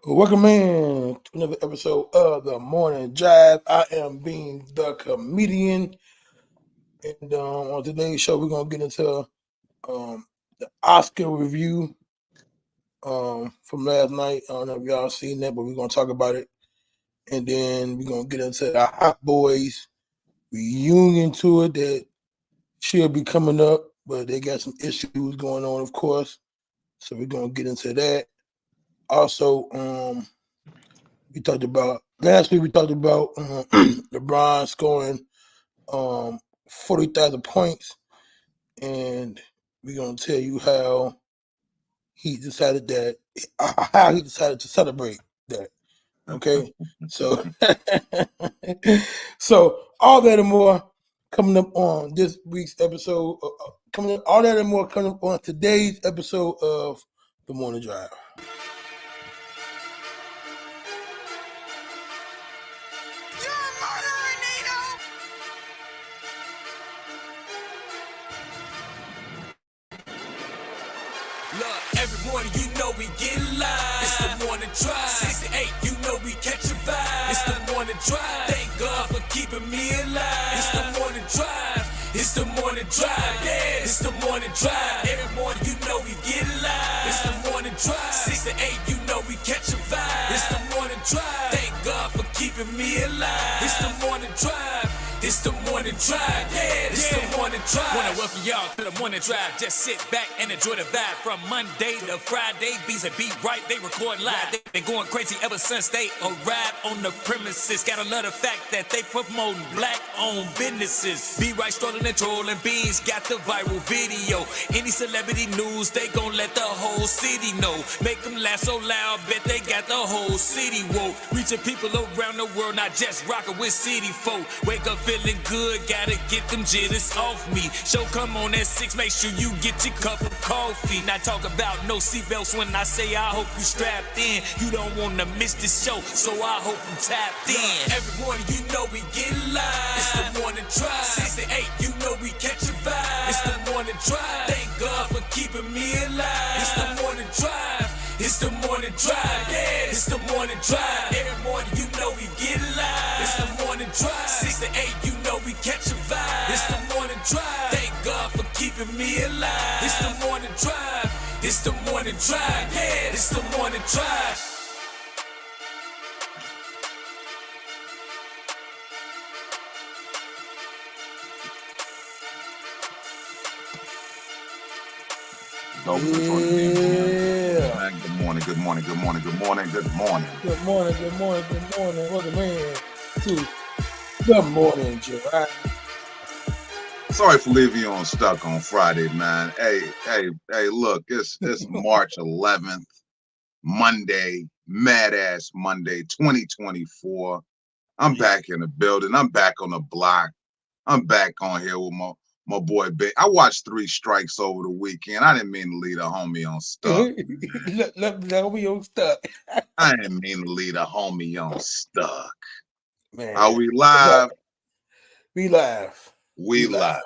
Welcome in to another episode of the Morning Drive. I am being the comedian, and on today's show, we're gonna get into the Oscar review from last night. I don't know if y'all seen that, but we're gonna talk about it, and then we're gonna get into the Hot Boys reunion tour that should be coming up, but they got some issues going on, of course. So we're gonna get into that. Also, we talked about last week. We talked about LeBron scoring 40,000 points, and we're gonna tell you how he decided to celebrate that. Okay, so so all that and more coming up on this week's episode. Coming up, all that and more coming up on today's episode of the Morning Drive. Look, every morning you know we get live. It's the morning drive. 6 to 8, you know we catch a vibe. It's the morning drive. Thank God for keeping me alive. It's the morning drive. It's the morning drive. Yeah, it's the morning drive. Every morning you know we get live. It's the morning drive. 6 to 8, you know we catch a vibe. It's the morning drive. Thank God for keeping me alive. It's the morning drive. It's the morning drive, yeah, it's the morning drive. Wanna welcome y'all to the morning drive. Just sit back and enjoy the vibe. From Monday to Friday, Beats and Beat Right, they record live. They've been going crazy ever since they arrived on the premises. Gotta love the fact that they promoting black-owned businesses. Be Right, strolling and trolling, Beans got the viral video. Any celebrity news, they gon' let the whole city know. Make them laugh so loud, bet they got the whole city woke. Reaching people around the world, not just rocking with city folk. Wake up feeling good, gotta get them jitters off me. Show come on at 6, make sure you get your cup of coffee. Not talk about no seatbelts when I say I hope you strapped in. You don't wanna miss this show, so I hope you tapped in. Every morning you know we get live. It's the morning drive. 6 to 8, you know we catch a vibe. It's the morning drive. Thank God for keeping me alive. It's the morning drive. It's the morning drive, yeah, it's the morning drive. Every morning you know we get live. It's the morning drive. 6 to 8, you know we catch a vibe. It's the morning drive. Thank God for keeping me alive. It's the morning drive. It's the morning drive, yeah, it's the morning drive. Yeah. Good morning, good morning, good morning, good morning, good morning. Good morning, good morning, good morning. Welcome in to the Morning Drive. Sorry for leaving you on stuck on Friday, man. Hey, look, it's March 11th, Monday, mad ass Monday, 2024. I'm back in the building. I'm back on the block. I'm back on here with my boy Big. I watched 3 Strikes over the weekend. I didn't mean to leave a homie on stuck. Let me on stuck. I didn't mean to leave a homie on stuck. Man, are we live? We live. We live.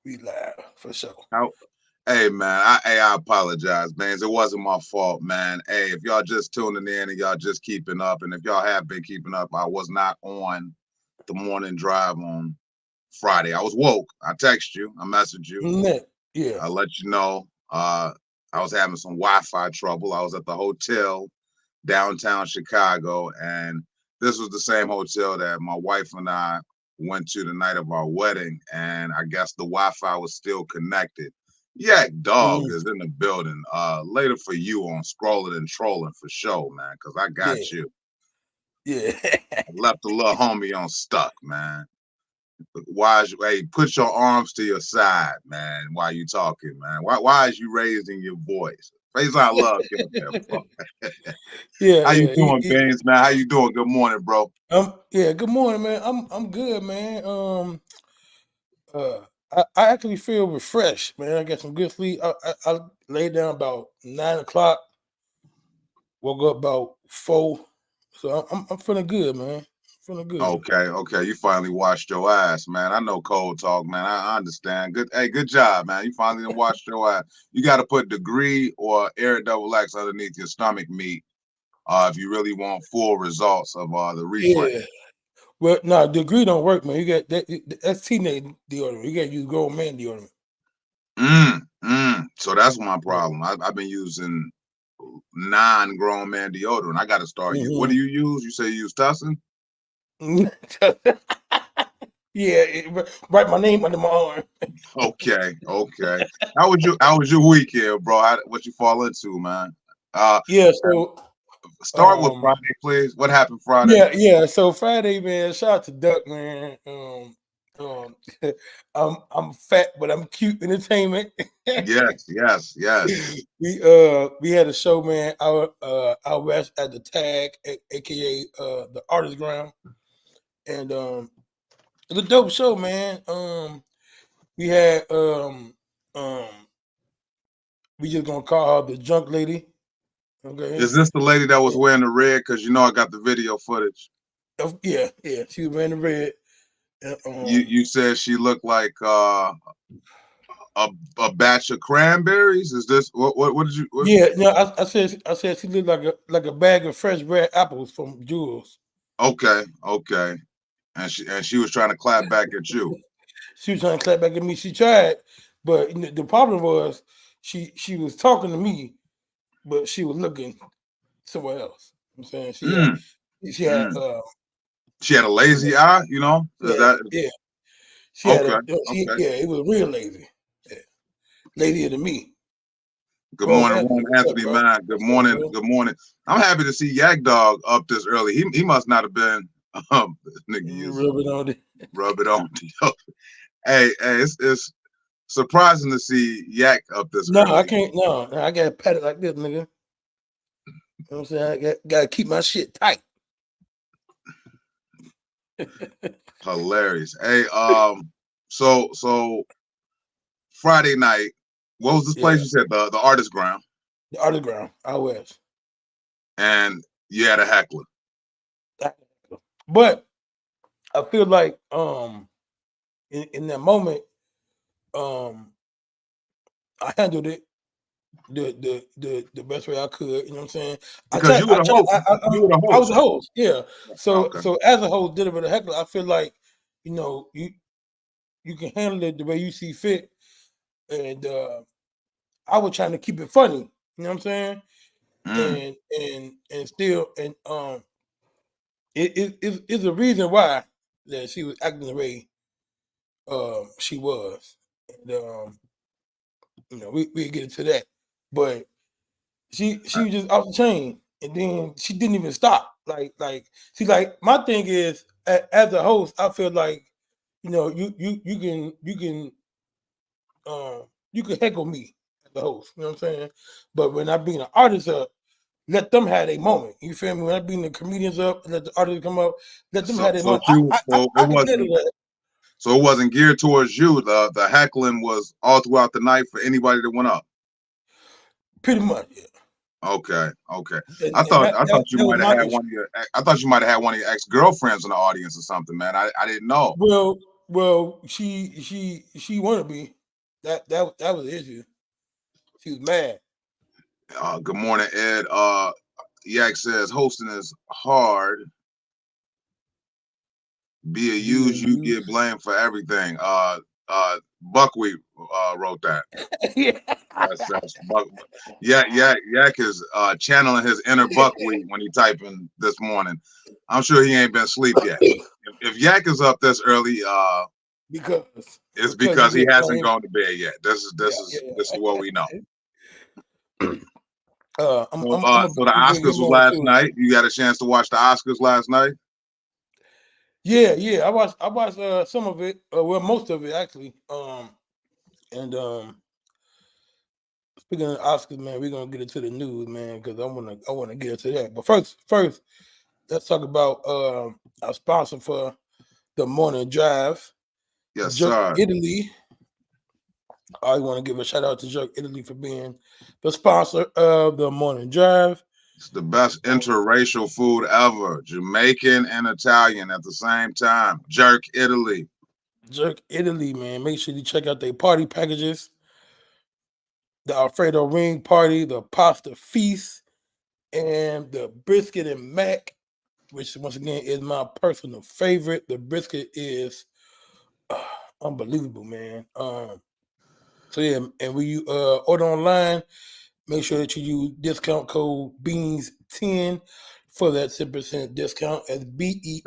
We live for sure. Hey man, I apologize, man. It wasn't my fault, man. Hey, if y'all just tuning in and y'all just keeping up, and if y'all have been keeping up, I was not on the morning drive on Friday. I was woke. I text you. I messaged you. Yeah. I let you know. I was having some Wi-Fi trouble. I was at the hotel downtown Chicago, and this was the same hotel that my wife and I went to the night of our wedding, and I guess the Wi-Fi was still connected. Yak Dog is in the building. Later for you on Scrolling and Trolling for sure, man, because I got you. Yeah. I left a little homie on stuck, man. Hey, put your arms to your side, man, while you talking, man. Why is you raising your voice? Praise our love. Yeah. How you doing, Beans, man? How you doing? Good morning, bro. Yeah, good morning, man. I'm good, man. I actually feel refreshed, man. I got some good sleep. I laid down about 9 o'clock. Woke up about 4. So I'm feeling good, man. Feeling good. Okay. You finally washed your ass, man. I know cold talk, man. I understand. Good job, man. You finally washed your ass. You got to put Degree or Air Double X underneath your stomach meat if you really want full results of the replay. Yeah. Well, no, the degree don't work, man. You got that's teenage deodorant. You got to use grown man deodorant. So that's my problem. I've been using non-grown man deodorant. I got to start. What do you use? You say you use Tussin? Yeah, write my name under my arm. Okay. How was your weekend, bro? What you fall into, man? Yeah, so start with Friday, please. What happened Friday? Yeah. So Friday, man. Shout out to Duck, man. I'm fat, but I'm cute entertainment. Yes. We had a show, man. Our west at the Tag, aka the Artist Ground, and it's a dope show, man. We had we just gonna call her the Drunk Lady. Okay. Is this the lady that was wearing the red? Because I got the video footage. Yeah. She was wearing the red. You said she looked like a batch of cranberries. Is this what did you? Yeah, no, I said she looked like a bag of fresh red apples from Jewel's. Okay, and she was trying to clap back at you. She was trying to clap back at me. She tried, but the problem was she was talking to me, but she was looking somewhere else. I'm saying she had a lazy eye, Yeah. She had it was real lazy. Yeah. Lazier than me. Good morning, Anthony, man. Good morning. I'm happy to see Yak Dog up this early. He must not have been rub it on. Hey, it's surprising to see Yak up this early. No, I can't. No, I gotta pat it like this, nigga. You know what I'm saying? I gotta keep my shit tight. Hilarious. Hey, so Friday night, what was this place you said? The Artist Ground. The Artist Ground, out west. And you had a heckler. But I feel like in that moment, I handled it the best way I could. You know what I'm saying? Because you were the host. I was the host. Yeah. So as a host, did it with a heckler. I feel like you can handle it the way you see fit, and I was trying to keep it funny. You know what I'm saying? And still it's a reason why that she was acting the way she was. And we get into that. But she was just off the chain, and then she didn't even stop. Like my thing is, as a host, I feel like you can heckle me as a host. You know what I'm saying? But when I bring an artist up, let them have a moment. You feel me? When I bring the comedians up and let the artists come up, let them have a moment. So it wasn't geared towards you. The heckling was all throughout the night for anybody that went up. Pretty much, yeah. Okay. I thought you might have had one of your ex-girlfriends in the audience or something, man. I didn't know. Well, she wanted to be. That was the issue. She was mad. Good morning, Ed. Yak says hosting is hard. Be a you get blamed for everything. Buckwheat wrote that. Yeah. That's Yak is channeling his inner Buckwheat when he typing this morning. I'm sure he ain't been asleep yet. If Yak is up this early, because he hasn't gone to bed yet. This is what we know. So the Oscars was last night. You got a chance to watch the Oscars last night? Yeah. I watched some of it. Well, most of it actually. And speaking of Oscars, man, we're gonna get into the news, man, because I wanna get into that. But first, let's talk about our sponsor for the morning drive. Yes, Jerk sir. Italy. I want to give a shout out to Jerk Italy for being the sponsor of the morning drive. It's the best interracial food ever. Jamaican and Italian at the same time. Jerk Italy. Jerk Italy, man. Make sure you check out their party packages. The Alfredo ring party, the pasta feast, and the brisket and mac, which once again is my personal favorite. The brisket is unbelievable, man. So yeah, and when you order online, make sure that you use discount code BEANS10 for that 10% discount. As BEANZ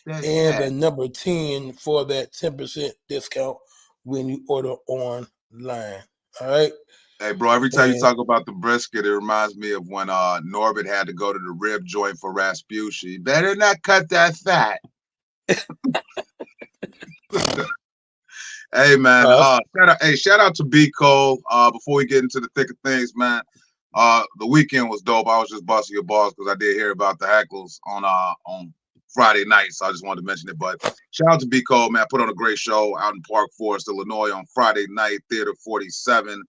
and the number 10 for that 10% discount when you order online. All right. Hey, bro, every time you And talk about the brisket, it reminds me of when Norbert had to go to the rib joint for Rasputia. Better not cut that fat. Hey, man. Shout out to B. Cole. Before we get into the thick of things, man. The weekend was dope. I was just busting your balls because I did hear about the heckles on Friday night, so I just wanted to mention it. But shout out to B. Cole, man. Put on a great show out in Park Forest, Illinois on Friday night, Theater 47.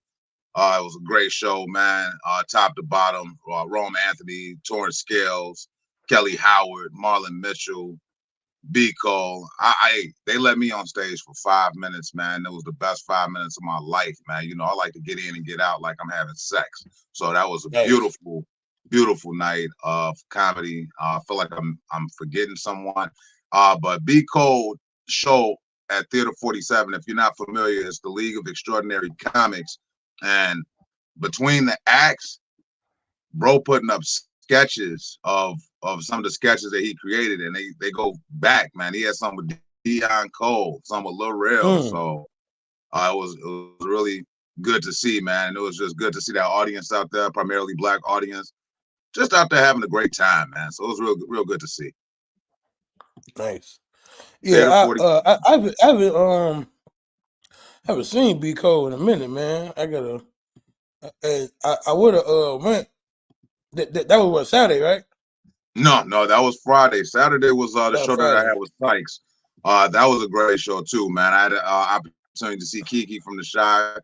It was a great show, man. Top to bottom, Rome Anthony, Torrance Scales, Kelly Howard, Marlon Mitchell, B. Cole. They let me on stage for 5 minutes, man. It was the best 5 minutes of my life, man. You know, I like to get in and get out like I'm having sex. So that was a beautiful, beautiful night of comedy. I feel like I'm forgetting someone. But B. Cole show at Theater 47, if you're not familiar, it's the League of Extraordinary Comics. And between the acts, bro putting up sketches of some of the sketches that he created, and they go back, man. He had some with Dion Cole, some with Lil Rel. So it was really good to see, man. And it was just good to see that audience out there, primarily Black audience, just out there having a great time, man. So it was real good to see. Nice. Yeah, I haven't seen B. Cole in a minute, man. I gotta. I would have went. That was what, Saturday, right? No, that was Friday. Saturday was the show Friday that I had with Sykes. That was a great show too, man. I had an opportunity to see Kiki from the Chi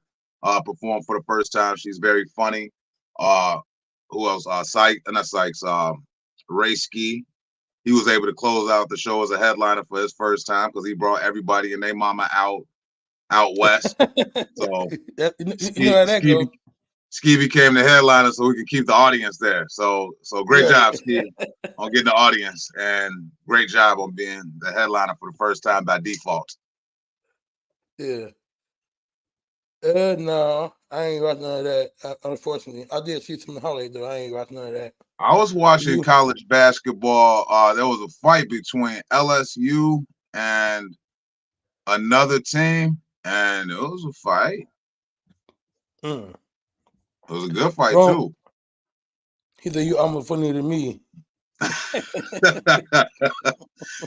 perform for the first time. She's very funny. Who else? Ray Ski. He was able to close out the show as a headliner for his first time because he brought everybody and their mama out west. So you know how that goes. Ski became the headliner so we could keep the audience there. So great job, Ski, on getting the audience, and great job on being the headliner for the first time by default. Yeah. No, I ain't watching none of that. Unfortunately, I did see some highlights though. I ain't watching none of that. I was watching college basketball. There was a fight between LSU and another team, and it was a fight. It was a good fight too. He said, "You almost funnier than me."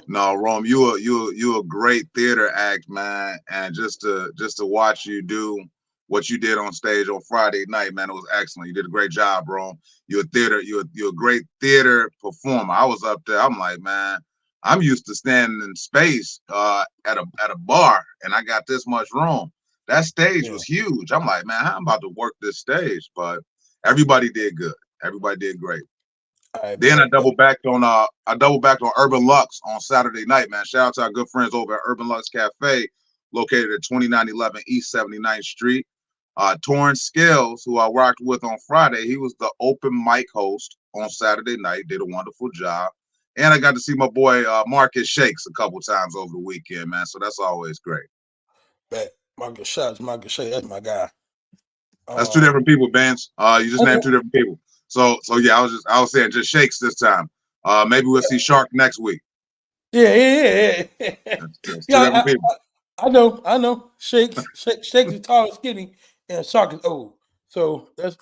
No, Rome, you a great theater act, man, and just to watch you do what you did on stage on Friday night, man, it was excellent. You did a great job, Rome. You're a great theater performer. I was up there. I'm like, man, I'm used to standing in space at a bar, and I got this much room. That stage was huge. I'm like, man, how am I about to work this stage? But everybody did good. Everybody did great. Then I double backed on Urban Lux on Saturday night, man. Shout out to our good friends over at Urban Lux Cafe, located at 2911 East 79th Street. Torrance Scales, who I rocked with on Friday, he was the open mic host on Saturday night. Did a wonderful job. And I got to see my boy Marcus Shakes a couple times over the weekend, man. So that's always great. Marcus Shakes, that's my guy. That's two different people, Benz. You just named two different people. So yeah, I was saying just Shakes this time. Maybe we'll see Shark next week. Yeah. Two different people. I know. Shakes is tall and skinny, and Shark is old. So that's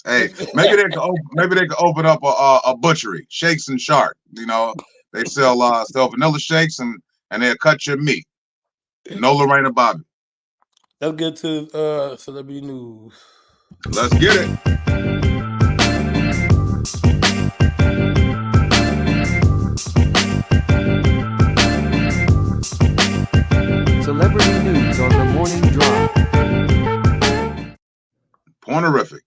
Hey, maybe they can open up a butchery, Shakes and Shark. You know, they sell vanilla shakes and they'll cut your meat. No Lorena Bobby. Let's get to celebrity news. Let's get it. Celebrity news on the morning drive. Pornerific.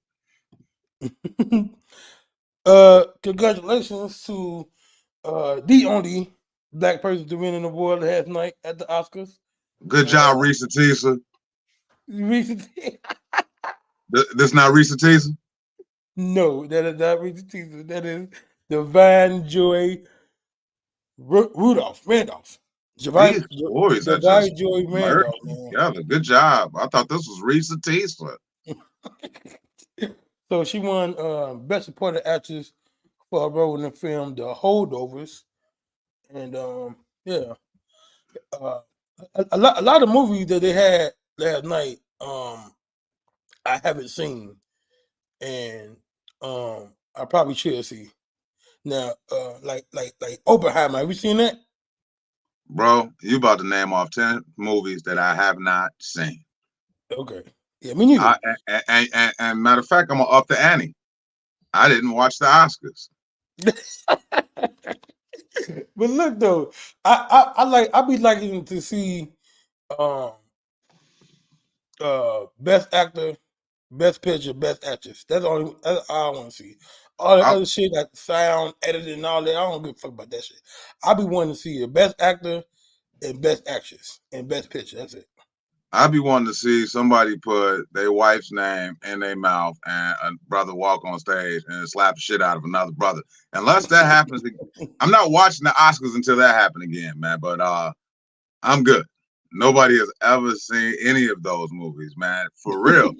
Congratulations to the only Black person to win an award last night at the Oscars. Good job, Reesa Teesa. Reesa. This not Reesa Teesa? No, that is not Reese Teaser. That is Divine Joy Rudolph Randolph. These stories are just Divine Joy Randolph, merging man. together. Good job. I thought this was Reese Teasler. So she won Best Supporting Actress for a role in the film The Holdovers, and yeah, uh, a lot of movies that they had last night. I haven't seen, and I probably should see now. Like Oppenheimer. Have you seen that? Bro, you about to name off 10 movies that I have not seen. Okay, yeah, me neither. And matter of fact, I'm gonna up the ante. I didn't watch the Oscars. But look though, I be liking to see um best actor, best picture, best actress. That's all I want to see. All the I, other shit like sound, editing, and all that, I don't give a fuck about that shit. I be wanting to see the best actor and best actress and best picture. That's it. I be wanting to see somebody put their wife's name in their mouth and a brother walk on stage and slap the shit out of another brother. Unless that happens, I'm not watching the Oscars until that happens again, man. But I'm good. Nobody has ever seen any of those movies, man. For real.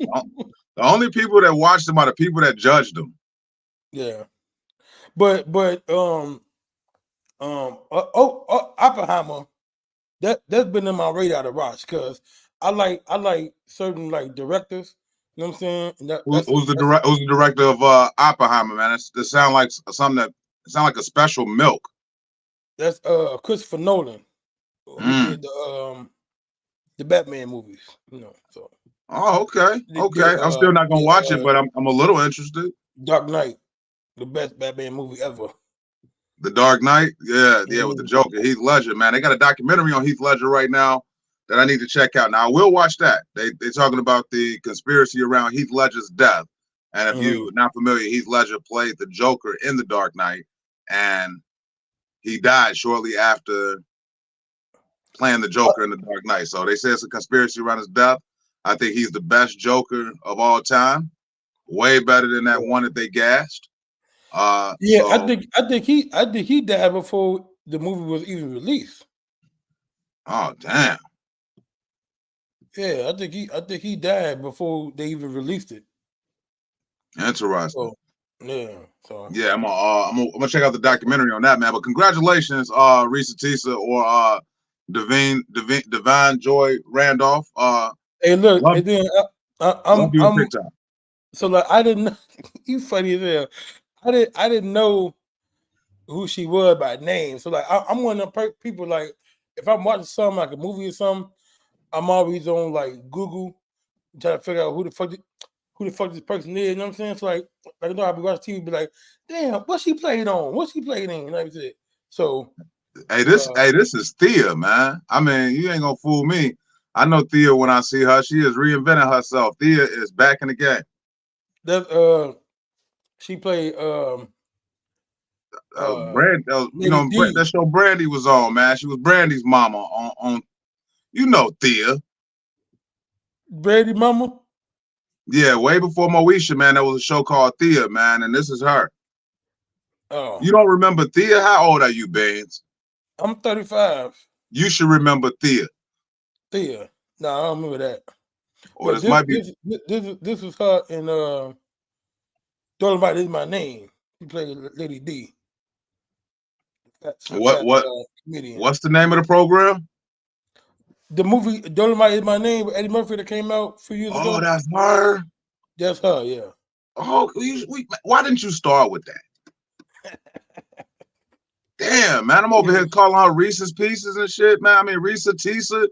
The only people that watch them are the people that judge them. Yeah, but Oppenheimer. That's been in my radar to watch because I like certain like directors. You know what I'm saying? And Who's the director of Oppenheimer, man? That sound like something that sound like a special milk. that's Christopher Nolan who did the Batman movies. You know, so Oh, okay. they Okay. I'm still not gonna watch it, but I'm a little interested. Dark Knight, the best Batman movie ever. The Dark Knight, yeah, with the Joker, Heath Ledger, man. They got a documentary on Heath Ledger right now that I need to check out. Now I will watch that. They're talking about the conspiracy around Heath Ledger's death. And if you're not familiar, Heath Ledger played the Joker in The Dark Knight, and he died shortly after playing the Joker in The Dark Knight. So they say it's a conspiracy around his death. I think he's the best Joker of all time. Way better than that one that they gassed. Yeah, so, I think he died before the movie was even released. Oh damn. Yeah, I think he died before they even released it. Interesting. So, yeah. So yeah, I'm gonna check out the documentary on that, man. But congratulations, Reese Teesa or Divine Joy Randolph. hey, look, Love, and then love you on I'm TikTok. so like I didn't. You funny as hell. I didn't know who she was by name. So like I'm one of them people like if I'm watching something like a movie or something, I'm always on like Google trying to figure out who the fuck this person is. You know what I'm saying? So like I know I'll be watching TV, be like, damn, what she played on? What she played in? You know what I'm saying? So Hey, this is Thea, man. I mean, you ain't gonna fool me. I know Thea when I see her. She is reinventing herself. Thea is back in the game. that she played Brand, that show Brandy was on, man. She was Brandy's mama on Thea. Brandy mama. Yeah, way before Moesha, man. There was a show called Thea, man, and this is her. Oh, You don't remember Thea? How old are you, Baines? I'm 35. You should remember Thea. Thea. No, I don't remember that. Or But might be. This was her in Dolomite Is My Name. She played Lady D. What's the name of the program? The movie Dolomite Is My Name with Eddie Murphy that came out a few years ago. Oh, that's her. That's her, yeah. Oh, why didn't you start with that? Damn, man, I'm over here calling her Reese's Pieces and shit, man. I mean, Reese Teesa,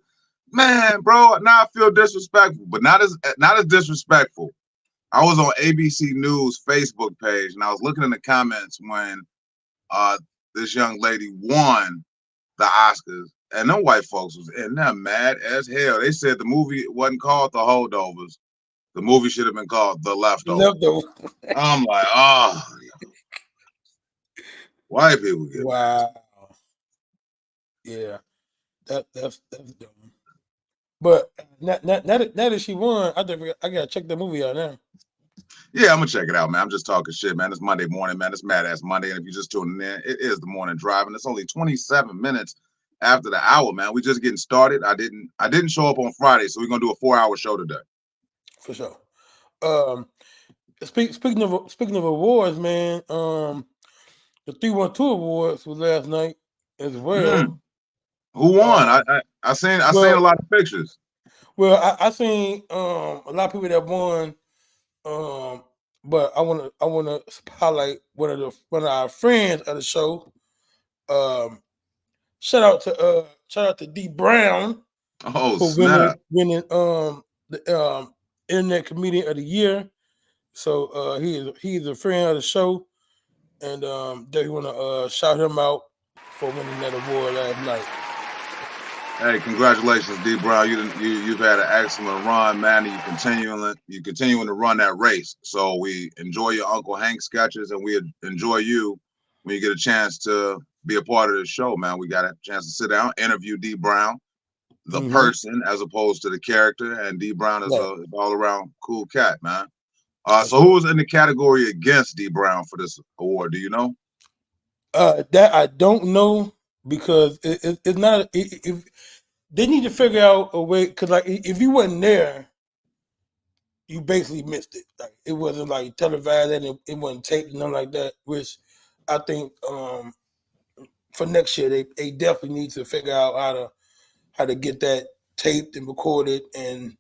man, bro. Now I feel disrespectful, but not as disrespectful. I was on ABC News Facebook page, and I was looking in the comments when this young lady won the Oscars, and them white folks was in there mad as hell. They said the movie wasn't called The Holdovers. The movie should have been called The Leftovers. I'm like, oh, white people get wow. Yeah, that's dumb. But now that she won, I gotta check the movie out now. Yeah, I'm gonna check it out, man. I'm just talking shit, man. It's Monday morning, man. It's Mad Ass Monday, and if you're just tuning in, it is the morning drive, and it's only 27 minutes after the hour, man. We just getting started. I didn't show up on Friday, so we're gonna do a 4-hour show today. For sure. Speaking of awards, man, the 312 awards was last night as well. Who won? I seen a lot of pictures. Well, I seen a lot of people that won, but I wanna highlight one of our friends of the show. Shout out to D Brown Oh for snap! winning the Internet Comedian of the Year. So he's a friend of the show, and they want to shout him out for winning that award last night. Hey, congratulations, D Brown. You've had an excellent run, man. And you continuing to run that race. So we enjoy your Uncle Hank sketches, and we enjoy you when you get a chance to be a part of the show, man. We got a chance to sit down, interview D Brown, the person, as opposed to the character. And D Brown is an all around cool cat, man. So who was in the category against D Brown for this award? Do you know? That I don't know, because it's not. If they need to figure out a way, because like if you wasn't there, you basically missed it. Like it wasn't like televised and it wasn't taped and nothing like that. Which I think for next year they definitely need to figure out how to get that taped and recorded and,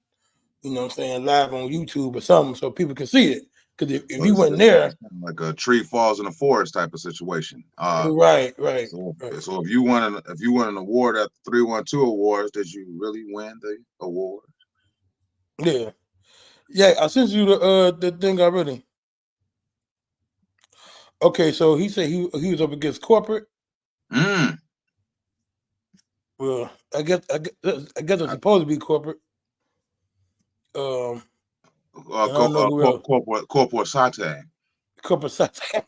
you know what I'm saying, live on YouTube or something so people can see it. Because if you weren't there, like a tree falls in the forest type of situation. Right. So if you won an award at the 312 Awards, did you really win the award? Yeah. I sent you the thing already. Okay, so he said he was up against corporate. Well, I guess it's supposed to be corporate. Corporate satay. Corporate satay.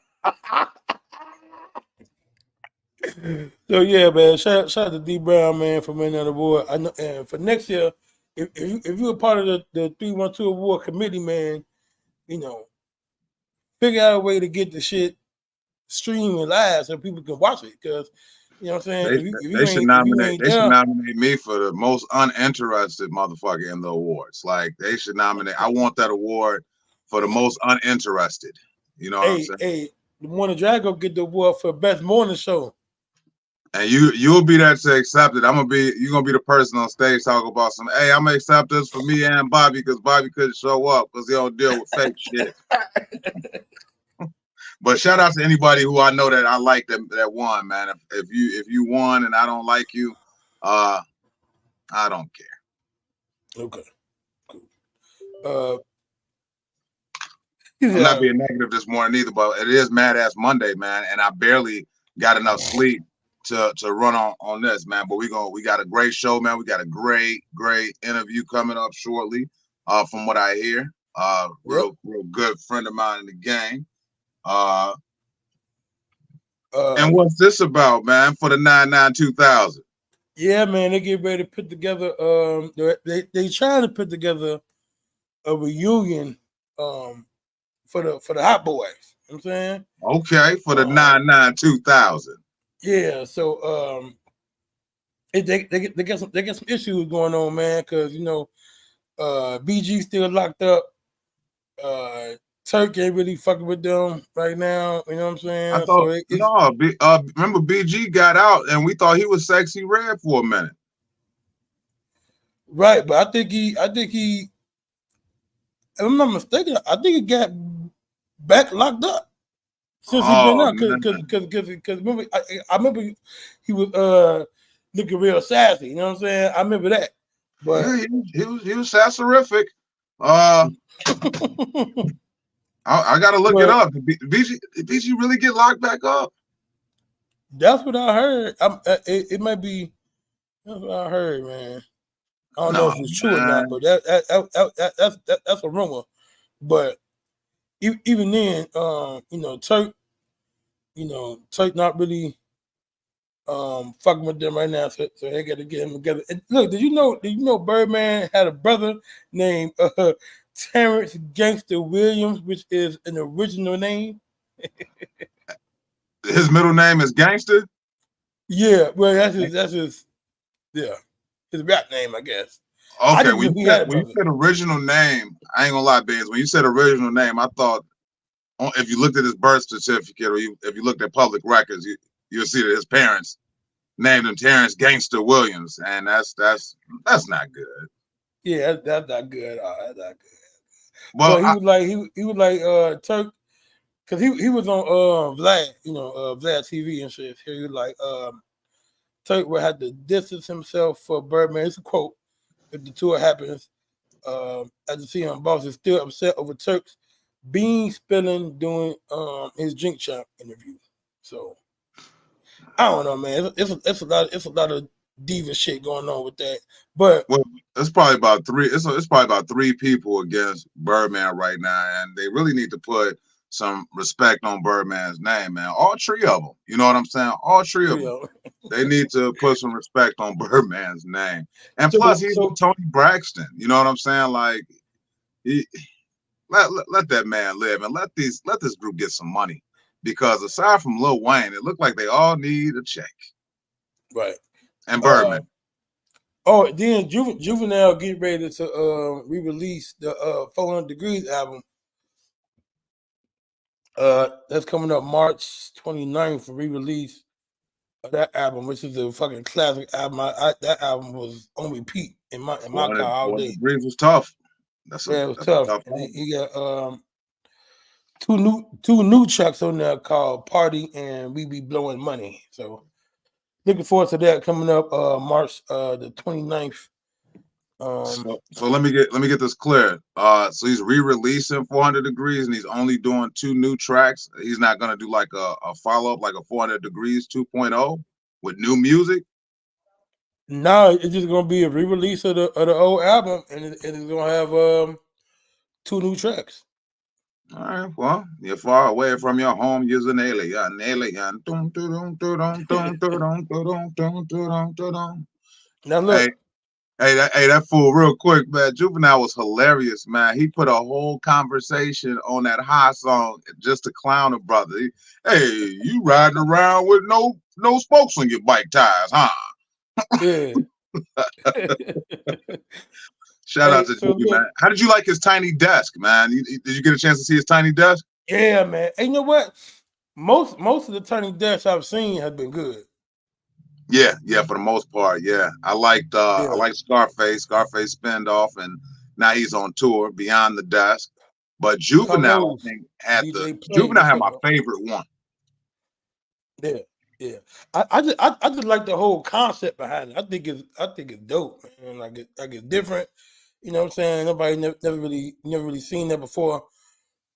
So yeah, man. Shout out to D Brown, man, for winning that award. I know, and for next year, if you're a part of the 312 award committee, man, you know, figure out a way to get the shit streamed live so people can watch it. Because, you know what I'm saying, they should nominate me for the most uninterested motherfucker in the awards. Like they should nominate. I want that award for the most uninterested. You know what I'm saying? Hey, the Morning Drago get the award for best morning show. And you'll be there to accept it. You're gonna be the person on stage talking about some. Hey, I'm gonna accept this for me and Bobby because Bobby couldn't show up because he don't deal with fake shit. But shout out to anybody who I know that I like that won, man. If you won and I don't like you, I don't care. Okay, cool. I'm not being negative this morning either, but it is Mad Ass Monday, man, and I barely got enough sleep to run on this, man. But we got a great show, man. We got a great interview coming up shortly. From what I hear, real good friend of mine in the game. And what's this about, man? For the 99-2000. Yeah, man, they get ready to put together. They trying to put together a reunion. For the Hot Boys. You know what I'm saying? Okay, for the 99-2000. Yeah, so they get some issues going on, man, because you know BG still locked up. Turk ain't really fucking with them right now. You know what I'm saying? I thought remember BG got out and we thought he was Sexy Red for a minute. Right, but I think he if I'm not mistaken, I think he got back locked up since he been out. Because remember, I remember he was looking real sassy. You know what I'm saying? I remember that. But yeah, he was sasserific. I gotta look it up. Did BG really get locked back up? That's what I heard. It might be. That's what I heard, man. I don't know if it's true or not, but that's a rumor. But even then, Turk not really fucking with them right now, so they got to get him together. And look, did you know Birdman had a brother named Terrence Gangster Williams, which is an original name. His middle name is Gangster. Yeah, well, that's his rap name, I guess. I Okay, didn't know he had a when you brother. said original name, I ain't gonna lie, Benz. When you said original name, I thought if you looked at his birth certificate or if you looked at public records, you'll see that his parents named him Terrence Gangster Williams, and that's not good. Yeah, that's not good. That's not good. Well, But he was like Turk, because he was on Vlad, Vlad TV and shit. He was like Turk would have to distance himself for Birdman. It's a quote. If the tour happens, as you see on Boss is still upset over Turk's bean spilling during his Drink Champ interview. So I don't know, man. It's a lot of diva shit going on with that. But it's probably about three. It's probably about three people against Birdman right now, and they really need to put some respect on Birdman's name, man. All three of them. You know what I'm saying? All three of them. They need to put some respect on Birdman's name. And plus, he's Tony Braxton. You know what I'm saying? Like, let that man live and let this group get some money. Because aside from Lil Wayne, it looked like they all need a check. Right. And Birdman. Then Juvenile get ready to re-release the 400 Degrees album. That's coming up March 29th for re-release of that album, which is a fucking classic album. That album was on repeat in my car all day. Degrees was tough. It was tough. And he got two new tracks on there called Party and We Be Blowing Money. So looking forward to that coming up March the 29th. So let me get this clear. So he's re-releasing 400 Degrees and he's only doing 2 new tracks. He's not gonna do like a follow-up like a 400 Degrees 2.0 with new music. No, it's just gonna be a re-release of the old album, and it's gonna have 2 new tracks. All right. Well, you're far away from your home. You're an alien. Now look. Hey, that fool, real quick, man. Juvenile was hilarious, man. He put a whole conversation on that high song just to clown a brother. Hey, you riding around with no spokes on your bike tires, huh? Yeah. Shout out to Juvenile, man. How did you like his tiny desk, man? Did you get a chance to see his tiny desk? Yeah, man. And you know what? Most of the tiny desks I've seen have been good. Yeah, for the most part, yeah. I liked Scarface. Scarface spinned off, and now he's on tour Beyond the Desk. But Juvenile, I think, had my favorite one. Yeah. I just like the whole concept behind it. I think it's dope, man. Like it's different. You know what I'm saying? Nobody never really seen that before.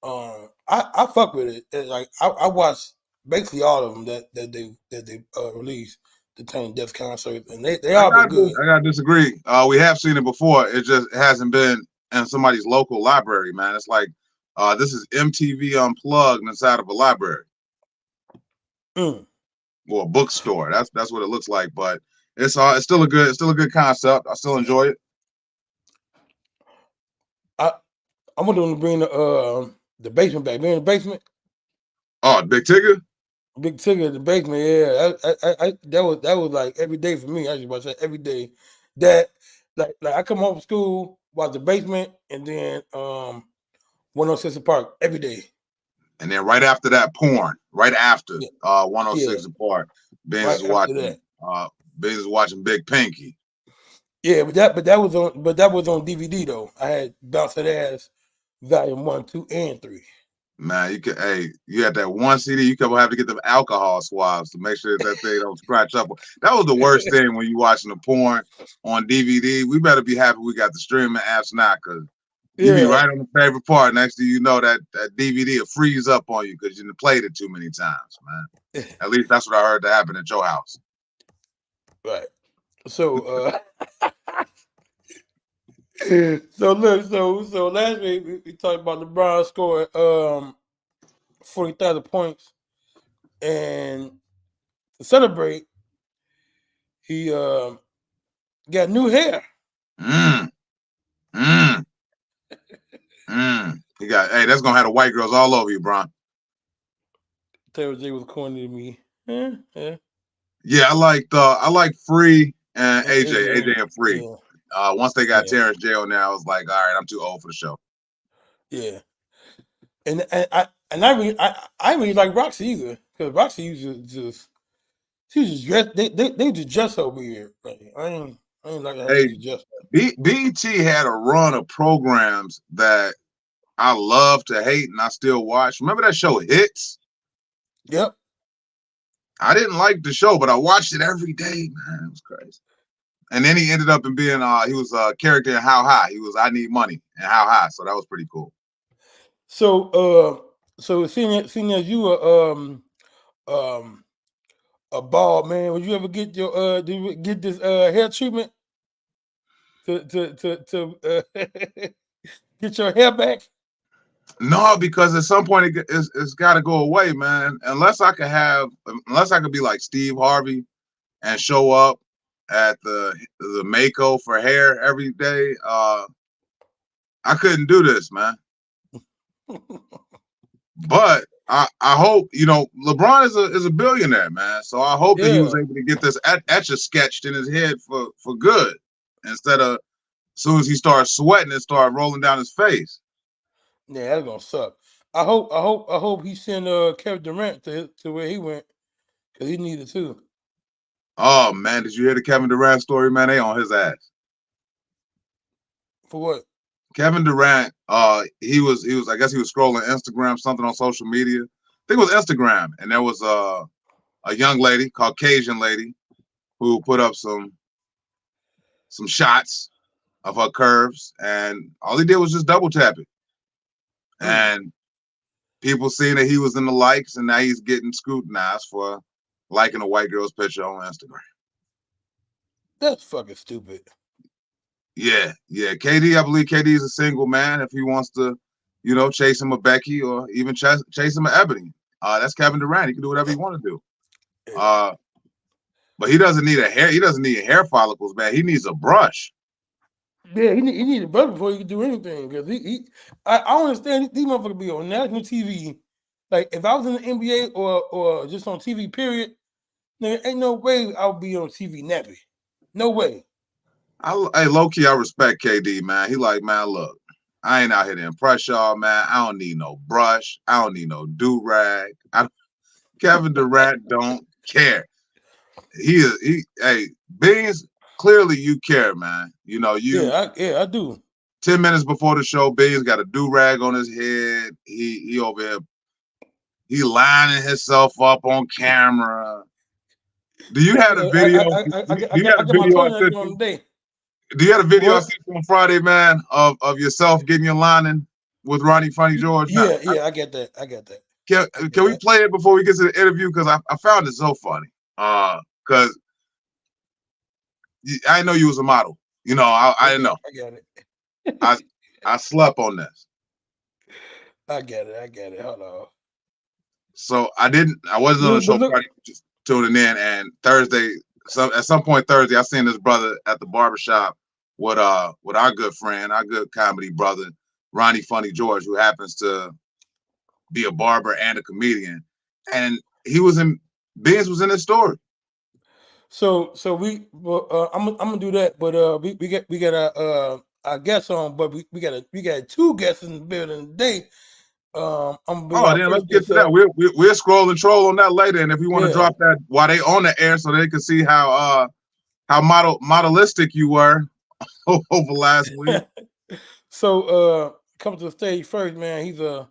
I fuck with it. Like I watched basically all of them that they released. The Tiny Desk concert, and they all been good. I gotta disagree. We have seen it before. It just hasn't been in somebody's local library, man. It's like this is MTV Unplugged inside of a library or a bookstore. That's what it looks like. But it's still a good concept. I still enjoy it. I'm gonna bring the basement back. Being in the basement. Oh, Big Tigger. Big Tigger in the basement, yeah. That was like every day for me. I just about to say every day. That like I come home from school, watch the basement, and then 106 Park every day. And then right after that, porn. Right after 106 Park, Benz is watching Big Pinky. Yeah, but that was on DVD though. I had Bounce That Ass Volume 1, 2, and 3. Man, you had that one CD, you kept have to get them alcohol swabs to make sure that they don't scratch up. That was the worst thing when you watching the porn on DVD. We better be happy we got the streaming apps now, because you be right on the favorite part. Next thing you know, that DVD will freeze up on you because you played it too many times, man. At least that's what I heard that happened at your house. Right. So so last week we talked about LeBron scoring 40,000 points, and to celebrate, he got new hair. He got, hey, that's gonna have the white girls all over you, Bron. Terry J was corny to me. Yeah. Yeah, I like Free and And AJ and Free. Yeah. Once they got Yeah. Terrence J on there, I was like, all right, I'm too old for the show. Yeah. And I really like Roxy either, because Roxy used to just she was just dressed. They just dress so weird. Like, I ain't like how Hey, they just. BET had a run of programs that I love to hate and I still watch. Remember that show Hits? Yep. I didn't like the show, but I watched it every day, man. It was crazy. And then he ended up in being he was a character in How High. He was I Need Money and How High, so that was pretty cool. So seeing as you were a bald man, would you ever get your do you get this hair treatment to get your hair back? No, because at some point it's got to go away, man. Unless I could be like Steve Harvey and show up at the Mako for hair every day. I couldn't do this, man. But I hope, LeBron is a billionaire, man. So I hope that he was able to get this etch sketched in his head for good, instead of as soon as he started sweating, it started rolling down his face. Yeah, that's gonna suck. I hope he sent Kevin Durant to where he went, because he needed to. Oh man, did you hear the Kevin Durant story, man? They on his ass. For what? Kevin Durant, he was I guess he was scrolling Instagram, something on social media. I think it was Instagram, and there was a young lady, Caucasian lady, who put up some shots of her curves, and all he did was just double tap it. And people seeing that he was in the likes, and now he's getting scrutinized for liking a white girl's picture on Instagram. That's fucking stupid. Yeah. KD, I believe KD is a single man. If he wants to, chase him a Becky or even chase him a Ebony, that's Kevin Durant. He can do whatever he want to do. But he doesn't need he doesn't need hair follicles, man. He needs a brush. Yeah, he need a brush before he can do anything. Because I understand these motherfuckers be on national TV. Like, if I was in the NBA or just on TV, period, there ain't no way I would be on TV nappy. No way. Hey, low key, I respect KD, man. He like, man, look, I ain't out here to impress y'all, man. I don't need no brush. I don't need no do-rag. Kevin Durant don't care. Hey, Beans, clearly you care, man. I do. 10 minutes before the show, Beans got a do-rag on his head. He over here, he lining himself up on camera. Do you have the video? Do you have a video I sent on Friday, man, of yourself getting your lining with Ronnie Funny George? Yeah, I get that. Can we play it before we get to the interview? Because I found it so funny. Because I know you was a model. I didn't know. I get it. I slept on this. I get it. Hold on. So I wasn't on the show Friday, just tuning in, and Thursday. So at some point Thursday, I seen this brother at the barbershop with our good friend, our good comedy brother, Ronnie Funny George, who happens to be a barber and a comedian. And Beans was in his story. So I'm gonna do that, but we got our guests on, but we got two guests in the building today. Let's get to that. We'll scroll and troll on that later, and if you want to drop that while they on the air, so they can see how modelistic you were over last week. So come to the stage first, man. He's a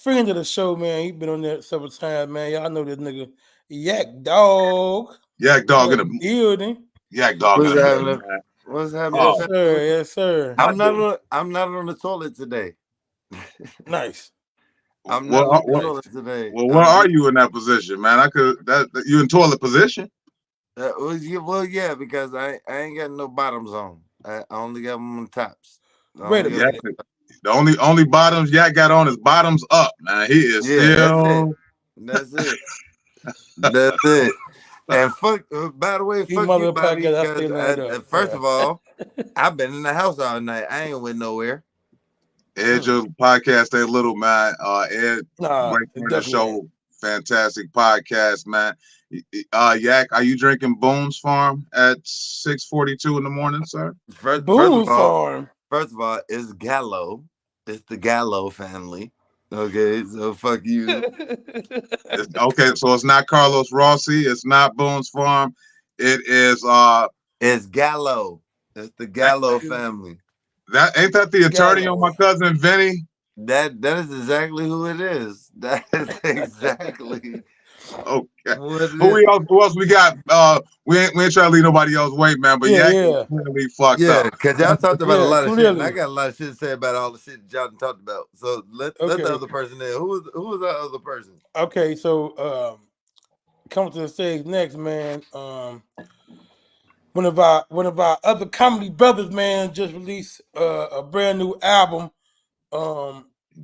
friend of the show, man. He's been on there several times, man. Y'all know this nigga, Yak Dog. Yak Dog in the building. Yak Dog in the building. What's happening? Yes, sir. I'm not on the toilet today. Nice. I'm not on the toilet today. Well, where are you in that position, man? You in toilet position? Well, yeah, because I ain't got no bottoms on. I only got them on the tops. Wait a minute. The only bottoms Yak got on is bottoms up, man. He is still. That's it. That's it. And by the way, fuck you, Bobby. Because, first of all, I've been in the house all night. I ain't went nowhere. Ed, your podcast ain't little, man. Ed, Nah, great it friend of the definitely ain't. show. Fantastic podcast, man. Yak, are you drinking Boone's Farm at 6:42 in the morning, sir? First Boone's of all, Farm. it's Gallo. It's the Gallo family. Okay, so fuck you. Okay, so it's not Carlos Rossi. It's not Boone's Farm. It is It's Gallo. It's the Gallo family. that the attorney Gallo. on my cousin Vinny? That is exactly who it is. That is exactly Okay. what it Who is. else we got? We ain't trying to leave nobody else wait, man. But Yeah, Yak yeah. is clearly fucked Yeah, up. because y'all talked about a Yeah, lot of shit, and I clearly. got a lot of shit to say about all the shit that y'all done talked about. So let the Okay. other person in. Who was that other person? Okay, so coming to the stage next, man. One of our other comedy brothers, man, just released a brand new album.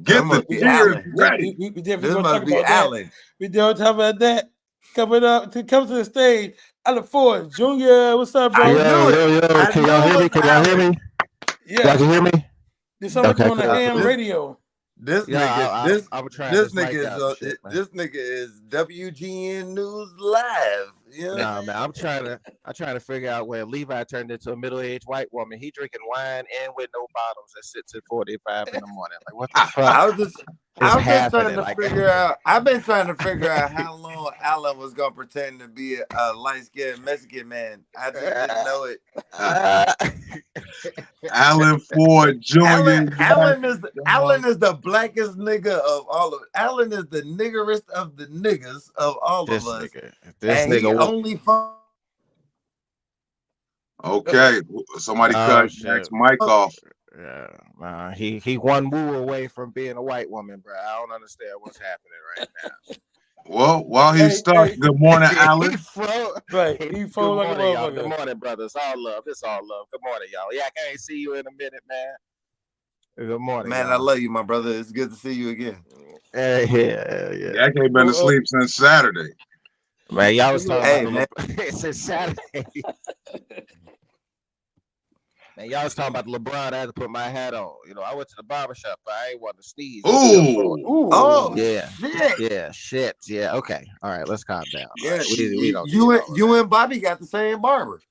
Get the must be tears Alan. ready. We definitely This gonna talk must be about that. Alan. We definitely talk about that. Come to the stage. Alan Ford Jr. What's up, bro? I Yo, knew it. yo, yo, I can knew y'all it hear me? was Can y'all hear Alan. me? Y'all Yeah, can hear me? this sound like Okay, you on the cool. ham This- radio. This Yeah, nigga, I'm trying this this mic nigga is out and shit, man. this nigga is WGN News Live. You know? Nah, man, I'm trying to figure out where Levi turned into a middle-aged white woman. He drinking wine and with no bottoms and sits at 45 in the morning. Like, what the fuck? I was just is trying happening? to Like, figure out. I've been trying to figure out how long Alan was gonna pretend to be a light-skinned Mexican man. I just didn't know it. Alan Ford Jr. Alan is the blackest nigga of all of it. Alan is the niggerest of the niggas of all this of us. this And he nigga. only fun. Okay, somebody Oh, cut shit. Yak's mic off. Yeah, he one woo away from being a white woman, bro. I don't understand what's happening right now. Well, while he's Hey, stuck, hey. good morning, Alan. He froze. Right, he Good froze like a morning, y'all. motherfucker. Good morning, brothers. All love. It's all love. Good morning, y'all. Yeah, I can't see you in a minute, man. Good morning, Man, I y'all. love you, my brother. It's good to see you again. Yeah. Yak ain't been asleep since Saturday. Man, y'all was talking Hey, about it's Saturday. Man, y'all was talking about the LeBron. I had to put my hat on. You know, I went to the barbershop, but I ain't want to sneeze. Ooh. Ooh. Oh Yeah. shit! Yeah, shit. Yeah, okay. All right, let's calm down. All Yeah, right, we don't need you all and of you and Bobby got the same barber.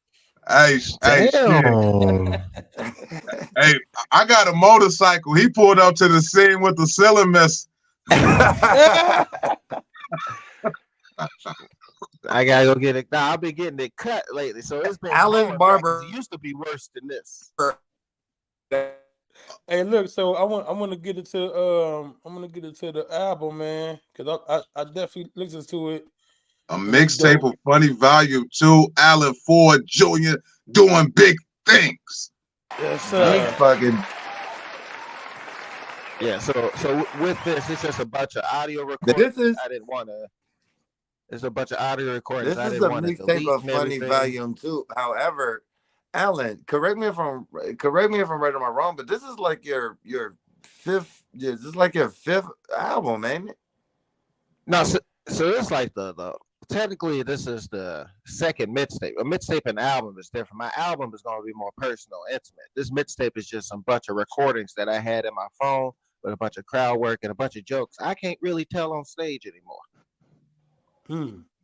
Hey, shit. Damn. Hey, I got a motorcycle. He pulled up to the scene with the cylinder. I gotta go get it. Nah, I've been getting it cut lately, so it's been Alan's going, barber. bro, 'cause it used to be worse than this. Hey, look. So I want to get into the album, man, because I definitely listened to it. A mixtape of Funny Volume 2. Alan Ford Jr. doing big things. Yes, Big sir. fucking. Yeah, so with this, it's just a bunch of audio recordings. This is I didn't want to. It's a bunch of audio recordings. this I is didn't a want to mixtape delete of and Funny everything. Volume 2. However, Alan, correct me if I'm right or I'm wrong, but this is like your fifth. Yeah, this is like your fifth album, ain't it? No, so it's like the technically this is the second mixtape. A mixtape and album is different. My album is going to be more personal, intimate. This mixtape is just some bunch of recordings that I had in my phone with a bunch of crowd work and a bunch of jokes I can't really tell on stage anymore.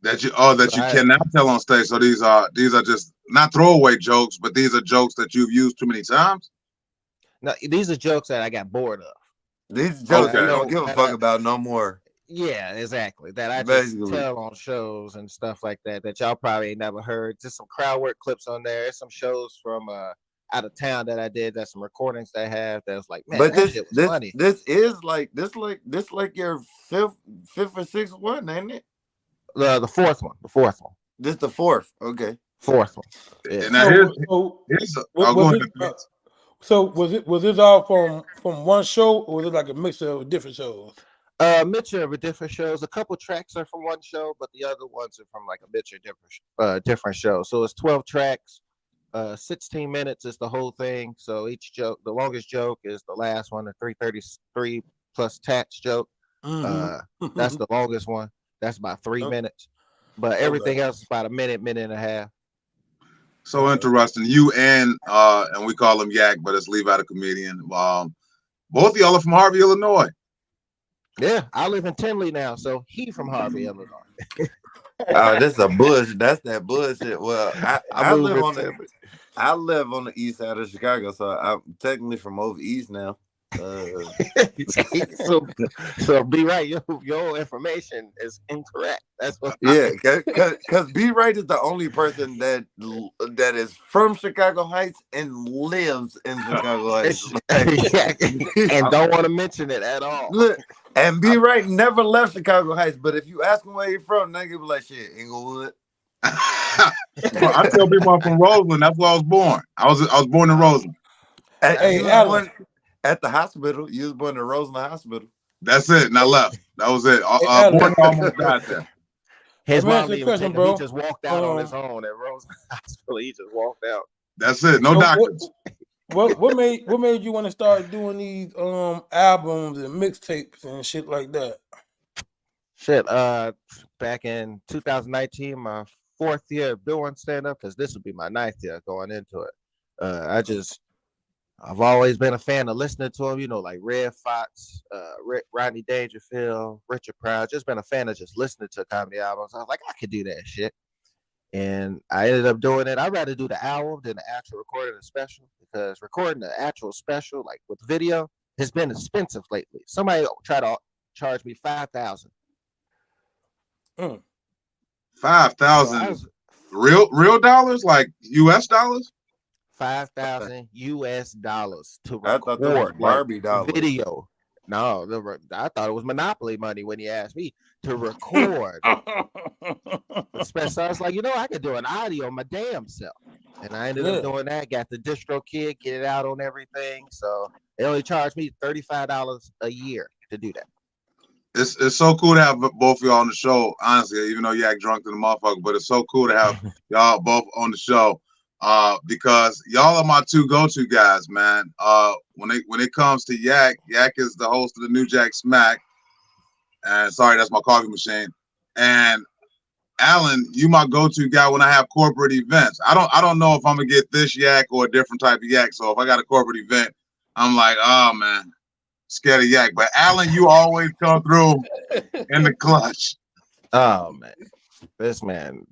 That you cannot tell on stage. So these are just not throwaway jokes, but these are jokes that you've used too many times. No, these are jokes that I got bored of. These jokes Okay. you don't give a fuck about no more. Yeah, exactly. That I just Basically. tell on shows and stuff like that y'all probably ain't never heard. Just some crowd work clips on there. There's some shows from out of town that I did. That's some recordings that I have. That's like, man, But that shit was funny. this is like your fifth or sixth one, ain't it? The fourth one. This the fourth. Okay. Fourth one. Yeah. And now So was it all from one show, or was it like a mixture of different shows? Mixture of different shows. A couple tracks are from one show, but the other ones are from like a mixture of different shows. So it's 12 tracks. 16 minutes is the whole thing. So each joke, the longest joke is the last one, the 3:33 plus tax joke. That's the longest one. That's about 3 minutes. But everything else is about a minute and a half. So interesting. You and we call him Yak, but it's Levi the comedian. Both of y'all are from Harvey, Illinois. Yeah, I live in Tinley now, so he from Harvey, Illinois. Oh, this is a bush. That's that bullshit. Well, I moved live on into- I live on the east side of Chicago, so I'm technically from over east now. so be right. Your information is incorrect. That's what. Yeah, because B Right is the only person that is from Chicago Heights and lives in Chicago Heights. Yeah, and don't want to mention it at all. Look, and B Right never left Chicago Heights, but if you ask him where he's from, nigga be like, shit, Inglewood. I tell people I'm from Roseland. That's where I was born. I was born in Roseland. Hey, You was Alan. born at the hospital. You was born in Roseland Hospital. That's it. And I left. That was it. Alan. Born almost died there. His Let me mom ask you a didn't question, take him. bro. He just walked out on his own at Rose Hospital. He just walked out. That's it. No So doctors. what made you want to start doing these albums and mixtapes and shit like that? Shit. Back in 2019, my 4th year of doing stand up, because this would be my 9th year going into it. I've always been a fan of listening to them, like Red Fox, Rodney Dangerfield, Richard Pryor. Just been a fan of just listening to comedy albums. I was like, I could do that shit. And I ended up doing it. I'd rather do the album than the actual recording the special, because recording the actual special, like with video, has been expensive lately. Somebody tried to charge me $5,000. 5,000 real dollars, like US dollars. $5,000 US to I thought that was record Barbie dollars. video. No, I thought it was Monopoly money when he asked me to record. So I was like, I could do an audio my damn self. And I ended up doing that, got the distro kit, get it out on everything. So they only charged me $35 a year to do that. It's so cool to have both of y'all on the show, honestly, even though you act drunk to the motherfucker, but it's so cool to have y'all both on the show. Because y'all are my two go-to guys, man. When it comes to Yak is the host of the New Jack Smack. And sorry, that's my coffee machine. And Alan, you my go-to guy when I have corporate events. I don't know if I'm gonna get this Yak or a different type of Yak. So if I got a corporate event, I'm like, oh man, scared of Yak. But Alan, you always come through in the clutch. Oh man, this man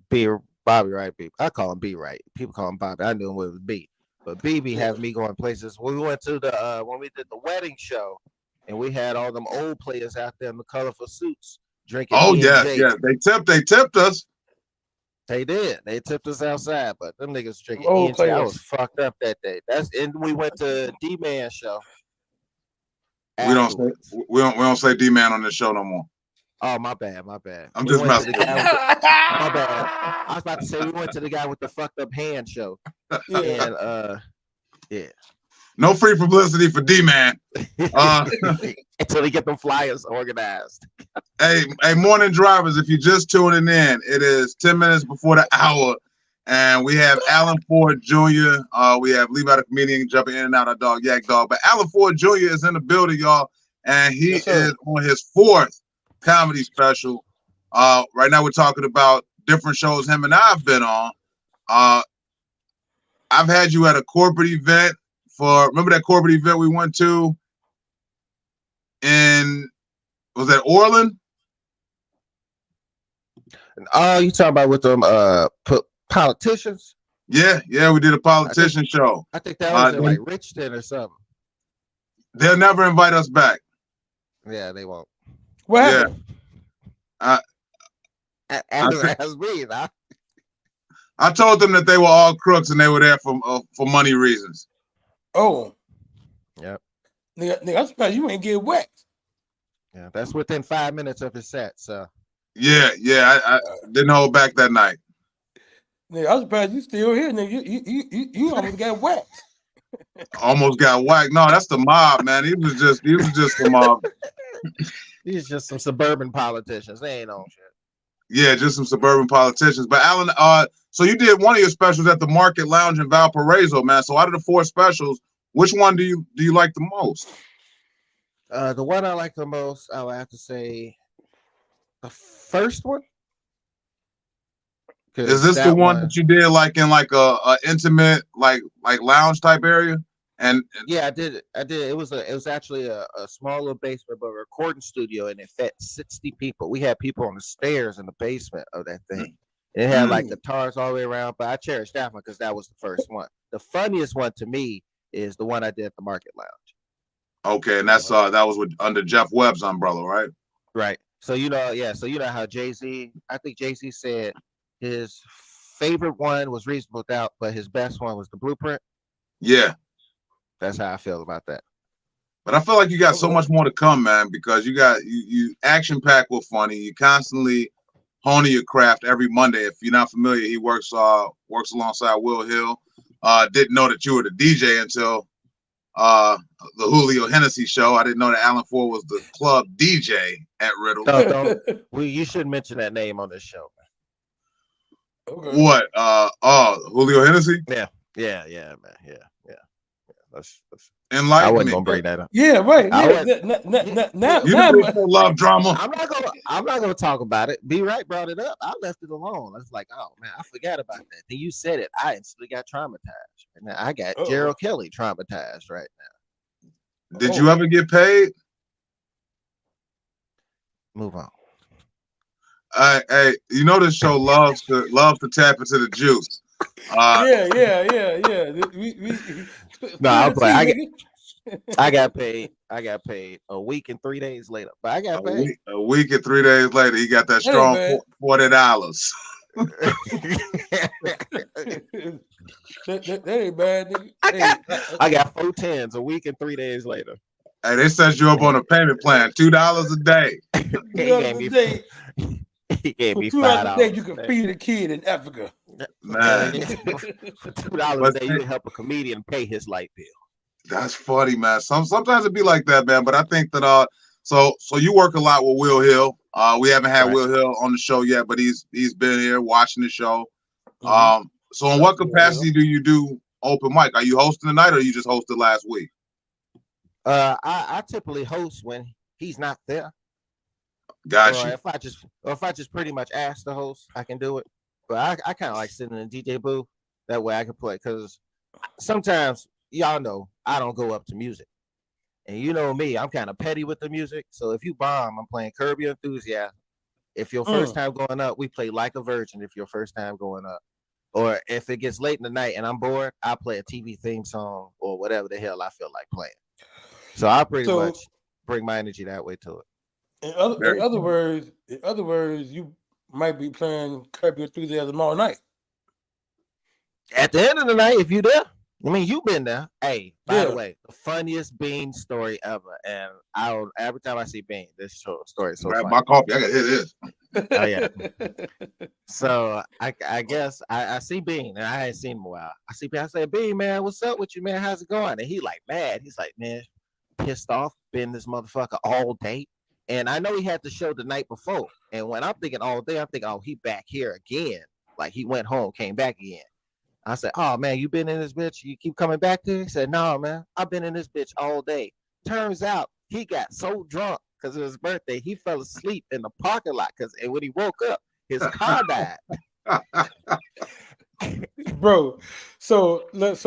Bobby Wright. I call him B Right. People call him Bobby. I knew him with B. But BB has me going places. We went to the when we did the wedding show, and we had all them old players out there in the colorful suits drinking. Oh E&J. yeah. They tipped us. They did. They tipped us outside, but them niggas drinking Old E&J. I players. was fucked up that day. And we went to D-Man show. We don't afterwards. say D-Man on this show no more. Oh, my bad. I'm We just went to messing the with guy you. with the- My bad. I was about to say we went to the guy with the fucked up hand show. Yeah. And No free publicity for D-Man. until they get them flyers organized. Hey, morning drivers, if you're just tuning in, it is 10 minutes before the hour, and we have Alan Ford Jr. We have Levi the comedian jumping in and out of dog Yak Dog, but Alan Ford Jr. is in the building, y'all, and he Yes, sir. is on his 4th comedy special. Right now we're talking about different shows him and I've been on. I've had you at a corporate event remember that corporate event we went to was that Orland? Oh, you talking about with them politicians? Yeah, we did a politician show. I think that was in then- like Richton or something. They'll never invite us back. Yeah, they won't. What Yeah. happened? As me, I told them that they were all crooks and they were there for money reasons. Oh. Yep. Nigga, I'm surprised you ain't get wet. Yeah, that's within 5 minutes of his set. So Yeah, I didn't hold back that night. Nigga, I'm surprised you still here, nigga. You almost got wet. Almost got whacked. No, that's the mob, man. He was just the mob. these just some suburban politicians. They ain't on shit. Yeah, just some suburban politicians. But Alan, so you did one of your specials at the Market Lounge in Valparaiso, man. So out of the 4 specials, which one do you like the most? The one I like the most, I would have to say the first one. Is this the one that you did like in like a intimate like lounge type area? And Yeah, I did. It was actually a small little basement, but a recording studio, and it fit 60 people. We had people on the stairs in the basement of that thing. And it had like guitars all the way around. But I cherish that one because that was the first one. The funniest one to me is the one I did at the Market Lounge. okay, and that's that was with under Jeff Webb's umbrella, right? Right. So so you know how Jay-Z, I think Jay-Z said his favorite one was Reasonable Doubt, but his best one was The Blueprint. Yeah. That's how I feel about that. But I feel like you got so much more to come, man, because you got you action packed with funny. You constantly honing your craft every Monday. If you're not familiar, he works alongside Will Hill. Didn't know that you were the DJ until the Julio Hennessy show. I didn't know that Alan Ford was the club DJ at Riddle. You shouldn't mention that name on this show. Okay. What? Julio Hennessy? Yeah, man. Yeah. Let's Enlighten I wasn't me. gonna bring that up. Yeah, right. I Now, You didn't for love drama. I'm not gonna talk about it. B Right brought it up. I left it alone. I was like, oh man, I forgot about that. Then you said it. I instantly got traumatized. And now I got Gerald Kelly traumatized right now. Did you ever get paid? Move on. Hey, you know this show loves to tap into the juice. Yeah. No, I'll play. I got paid. A week and 3 days later, but I got paid. A week and 3 days later, he got that strong $40. That ain't bad. I got 4 tens a week and 3 days later. Hey, they set you up on a payment plan, $2 a day. He gave me $2 a day. You can feed a kid in Africa. Man, for $2 a day, you can help a comedian pay his light bill. That's funny, man. Sometimes it be like that, man. But I think that so you work a lot with Will Hill. We haven't had Will Hill on the show yet, but he's been here watching the show. So in what capacity do you do open mic? Are you hosting tonight, or you just hosted last week? I typically host when he's not there. Gotcha. If I just pretty much ask the host, I can do it. But I kind of like sitting in the DJ booth. That way I can play, because sometimes y'all know I don't go up to music, and you know me, I'm kind of petty with the music. So if you bomb, I'm playing Curb Your Enthusiasm. If your first time going up, we play Like a Virgin. If your first time going up, or if it gets late in the night and I'm bored, I play a TV theme song or whatever the hell I feel like playing. So I pretty much bring my energy that way to it. In other words, you might be playing Curb Your Enthusiasm all night. At the end of the night, if you there, I mean, you've been there. Hey, by the way, the funniest Bean story ever. And every time I see Bean, this story is so funny. My coffee, I gotta hit this. Oh yeah. So I guess I see Bean, and I hadn't seen him in a while. I see Bean. I say, Bean, man, what's up with you, man? How's it going? And he like mad. He's like, man, pissed off, been this motherfucker all day. And I know he had the show the night before. And when I'm thinking all day, I'm thinking, oh, he back here again. Like he went home, came back again. I said, oh man, you been in this bitch? You keep coming back to it? He said, no, man, I've been in this bitch all day. Turns out he got so drunk because of his birthday, he fell asleep in the parking lot. And when he woke up, his car died. Bro, so when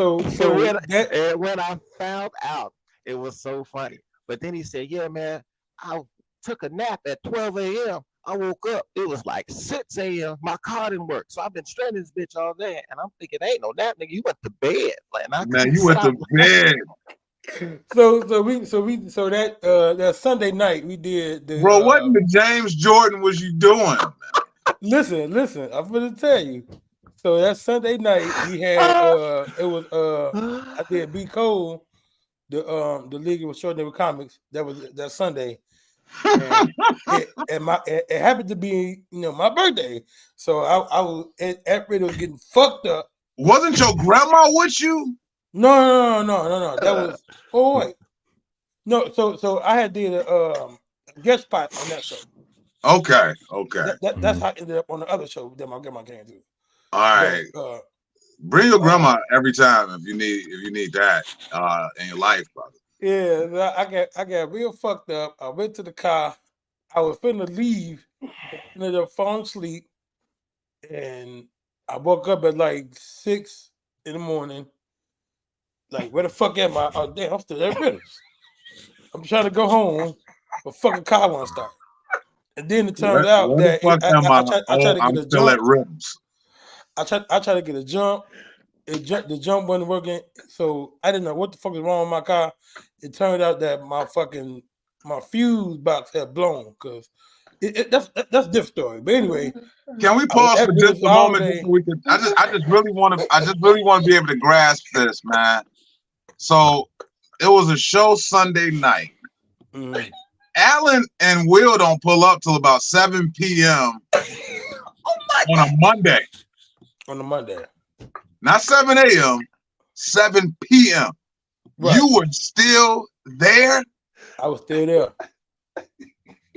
I found out, it was so funny. But then he said, yeah, man, I took a nap at 12 a.m. I woke up, it was like 6 a.m. My car didn't work. So I've been stranded this bitch all day. And I'm thinking, ain't no nap, nigga. You went to bed. Like, man, you went to bed. So that Sunday night we did the, bro, what in the James Jordan was you doing? Listen, I'm gonna tell you. So that Sunday night we had I did B Cole, the League of Extraordinary Comics. That was that Sunday. And it happened to be my birthday, so I was at Riddle getting fucked up. Wasn't your grandma with you? No. That was no. So I had did a guest spot on that show. Okay. That's how I ended up on the other show that my grandma came to. All right. Bring your grandma every time if you need that in your life, brother. Yeah, I got real fucked up. I went to the car. I was finna leave, ended up falling asleep, and I woke up at like 6 in the morning. Like, where the fuck am I? Oh, damn, I'm still at Riddles. I'm trying to go home, but fucking car won't start. And then it turned out Where the that fuck am I? I tried to I'm get a still at jump. Rims. I tried to get a jump. The jump wasn't working, so I didn't know what the fuck was wrong with my car. It turned out that my fuse box had blown because that's a different story. But anyway, Can we I was pause at for Riddles just a all moment? day. Just so we can, I just really want to be able to grasp this, man. So it was a show Sunday night. Mhm. Alan and Will don't pull up till about 7 p.m. on a Monday. On the Monday. Not 7 a.m., 7 p.m. Right. You were still there? I was still there.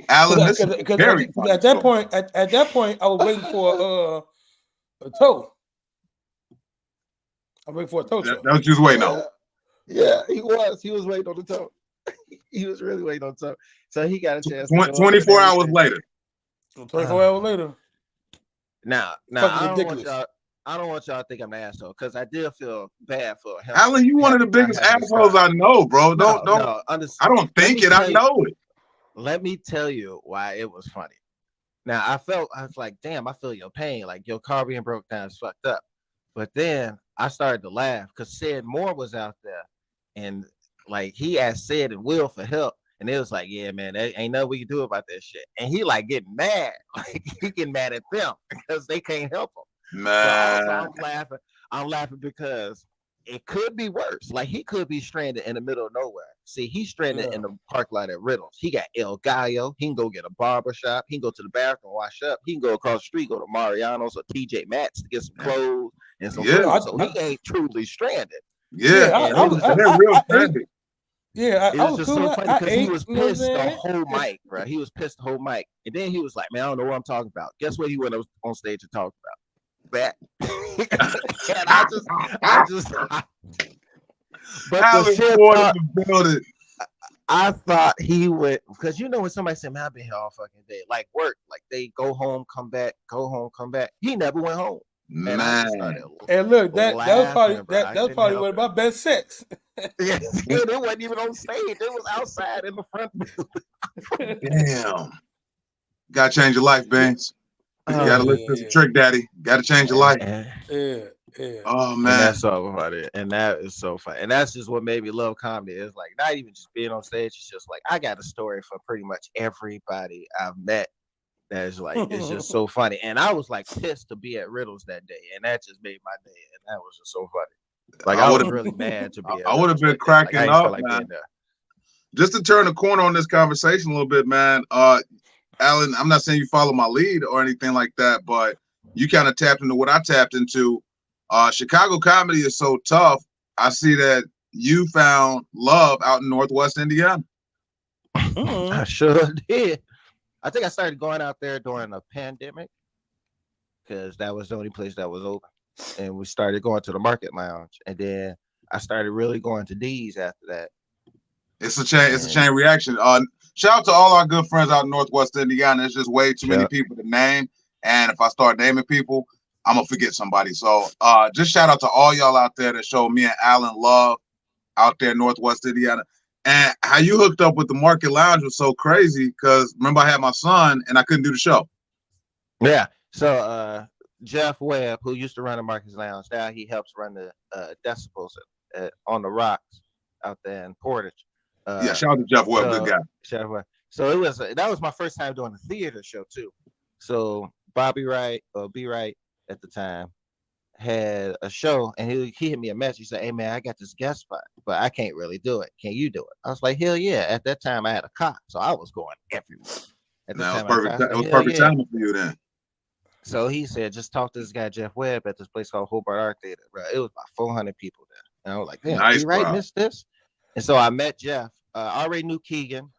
Alan, this is very funny at that story. point, at that point, I was waiting for a tow. I was waiting for a tow truck. That's what you was waiting on. Yeah, he was. He was waiting on the tow. He was really waiting on the tow. So he got a chance. 24 hours later. 24 hours later. Now, Fucking I don't want ridiculous. y'all. I don't want y'all to think I'm an asshole because I did feel bad for him. Alan, you one of the biggest assholes I know, bro. Don't. I don't think it. I know it. Let me tell you why it was funny. Now I was like, damn, I feel your pain. Like your car being broke down is fucked up. But then I started to laugh because Sid Moore was out there, and like he asked Sid and Will for help, and it was like, yeah, man, there ain't nothing we can do about that shit. And he like getting mad, like he getting mad at them because they can't help him. Man, So I'm laughing. I'm laughing because it could be worse. Like he could be stranded in the middle of nowhere. See, he's stranded in the park lot at Riddles. He got El Gallo. He can go get a barber shop. He can go to the bathroom, wash up. He can go across the street, go to Mariano's or TJ Maxx to get some clothes and some food. So he ain't truly stranded. Yeah, they're real stranded. Yeah, it was just cool. So funny because he was pissed the whole mic, bro. He was pissed the whole mic. And then he was like, man, I don't know what I'm talking about. Guess what he went on stage and talked about? That. And but the shit I thought he would, because you know when somebody said, man, I've been here all fucking day, like work, like they go home, come back, go home, come back. He never went home. Man. And look, that was probably one of my best sets. Yeah, it wasn't even on stage. It was outside in the front. Damn. Gotta change your life, Banks. You gotta listen to some Trick Daddy. Gotta change your life. Yeah. Oh man, and that's so funny, and that is so funny, and that's just what made me love comedy. It's like not even just being on stage. It's just like I got a story for pretty much everybody I've met. That is like it's just so funny, and I was like pissed to be at Riddles that day, and that just made my day, and that was just so funny. Like I was really mad to be. I would have been cracking up, man. Just to turn the corner on this conversation a little bit, man. Alan, I'm not saying you follow my lead or anything like that, but you kind of tapped into what I tapped into. Chicago comedy is so tough. I see that you found love out in Northwest Indiana. I sure did. I think I started going out there during the pandemic because that was the only place that was open. And we started going to the Market Lounge. And then I started really going to D's after that. It's a chain reaction. Shout out to all our good friends out in Northwest Indiana. There's just way too many people to name. And if I start naming people, I'm gonna forget somebody. So just shout out to all y'all out there that showed me and Alan love out there in Northwest Indiana. And how you hooked up with the Market Lounge was so crazy because remember I had my son and I couldn't do the show. Yeah. So Jeff Webb, who used to run the Market Lounge, now he helps run the Decibels on the Rocks out there in Portage. Yeah, shout out to Jeff Webb, good guy. Jeff Webb. So that was my first time doing a theater show too. So Bobby Wright or B Wright at the time had a show and he hit me a message. He said, hey man, I got this guest spot, but I can't really do it. Can you do it? I was like, hell yeah. At that time I had a car, so I was going everywhere. It was perfect timing for you then. So he said, just talk to this guy Jeff Webb at this place called Hobart Art Theater. Bro, it was about 400 people there. And I was like, damn, nice, B Wright missed this. And so I met Jeff. I already knew Keegan.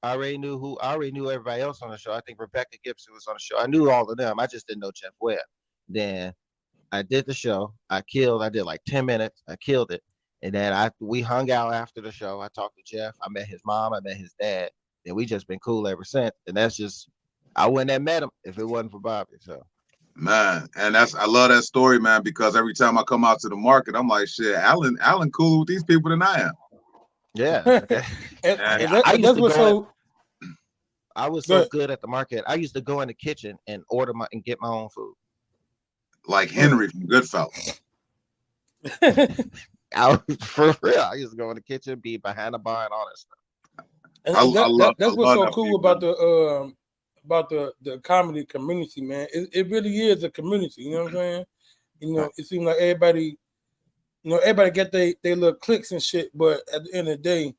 I already knew everybody else on the show. I think Rebecca Gibson was on the show. I knew all of them. I just didn't know Jeff Webb. Then I did the show. I did like 10 minutes. I killed it. And then we hung out after the show. I talked to Jeff. I met his mom. I met his dad. And we just been cool ever since. And that's just, I wouldn't have met him if it wasn't for Bobby. So Man, and I love that story, man, because every time I come out to the market, I'm like, shit, Alan cooler with these people than I am. Yeah. And And I used that's to what's go so I was so good. good at the market. I used to go in the kitchen and get my own food. like Henry from Goodfellas. For real. I used to go in the kitchen, be behind the bar, and all that stuff. And I that's what's love so that cool for you, about the comedy community, man. It really is a community. You know what I'm saying? You know, it seems like everybody, everybody get they little clicks and shit, but at the end of the day,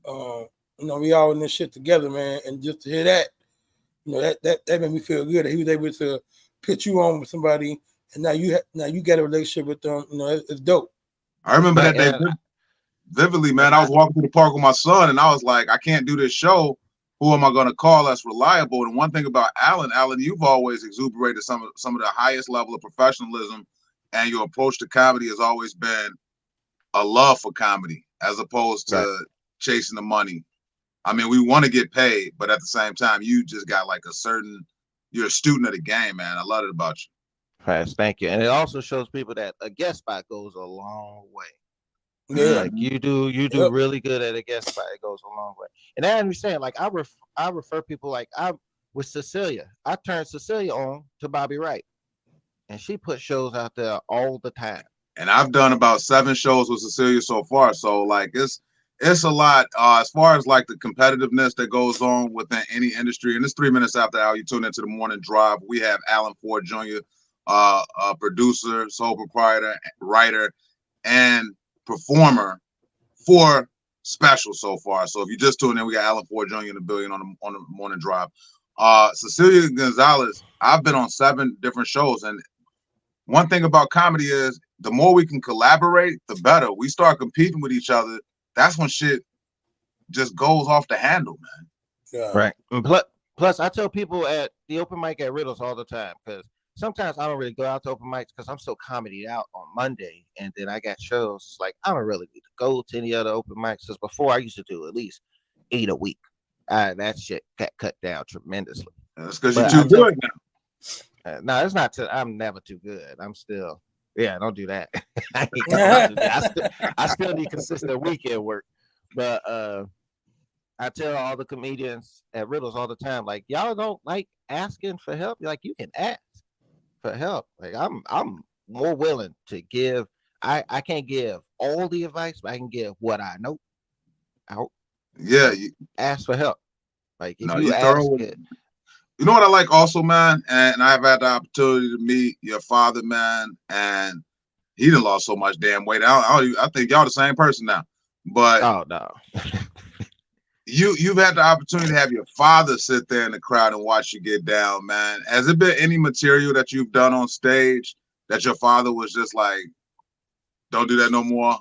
we all in this shit together, man. And just to hear that, that made me feel good that he was able to put you on with somebody, and now you got a relationship with them. It's dope. I remember that day vividly, man. I was walking through the park with my son, and I was like, I can't do this show. Who am I going to call that's reliable? And one thing about Alan, you've always exuberated some of the highest level of professionalism, and your approach to comedy has always been a love for comedy as opposed to chasing the money. I mean, we want to get paid, but at the same time, you just got like you're a student of the game, man. I love it about you. Yes, thank you. And it also shows people that a guest spot goes a long way. Yeah, like you do really good at a guest spot. It goes a long way. And I understand. Like I refer people, like I with Cecilia. I turned Cecilia on to Bobby Wright, and she put shows out there all the time. And I've done about 7 shows with Cecilia so far. So like it's a lot as far as like the competitiveness that goes on within any industry. And it's 3 minutes after hour. You tune into the morning drive. We have Alan Ford Jr., a producer, sole proprietor, writer, and performer for special so far. So if you just tune in, we got Alan Ford Jr. in the building on the morning drive. Cecilia Gonzalez, I've been on 7 different shows, and one thing about comedy is the more we can collaborate, the better. We start competing with each other. That's when shit just goes off the handle, man. Yeah. Right. And plus, I tell people at the open mic at Riddles all the time, because sometimes I don't really go out to open mics because I'm so comedy out on Monday, and then I got shows. It's like I don't really need to go to any other open mics, because before I used to do at least 8 a week. That shit got cut down tremendously. That's because you're too good now. No, it's not. I'm never too good. I'm still. Yeah, don't do that. I still need consistent weekend work. But I tell all the comedians at Riddles all the time, like, y'all don't like asking for help. Like, you can ask for help. Like, I'm more willing to give. I can't give all the advice, but I can give what I know out. Yeah, ask for help. Like, if you ask it. You know what I like also, man? And I've had the opportunity to meet your father, man, and he done lost so much damn weight. I think y'all the same person now. But oh no. You've had the opportunity to have your father sit there in the crowd and watch you get down, man. Has it been any material that you've done on stage that your father was just like, don't do that no more?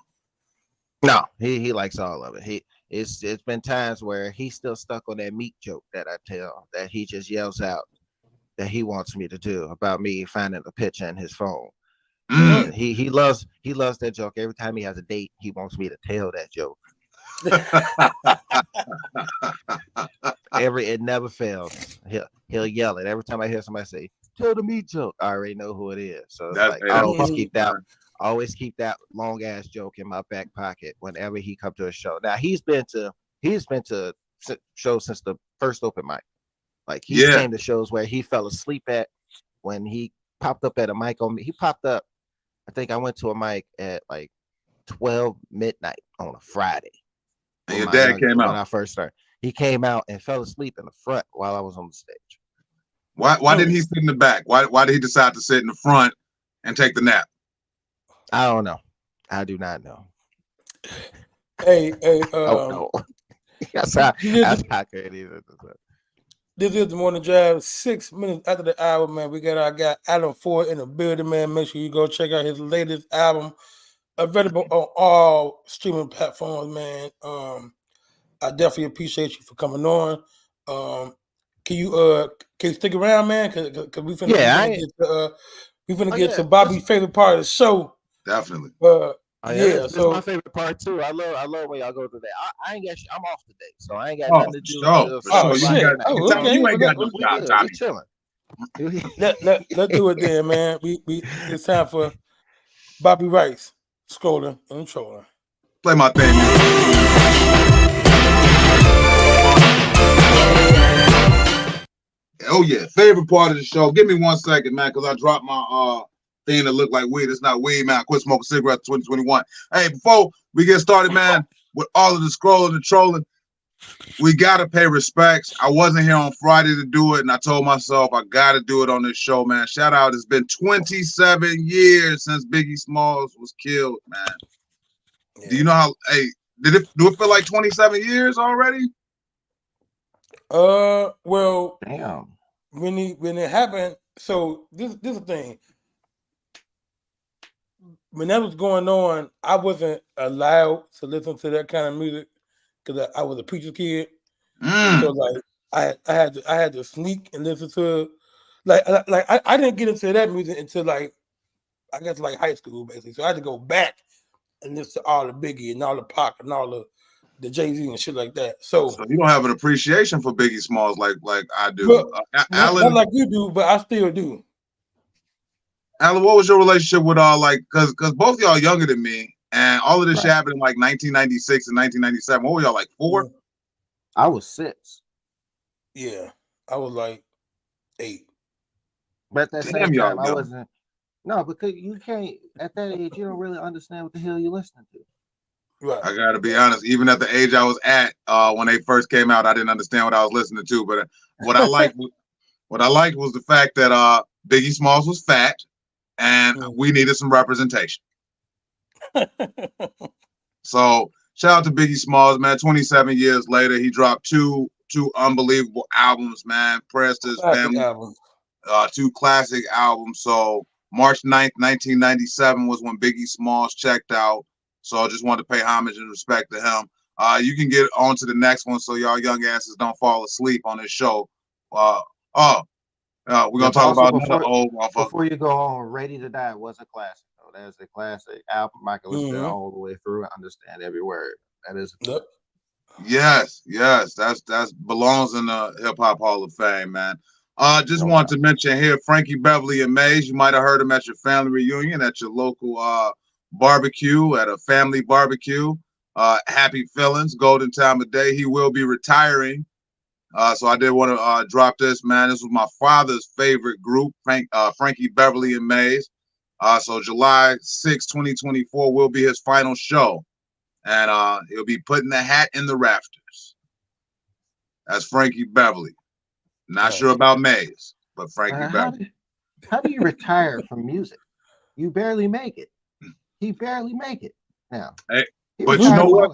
No, he likes all of it. It's been times where he's still stuck on that meat joke that I tell, that he just yells out that he wants me to do about me finding a picture in his phone. And he loves that joke. Every time he has a date, he wants me to tell that joke. It never fails. He'll yell it every time I hear somebody say, "Tell the meat joke." I already know who it is. So it's like I always keep that long ass joke in my back pocket whenever he comes to a show. Now he's been to shows since the first open mic. Like he came to shows where he fell asleep at when he popped up at a mic on me. He popped up. I think I went to a mic at like 12 midnight on a Friday. And your dad came out when I first started. He came out and fell asleep in the front while I was on the stage. Why didn't he sit in the back? Why did he decide to sit in the front and take the nap? I don't know. I do not know. Hey, oh no. That's how good it is. This is the morning drive. 6 minutes after the hour, man. We got our guy Alan Ford in the building, man. Make sure you go check out his latest album, available on all streaming platforms, man. I definitely appreciate you for coming on. Can you stick around, man? Cause we finna get to Bobby's favorite part of the show. Definitely. That's my favorite part too. I love when y'all go through that. I ain't got. I'm off today, so I ain't got nothing to do. You ain't got no job, Tommy. Chilling. Let's do it then, man. We it's time for Bobby Rice, scrolling and trolling. Play my theme music. Oh yeah, favorite part of the show. Give me 1 second, man, because I dropped my thing that looked like weed. It's not weed, man. I quit smoking cigarettes 2021. Hey, before we get started, man, with all of the scrolling and trolling, we gotta pay respects. I wasn't here on Friday to do it, and I told myself I gotta do it on this show, man. Shout out! It's been 27 years since Biggie Smalls was killed, man. Yeah. Do you know how? Hey, do it feel like 27 years already? Well, Damn. when it happened, so this is the thing. When that was going on, I wasn't allowed to listen to that kind of music because I was a preacher kid. So like I had to sneak and listen to I didn't get into that music until like I guess like high school basically. So I had to go back and listen to all the Biggie and all the Pac and all the Jay-Z and shit like that. So you don't have an appreciation for Biggie Smalls like I do. Well, Alan, not like you do, but I still do. Alan, what was your relationship with because both y'all younger than me, and all of this shit happened in like 1996 and 1997. What were y'all, like 4? I was 6. Yeah, I was like 8. But at that Damn, same y'all time, I young. wasn't. No, because you can't at that age. You don't really understand what the hell you're listening to. Right. I gotta be honest. Even at the age I was at when they first came out, I didn't understand what I was listening to. But what I liked was the fact that Biggie Smalls was fat, and we needed some representation. So shout out to Biggie Smalls, man. 27 years later, he dropped two unbelievable albums, man. Prayers to his family. 2 classic albums. So March 9th, 1997 was when Biggie Smalls checked out. So I just wanted to pay homage and respect to him. You can get on to the next one so y'all young asses don't fall asleep on this show. We're gonna talk about another old motherfucker. Before you go on, Ready to Die was a classic. though. That's a classic album. I can listen to it all the way through and understand every word. That is. Yes, that's belongs in the Hip Hop Hall of Fame, man. Just wanted to mention here Frankie Beverly and Maze. You might have heard him at your family reunion, at your local barbecue, at a family barbecue. Happy feelings, golden time of day. He will be retiring. So I did want to drop this, man. This was my father's favorite group, Frankie Beverly and Maze. So July 6, 2024 will be his final show. And he'll be putting the hat in the rafters. That's Frankie Beverly. Not sure about Maze, but Frankie Beverly. How do you retire from music? You barely make it. He barely make it now. Hey, but you know what?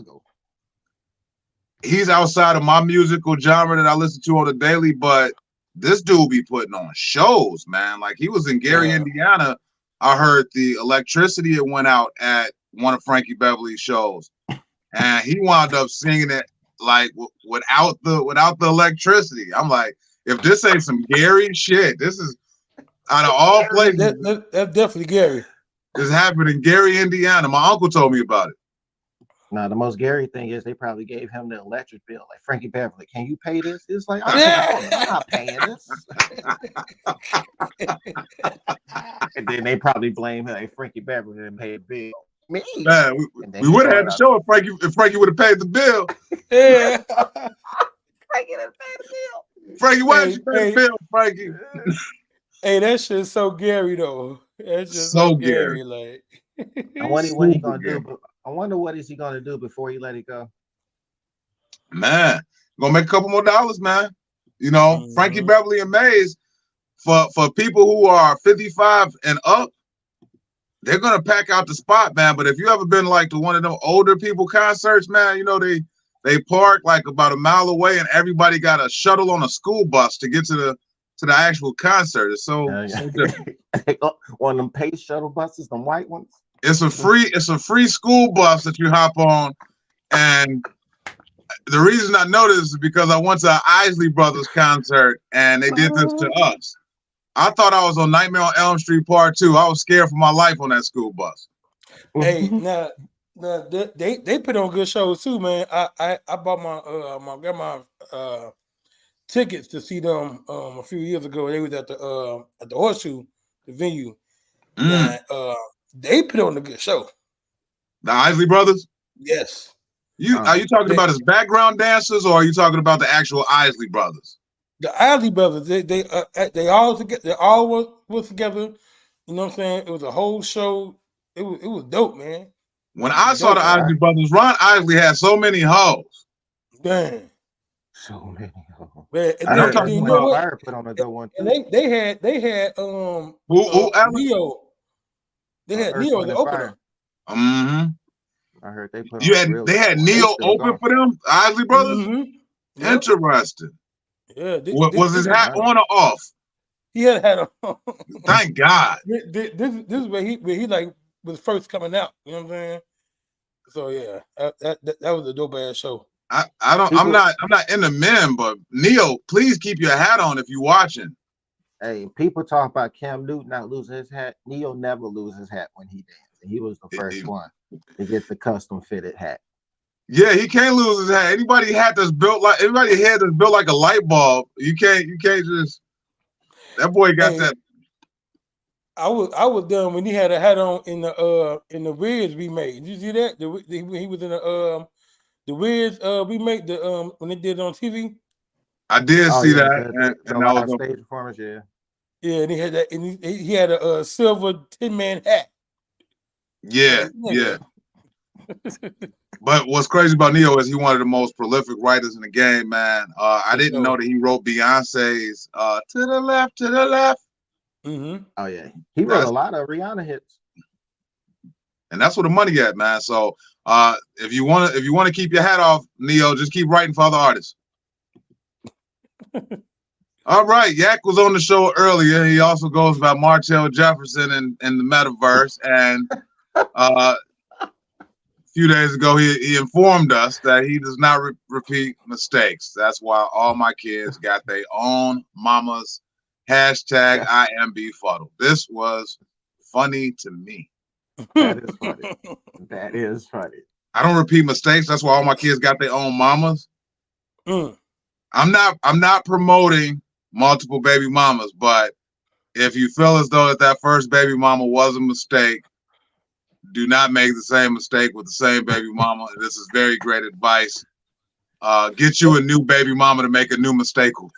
He's outside of my musical genre that I listen to on a daily, but this dude be putting on shows, man. Like he was in Gary, Indiana. I heard the electricity it went out at one of Frankie Beverly's shows, and he wound up singing it like without the electricity. I'm like, if this ain't some Gary shit, this is out of all places. That's definitely Gary. This happened in Gary, Indiana. My uncle told me about it. Now, the most Gary thing is they probably gave him the electric bill. Like, Frankie Beverly, can you pay this? It's like, I'm not paying this. And then they probably blame him. Hey, Frankie Beverly didn't pay the bill. Me. Man, we would have had the show if Frankie would have paid the bill. Yeah. Frankie didn't pay the bill. Frankie, why did you pay the bill, Frankie? Hey, that shit's so Gary though. That's just so Gary. Like, I wonder what he's gonna do. I wonder what is he gonna do before he let it go. Man, gonna make a couple more dollars, man. You know, Frankie Beverly and Maze, for people who are 55 and up, they're gonna pack out the spot, man. But if you ever been like to one of them older people concerts, man, you know they park like about a mile away, and everybody got a shuttle on a school bus to get to the actual concert. It's so different. One of them Pace shuttle buses, them white ones. It's a free school bus that you hop on, and the reason I know this is because I went to an Isley Brothers concert and they did this to us. I thought I was on Nightmare on Elm Street Part 2. I was scared for my life on that school bus. Hey, now they put on good shows too, man. I bought my grandma tickets to see them a few years ago. They was at the Horseshoe, the venue, Mm. and they put on a good show. The Isley Brothers. Yes, Are you talking They- about as background dancers, or are you talking about the actual Isley Brothers? the Isley Brothers. They all together. They all was together. You know what I'm saying? It was a whole show. It was dope, man. When I saw the Dope, Isley Brothers, Ron Isley had so many hoes. Damn. So many. Man, I and know then, talking you about know what? Fire put on a good one And too. they had Who, Alan? Neo. They had Earth, Neo Wind, as the and opener. Fire. Mm-hmm. I heard they put You on a had real they had good one. They Neo still open going. for them, Isley Brothers. Mhm. Yep. Interesting. Yeah. Was his hat right. on or off? He had a Thank God. this is where he like was first coming out. You know what I'm saying? So yeah, that was a dope ass show. I'm not into men, but Neo, please keep your hat on if you're watching. Hey, people talk about Cam Newton not losing his hat. Neo never loses his hat when he dances. And he was the first one to get the custom fitted hat. Yeah, he can't lose his hat. Anybody head that's built like a light bulb. You can't just that boy got Hey, that. I was done when he had a hat on in the Wiz remake. Did you see that? He was in the Wiz remake when they did it on TV. I did Oh, see yeah, that, the and I live was stage performance, yeah. Yeah, and he had that, and he had a silver Tin Man hat. yeah. But what's crazy about Neo is he one of the most prolific writers in the game, man. I didn't know that he wrote Beyonce's "To the Left, to the Left." Mm-hmm. Oh yeah, he wrote a lot of Rihanna hits, and that's where the money at, man. So if you want to keep your hat off, Neo, just keep writing for other artists. All right, Yak was on the show earlier. He also goes by Martell Jefferson in the metaverse, and a few days ago he informed us that he does not repeat mistakes. That's why all my kids got their own mama's hashtag I am befuddled. This was funny to me. That is funny. That is funny. I don't repeat mistakes. That's why all my kids got their own mamas. Mm. I'm not promoting multiple baby mamas, but if you feel as though that first baby mama was a mistake, do not make the same mistake with the same baby mama. This is very great advice. Get you a new baby mama to make a new mistake with.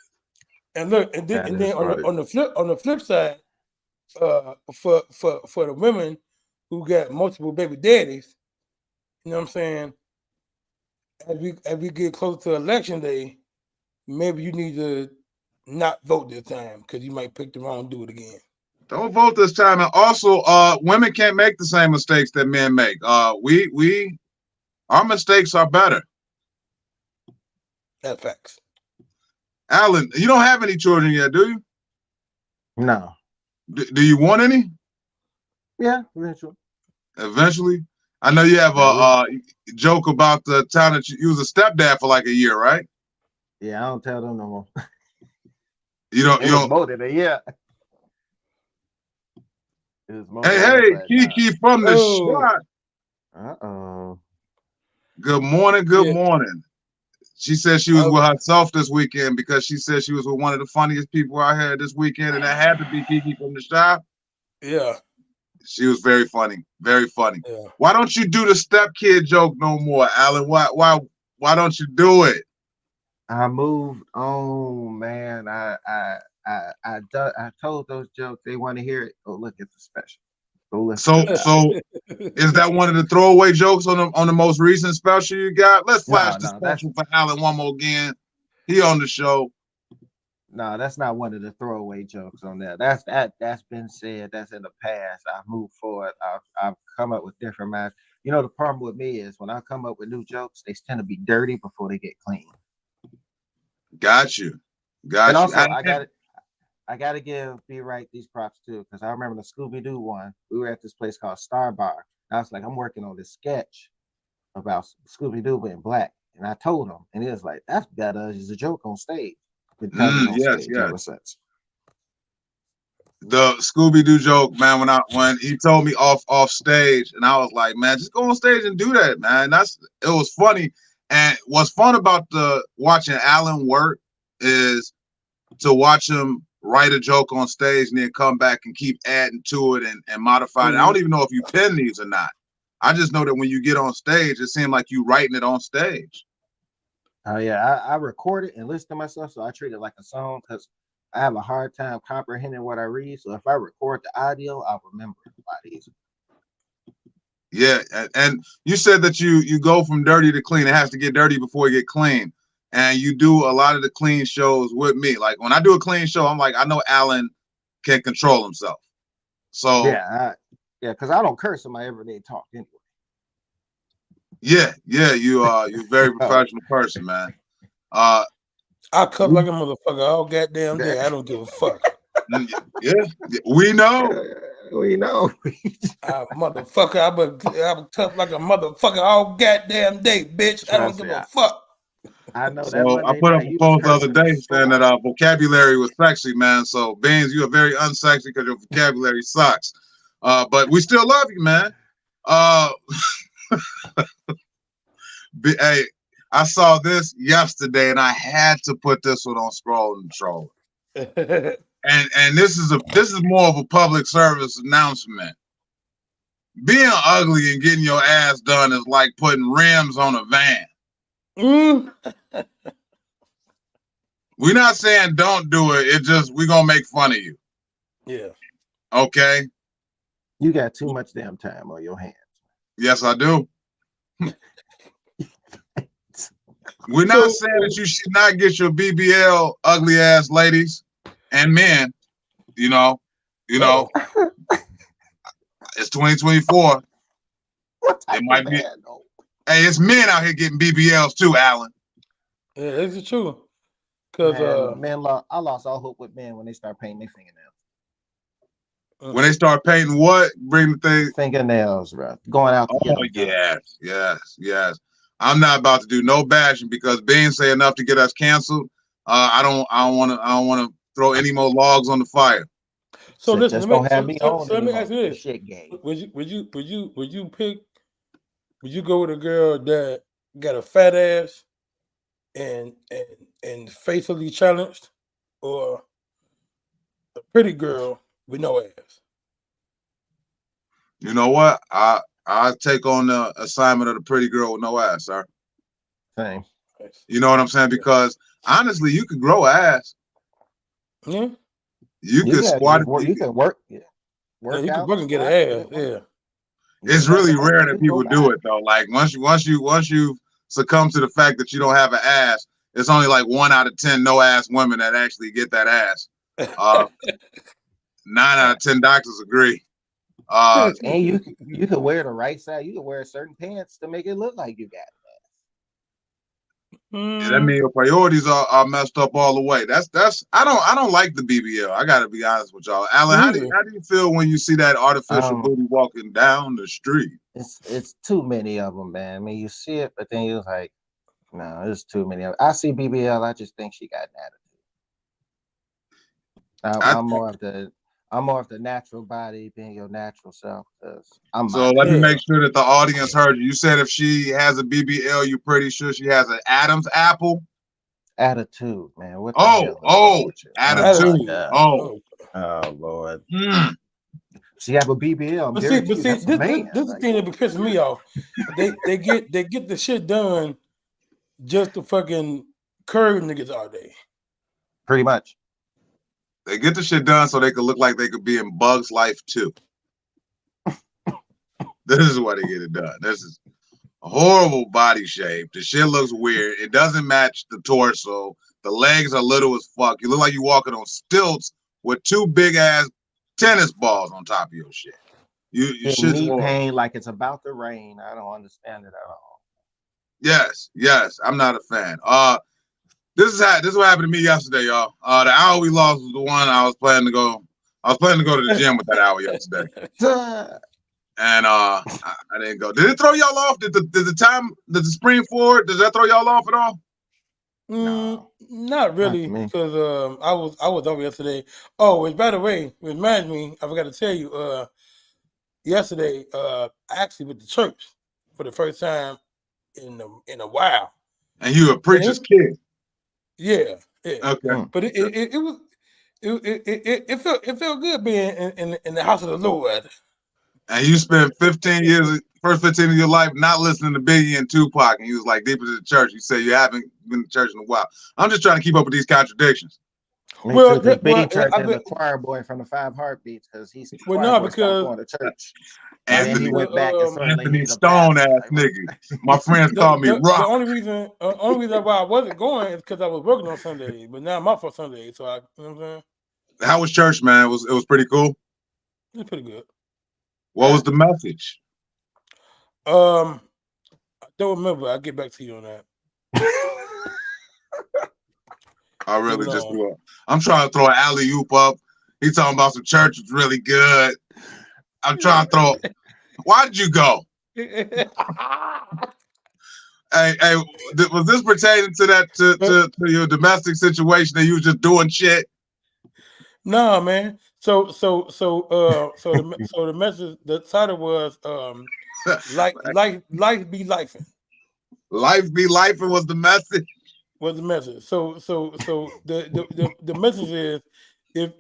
And look, and then on the flip side, for the women who got multiple baby daddies, you know what I'm saying? As we get closer to election day, maybe you need to not vote this time because you might pick the wrong and do it again. Don't vote this time. And also, women can't make the same mistakes that men make. Our mistakes are better. That's facts. Alan, you don't have any children yet, do you? No. Do you want any? Yeah, eventually. Eventually? I know you have a joke about the time that you was a stepdad for like a year, right? Yeah, I don't tell them no more. You don't. More than a year. Hey, Kiki from the shot. Uh-oh. Good morning. Good morning. She said she was with herself this weekend because she said she was with one of the funniest people out here this weekend, and that had to be Kiki from the shop. Yeah. She was very funny. Very funny. Yeah. Why don't you do the stepkid joke no more, Alan? Why don't you do it? I moved on, man. I told those jokes. They want to hear it. Go look at the special. Go listen. So is that one of the throwaway jokes on the most recent special you got? Let's flash the special for Alan one more again. He on the show. No, that's not one of the throwaway jokes on there. That's been said. That's in the past. I've moved forward. I've come up with different minds. You know, the problem with me is when I come up with new jokes, they tend to be dirty before they get clean. Got you. And also, I gotta give B Right these props too, because I remember the Scooby-Doo one. We were at this place called Star Bar. I was like, I'm working on this sketch about Scooby-Doo being black. And I told him, and he was like, that's better as a joke on stage. Yes. The Scooby-Doo joke, man, when he told me off stage, and I was like, man, just go on stage and do that, man. It was funny. And what's fun about watching Alan work is to watch him write a joke on stage and then come back and keep adding to it and modify it. I don't even know if you pen these or not. I just know that when you get on stage, it seems like you writing it on stage. Oh yeah, I record it and listen to myself, so I treat it like a song because I have a hard time comprehending what I read. So if I record the audio, I'll remember it a lot easier. Yeah, and you said that you go from dirty to clean. It has to get dirty before you get clean. And you do a lot of the clean shows with me. Like when I do a clean show, I'm like, I know Alan can control himself. So yeah, because I don't curse in my everyday talk anyway. yeah, you're a very professional person, man. I cut like a motherfucker all goddamn day. I don't give a fuck. Yeah, we know. We know. Motherfucker, I'm tough like a motherfucker all goddamn day, bitch. I don't give a fuck. I know So that. I put up a post the other day saying that vocabulary was sexy, man. So Beans, you are very unsexy because your vocabulary sucks. But we still love you, man. Hey, I saw this yesterday and I had to put this one on Scroll and Troll. And this is more of a public service announcement. Being ugly and getting your ass done is like putting rims on a van. We're not saying don't do it. It's just we're gonna make fun of you. Yeah. Okay. You got too much damn time on your hands. Yes, I do. We're not saying that you should not get your BBL, ugly ass ladies and men. You know, it's 2024. It might be. Hey, it's men out here getting BBLs too, Alan. Yeah, this is true. Because I lost all hope with men when they start painting their fingernails. When they start painting what? Bring the thing. Fingernails, bro. Going out. Oh yes. I'm not about to do no bashing because Bean say enough to get us canceled. I don't want to throw any more logs on the fire. So listen, let me ask you this: shit game. Would you go with a girl that got a fat ass and facially challenged, or a pretty girl with no ass? You know what? I take on the assignment of the pretty girl with no ass, sir. Same. You know what I'm saying? Because honestly, you could grow ass. Yeah. You can squat. You can work. Yeah. You can work and get an ass. Yeah. It's really rare that people do it though. Like once you succumb to the fact that you don't have an ass, it's only like 1 out of 10 no ass women that actually get that ass. 9 out of 10 doctors agree. And you can wear the right side. You can wear certain pants to make it look like you got it. Yeah, that means your priorities are messed up all the way. That's I don't like the BBL. I gotta be honest with y'all. Alan, how do you feel when you see that artificial booty walking down the street? It's too many of them, man. I mean, you see it, but then you're like, no, there's too many of them. I see BBL, I just think she got an attitude. I'm more of the natural body, being your natural self. Let me make sure that the audience heard you. You said if she has a BBL, you're pretty sure she has an Adam's apple? Attitude, man. What attitude. Oh, Lord. She have a BBL. But see, this is the thing that be pissing me off. They get the shit done just to fucking curve niggas all day. Pretty much. They get the shit done so they could look like they could be in Bug's Life too. This is why they get it done. This is a horrible body shape. The shit looks weird. It doesn't match the torso. The legs are little as fuck. You look like you're walking on stilts with 2 big ass tennis balls on top of your shit. You shit's knee pain like it's about to rain. I don't understand it at all. Yes. I'm not a fan. This is what happened to me yesterday, y'all. The hour we lost was the one I was planning to go to the gym with that hour yesterday. And I didn't go. Did it throw y'all off? Did the spring forward, does that throw y'all off at all? No, not really, because I was over yesterday. Oh, and by the way, remind me, I forgot to tell you, yesterday, I actually went to church for the first time in a while. And you a preacher's kid. Yeah, Yeah, Okay. but it was it felt good being in the house of the Lord. And you spent 15 years, first 15 of your life, not listening to Biggie and Tupac, and you was like deep into the church. You say you haven't been to church in a while. I'm just trying to keep up with these contradictions. Me Well, too, because well, Biggie turned I've into been, choir boy from the Five Heartbeats because he's the well, choir no, boy stopped because going to church. And then Anthony, he went back and suddenly Anthony he's a Stone ass pastor. nigga. My friends call me the Rock. only reason why I wasn't going is because I was working on Sunday, but now I'm off on Sunday, so you know what I'm saying? How was church, man? It was pretty cool. It's pretty good. What was the message? I don't remember. I'll get back to you on that. I really Moving just on. threw up. I'm trying to throw an alley oop up. He talking about some church was really good. I'm trying to throw. Why did you go? Hey, was this pertaining to that to your domestic situation that you was just doing shit? No, man. So the message, the title was life be lifing. Life be life, and was the message. Was the message. So the message is if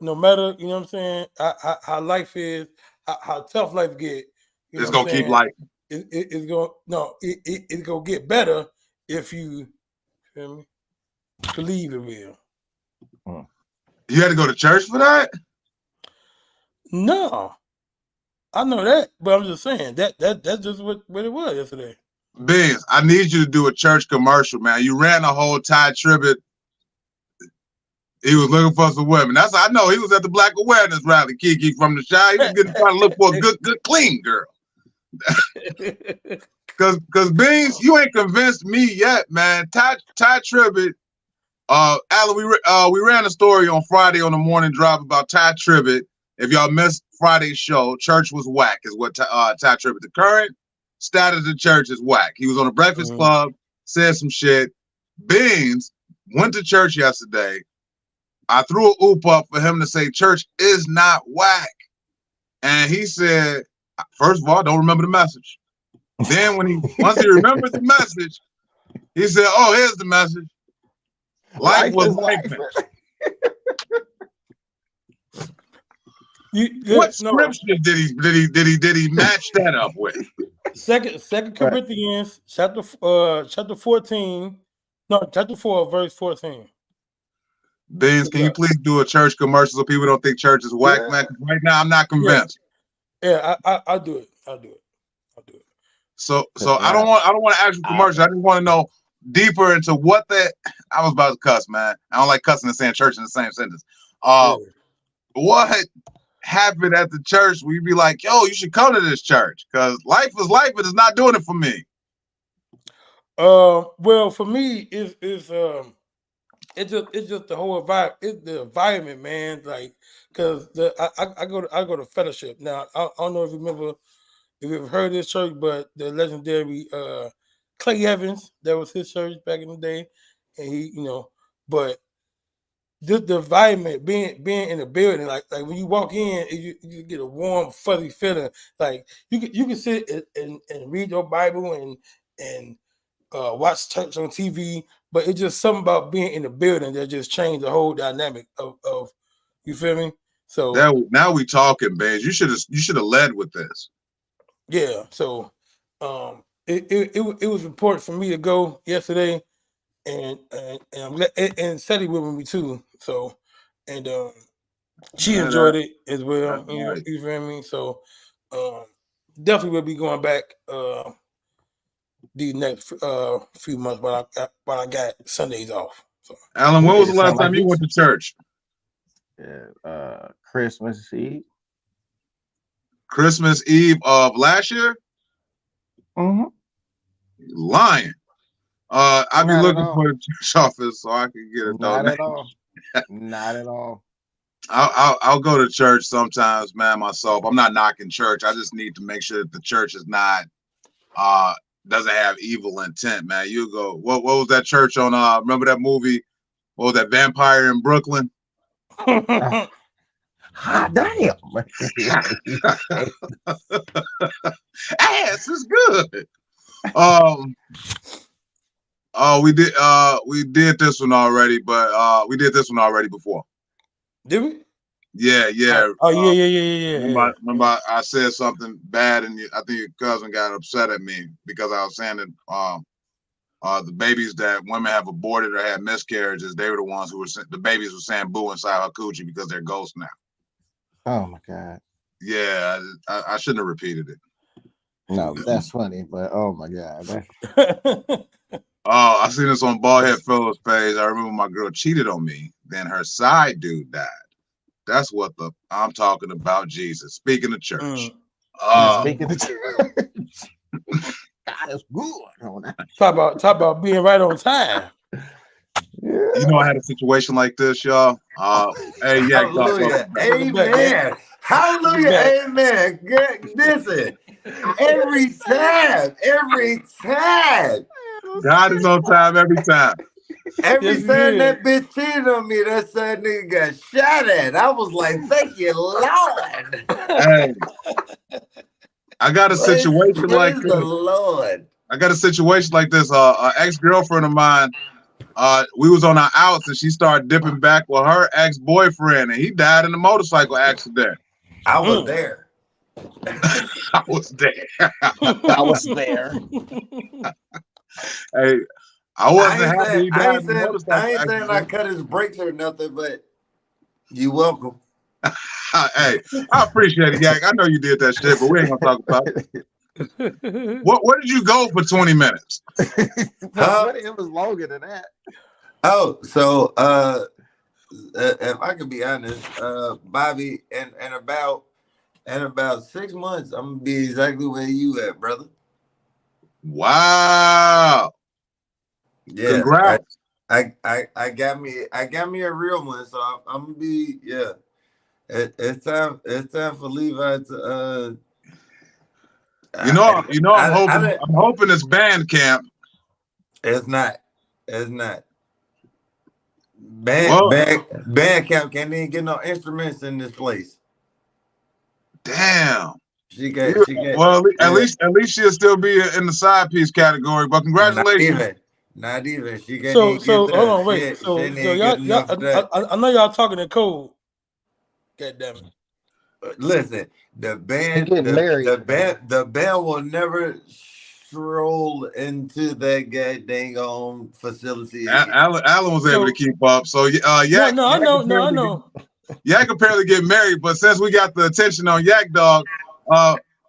no matter, you know what I'm saying, how life is, how tough life get, you know It's what I'm gonna keep saying? life. It's gonna get better if you feel me, believe it will. You had to go to church for that? No, I know that, but I'm just saying that's just what it was yesterday. Beans, I need you to do a church commercial, man. You ran a whole Ty Tribbett. He was looking for some women. That's I know. He was at the Black Awareness rally, Kiki from the Shy. He was trying to look for a good, clean girl. Cause Beans, you ain't convinced me yet, man. Ty Tribbett. Alan, we ran a story on Friday on the morning drive about Ty Tribbett. If y'all missed Friday's show, church was whack, is what Ty Tribbett. The current status of the church is whack. He was on the Breakfast Club, said some shit. Beans went to church yesterday. I threw a oop up for him to say church is not whack. And he said, first of all, I don't remember the message. Then once he remembered the message, he said, oh, here's the message. Life was life. What scripture did he match that up with? Second Corinthians chapter 14, no, chapter 4, verse 14. Beans, can you please do a church commercial so people don't think church is whack, man? Right now, I'm not convinced. Yeah, I'll do it. I'll do it. So I don't want to actual commercial. I just want to know deeper into what I was about to cuss, man. I don't like cussing and saying church in the same sentence. What happened at the church where you be like, yo, you should come to this church because life is life, but it's not doing it for me. Well, for me, it's just the whole vibe. It's the environment, man. Like, cause I go to fellowship now. I don't know if you remember, if you've heard this church, but the legendary Clay Evans, that was his church back in the day, and he, but just the environment, being in the building, like when you walk in, you get a warm, fuzzy feeling. Like you can sit and read your Bible and watch church on TV, but it's just something about being in the building that just changed the whole dynamic of you feel me? So now we talking, Beans. You should have led with this. Yeah. So it was important for me to go yesterday, and Seti with me too. So and she enjoyed it as well. You feel me? So definitely will be going back the next few months, but I got Sundays off. So Alan, when was the last time you went to church? Christmas Eve. Christmas Eve of last year? Mm-hmm. Lying. I'd be looking for the church office so I can get a donation. Not at all. Not at all. I'll go to church sometimes, man, myself. I'm not knocking church. I just need to make sure that the church is not doesn't have evil intent, man. You go, what was that church on remember that movie? What was that, Vampire in Brooklyn? Hot damn. Ass is good. Oh, we did this one already, but we did this one already before. Did we? Yeah. Oh yeah. Remember I said something bad, and I think your cousin got upset at me because I was saying that the babies that women have aborted or had miscarriages, they were the ones who were the babies were saying boo inside her coochie because they're ghosts now. Oh my God. Yeah, I shouldn't have repeated it. No, that's funny, but oh my God. Oh, I seen this on Baldhead Fellows page. I remember my girl cheated on me. Then her side dude died. That's what I'm talking about. Jesus. Speaking of church. Speaking of church, God is good. Talk about being right on time. You know, I had a situation like this, y'all. Hey, yeah, hallelujah, amen, hallelujah, amen. Listen, every time. God is on time every time. Every Yes, time he that bitch cheated on me, that side nigga got shot at. I was like, thank you, Lord. Hey, I got a situation like Praise this. the Lord. I got a situation like this. An ex-girlfriend of mine, we was on our outs and she started dipping back with her ex-boyfriend and he died in a motorcycle accident. I was there. I was there. I was there. Hey, I wasn't happy he I died ain't in a motorcycle saying I accident. cut his brakes or nothing, but you welcome. Hey, I appreciate it, Yak. I know you did that shit, but we ain't gonna talk about it. Where did you go for 20 minutes? It was longer than that. Oh, so if I can be honest, Bobby, and about 6 months, I'm gonna be exactly where you at, brother. Wow. Yeah. Congrats. I got me a real one, so I'm gonna be It's time for Levi to I'm hoping it's band camp. It's not. Band camp can't even get no instruments in this place. Damn. At least she'll still be in the side piece category. But congratulations. Not even. She can't So even get hold on, wait. So y'all, I know y'all talking in code. God damn it. Listen, the band will never stroll into that goddamn facility. Alan was able to keep up. So I know. Yak apparently get married, but since we got the attention on Yak Dog,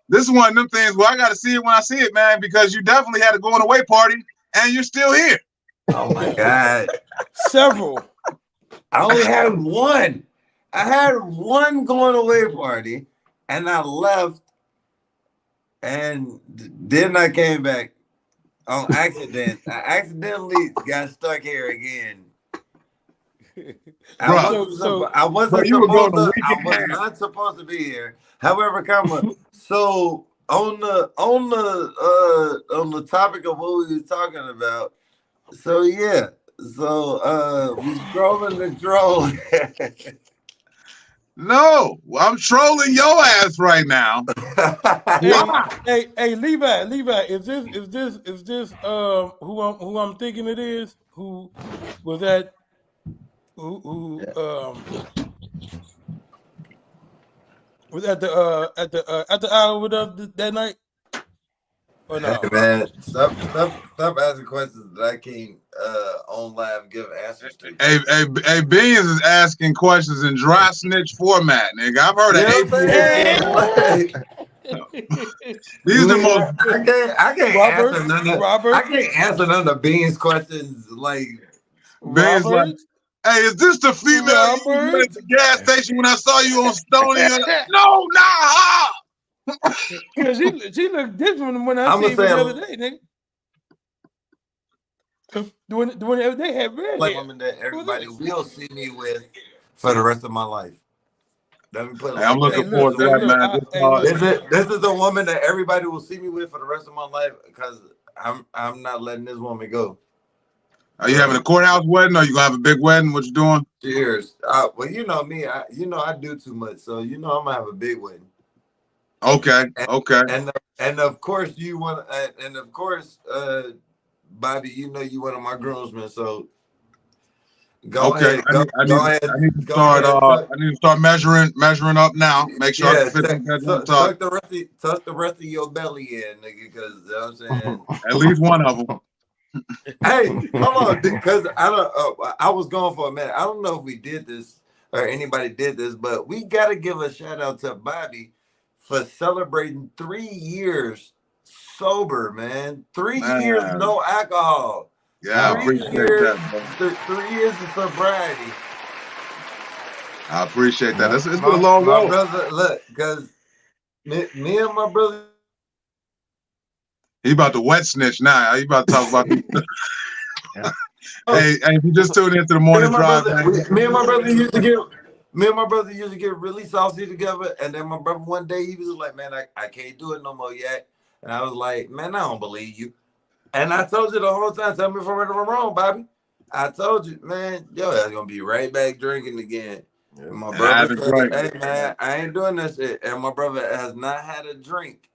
this is one of them things where I got to see it when I see it, man, because you definitely had a going away party and you're still here. Oh my God. Several. I only had one. I had one going away party and I left and then I came back on accident. I accidentally got stuck here again. I was not supposed to be here. However, so on the topic of what we were talking about. So yeah. So we scrolling the troll. No, I'm trolling your ass right now. Hey, Levi, is this who I'm thinking it is? Who was that? Who was at the hour with us that night? Or no? Hey man, stop asking questions that I can't on live give answers to. Hey, Beans is asking questions in dry snitch format, nigga. I've heard of These are the most. I can't answer none of Beans' questions like Beans like, hey, is this the female you met at the gas station when I saw you on Stony? No, nah. Because she looked different when I seen her the other day, nigga. The one the other day had red hair. Woman that everybody will see me with for the rest of my life. Let me put it I'm looking forward to that, man. This is the woman that everybody will see me with for the rest of my life because I'm not letting this woman go. Are you having a courthouse wedding or you gonna have a big wedding? What you doing? Cheers. Well, you know me. I do too much, so I'm gonna have a big wedding. Okay. And of course Bobby, you know you one of my groomsmen, so go Okay, ahead, go ahead, I need to go start. ahead. I need to start measuring up now. Make sure I Yeah, can fit that goddamn tuck. tuck the rest of your belly in, nigga, because you know what I'm saying. At least one of them. Hey, hold on, because I was going for a minute. I don't know if we did this or anybody did this, but we gotta give a shout out to Bobby for celebrating 3 years sober, man. 3 years Man. no alcohol. Yeah, I 3 appreciate years, that, bro. 3 years of sobriety. I appreciate that. It's been a My long road. brother, look, because me and my brother. He about to wet snitch now. He about to talk about these. Hey, if you just tuned into the morning drive, Me and my brother used to get really saucy together, and then my brother one day he was like, "Man, I can't do it no more yet," and I was like, "Man, I don't believe you," and I told you the whole time. Tell me if I'm right or wrong, Bobby. I told you, man, yo, that's gonna be right back drinking again. Yeah. And my And I brother haven't said, drank. "Hey, man, I ain't doing this shit," and my brother has not had a drink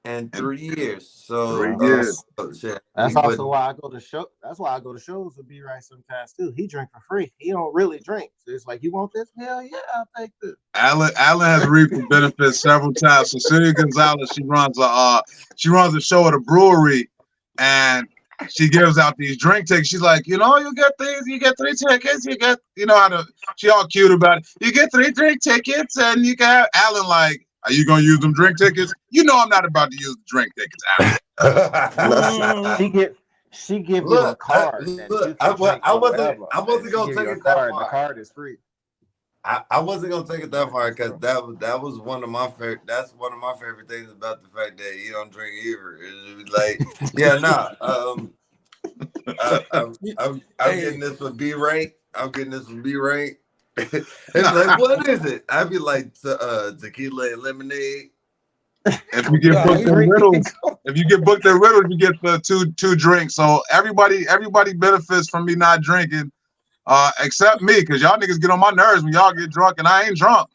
in 3 years. So 3 years. shit, That's he also put- why I go to show. That's why I go to shows with B Right sometimes too. He drink for free. He don't really drink. So it's like, you want this? Hell yeah, I'll take this. Alan has reaped the benefits several times. Cecilia Gonzalez, she runs a show at a brewery, and she gives out these drink tickets. She's like, you get 3 tickets. You get, she all cute about it. You get 3 drink tickets, and you can have Alan like, are you gonna use them drink tickets? You know I'm not about to use the drink tickets, Alan. She give you a card. I wasn't gonna take it that far. The card is free. I wasn't gonna take it that far because that was one of my favorite. That's one of my favorite things about the fact that you don't drink either. It's like, yeah, I'm getting this from B Right. I'm getting this from B Right. It's like, what is it? I'd be like tequila and lemonade. If you get booked at Riddles, you get the two drinks. So everybody benefits from me not drinking, except me, because y'all niggas get on my nerves when y'all get drunk and I ain't drunk.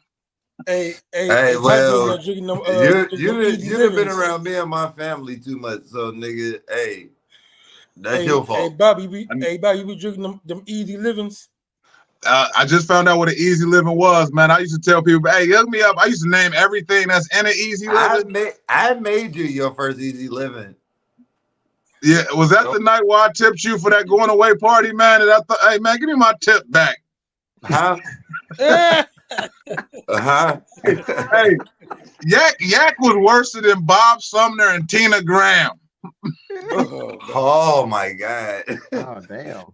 Hey, well, you've been around me and my family too much, so nigga, hey, that's your fault. Hey, Bobby, you be drinking them easy livings. I just found out what an easy living was, man. I used to tell people, hey, hook me up. I used to name everything that's in an easy living. I made you your first easy living. Yeah, was that the night where I tipped you for that going away party, man? And I thought, hey, man, give me my tip back. Huh? Hey, Yak was worse than Bob Sumner and Tina Graham. Oh my God. Oh damn.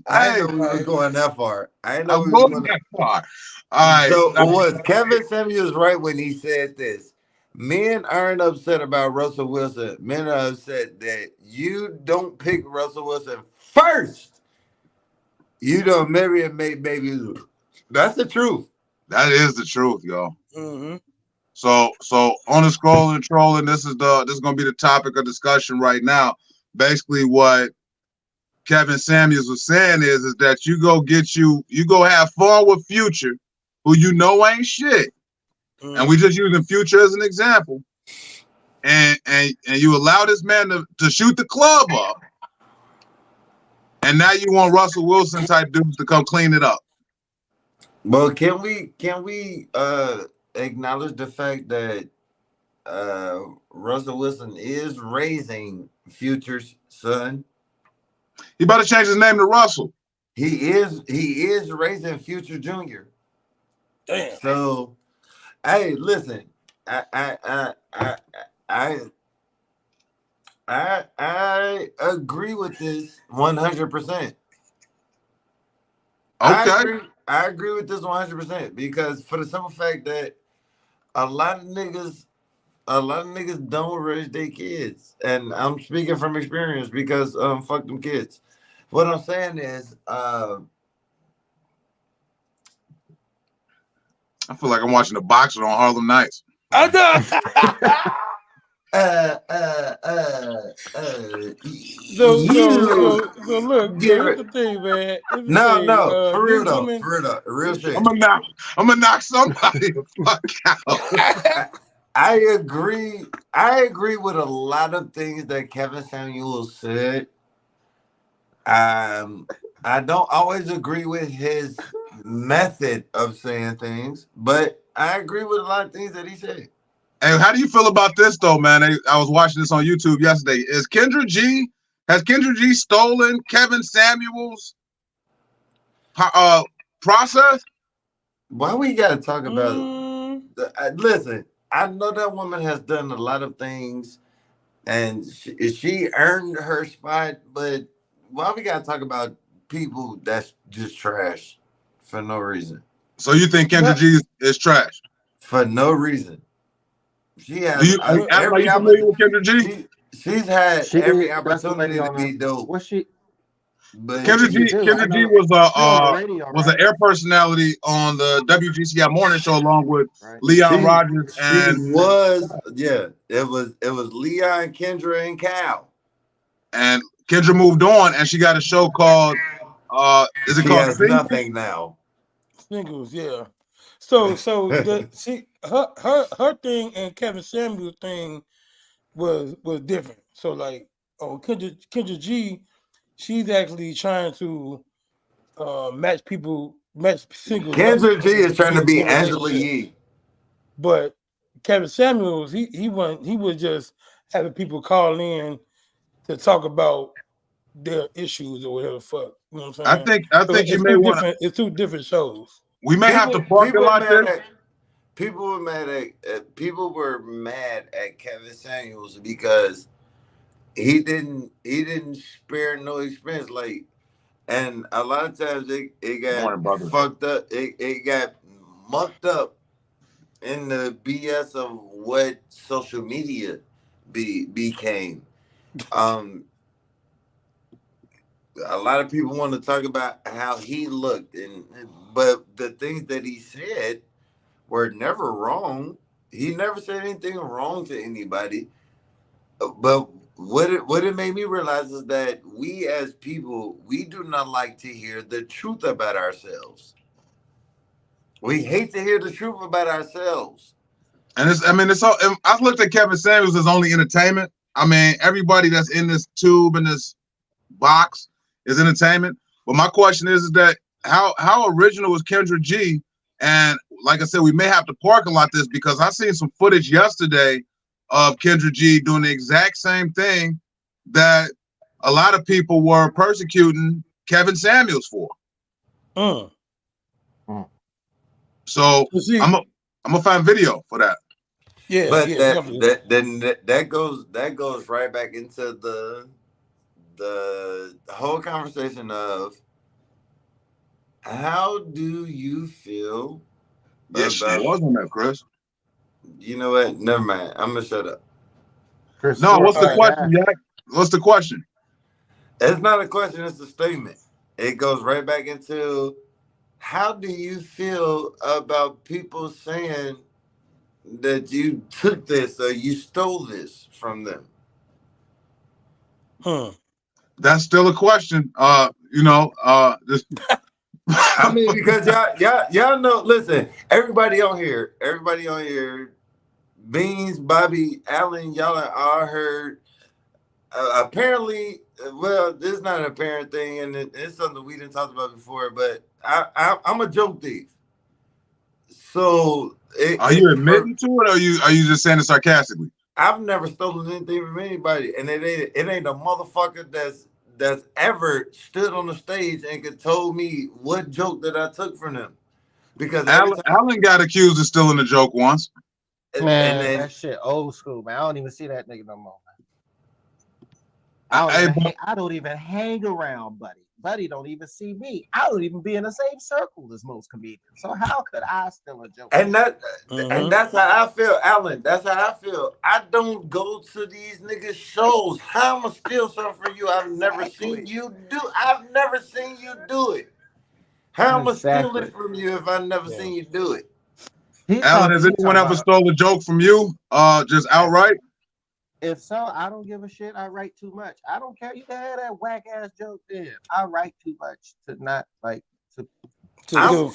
I didn't know we was going that far. I didn't know we was was going that far. All right. So was Kevin Samuels right when he said this? Men aren't upset about Russell Wilson. Men are upset that you don't pick Russell Wilson first. You don't marry and make babies. That's the truth. That is the truth, y'all. Mm-hmm. So on the scrolling and trolling, this is gonna be the topic of discussion right now. Basically, what Kevin Samuels was saying is that you go have fun with Future, who you know ain't shit. Mm-hmm. And we just using Future as an example. And you allow this man to shoot the club up. And now you want Russell Wilson type dudes to come clean it up. Well, can we acknowledge the fact that Russell Wilson is raising Future's son? He better change his name to Russell. He is raising Future Jr. Damn. So, hey, listen, I agree with this 100%. Okay. I agree with this 100% because for the simple fact that a lot of niggas don't raise their kids, and I'm speaking from experience because fuck them kids. What I'm saying is, I feel like I'm watching a boxer on Harlem Nights. I know. So look, here's the thing, man. No, for real though, real shit. I'm gonna knock somebody the fuck out. I agree with a lot of things that Kevin Samuels said, I don't always agree with his method of saying things, but I agree with a lot of things that he said. Hey, how do you feel about this though, man? I was watching this on YouTube yesterday. Has Kendra G stolen Kevin Samuels' process? Why we gotta talk about? Mm, Listen, I know that woman has done a lot of things, and she earned her spot. But why we gotta talk about people that's just trash for no reason? So you think Kendra G is trash? For no reason. She has Adam, are every you familiar with Kendra G? She's had She every that's the lady opportunity to on be the dope, what's she? but Kendra she G, do? I Kendra G know was she on the radio, an right? air personality on the WGCI morning show along with Right. Leon Rogers she and was it was Leon, Kendra, and Cal. Kendra moved on and she got a show called is it She called has Singles? nothing now. Singles, yeah. So her thing and Kevin Samuel thing was different. So like, Kendra G, she's actually trying to match singles up. Kendra G is trying to be in a Angela relationship. Yee. But Kevin Samuels, he was just having people call in to talk about their issues or whatever the fuck. You know what I'm saying? I think you may want to. It's two different shows. We may have to parking lot this. People were mad at Kevin Samuels because he didn't spare no expense. Like, and a lot of times it got fucked up. It got mucked up in the BS of what social media became. A lot of people want to talk about how he looked, but the things that he said were never wrong. He never said anything wrong to anybody. But what it made me realize is that we as people, we do not like to hear the truth about ourselves. We hate to hear the truth about ourselves. And it's all. I've looked at Kevin Samuels as only entertainment. I mean, everybody that's in this tube in this box is entertainment. But my question is that how original is Kendra G? And like I said, we may have to parking lot this because I seen some footage yesterday of Kendra G doing the exact same thing that a lot of people were persecuting Kevin Samuels for. So I'm gonna find video for that. Yeah, but that goes right back into the whole conversation of how do you feel? Yes, she wasn't that, Chris. You know what? Never mind. I'm gonna shut up. Chris, no, what's the question, Jack? What's the question? It's not a question, it's a statement. It goes right back into how do you feel about people saying that you took this or you stole this from them? That's still a question. Just I mean, because y'all know, listen, everybody on here, Beans, Bobby, Allen, y'all are all heard. Apparently, well, this is not an apparent thing, and it's something we didn't talk about before, but I'm a joke thief. So are you admitting to it, or are you just saying it sarcastically? I've never stolen anything from anybody, and it ain't a motherfucker that's ever stood on the stage and could told me what joke that I took from them. Because Allen got accused of stealing a joke once. Man, that shit old school, man. I don't even see that nigga no more. I don't even hang around Buddy. Buddy don't even see me. I don't even be in the same circle as most comedians. So how could I steal a joke? And that's how I feel, Allen. That's how I feel. I don't go to these niggas shows. How I'ma steal something from you? I've never seen you do. I've never seen you do it. How I'ma steal it from you if I've never seen you do it? Allen, has anyone ever stole a joke from you? Just outright? If so, I don't give a shit. I write too much. I don't care. You can have that whack ass joke then. I write too much to not like to. I've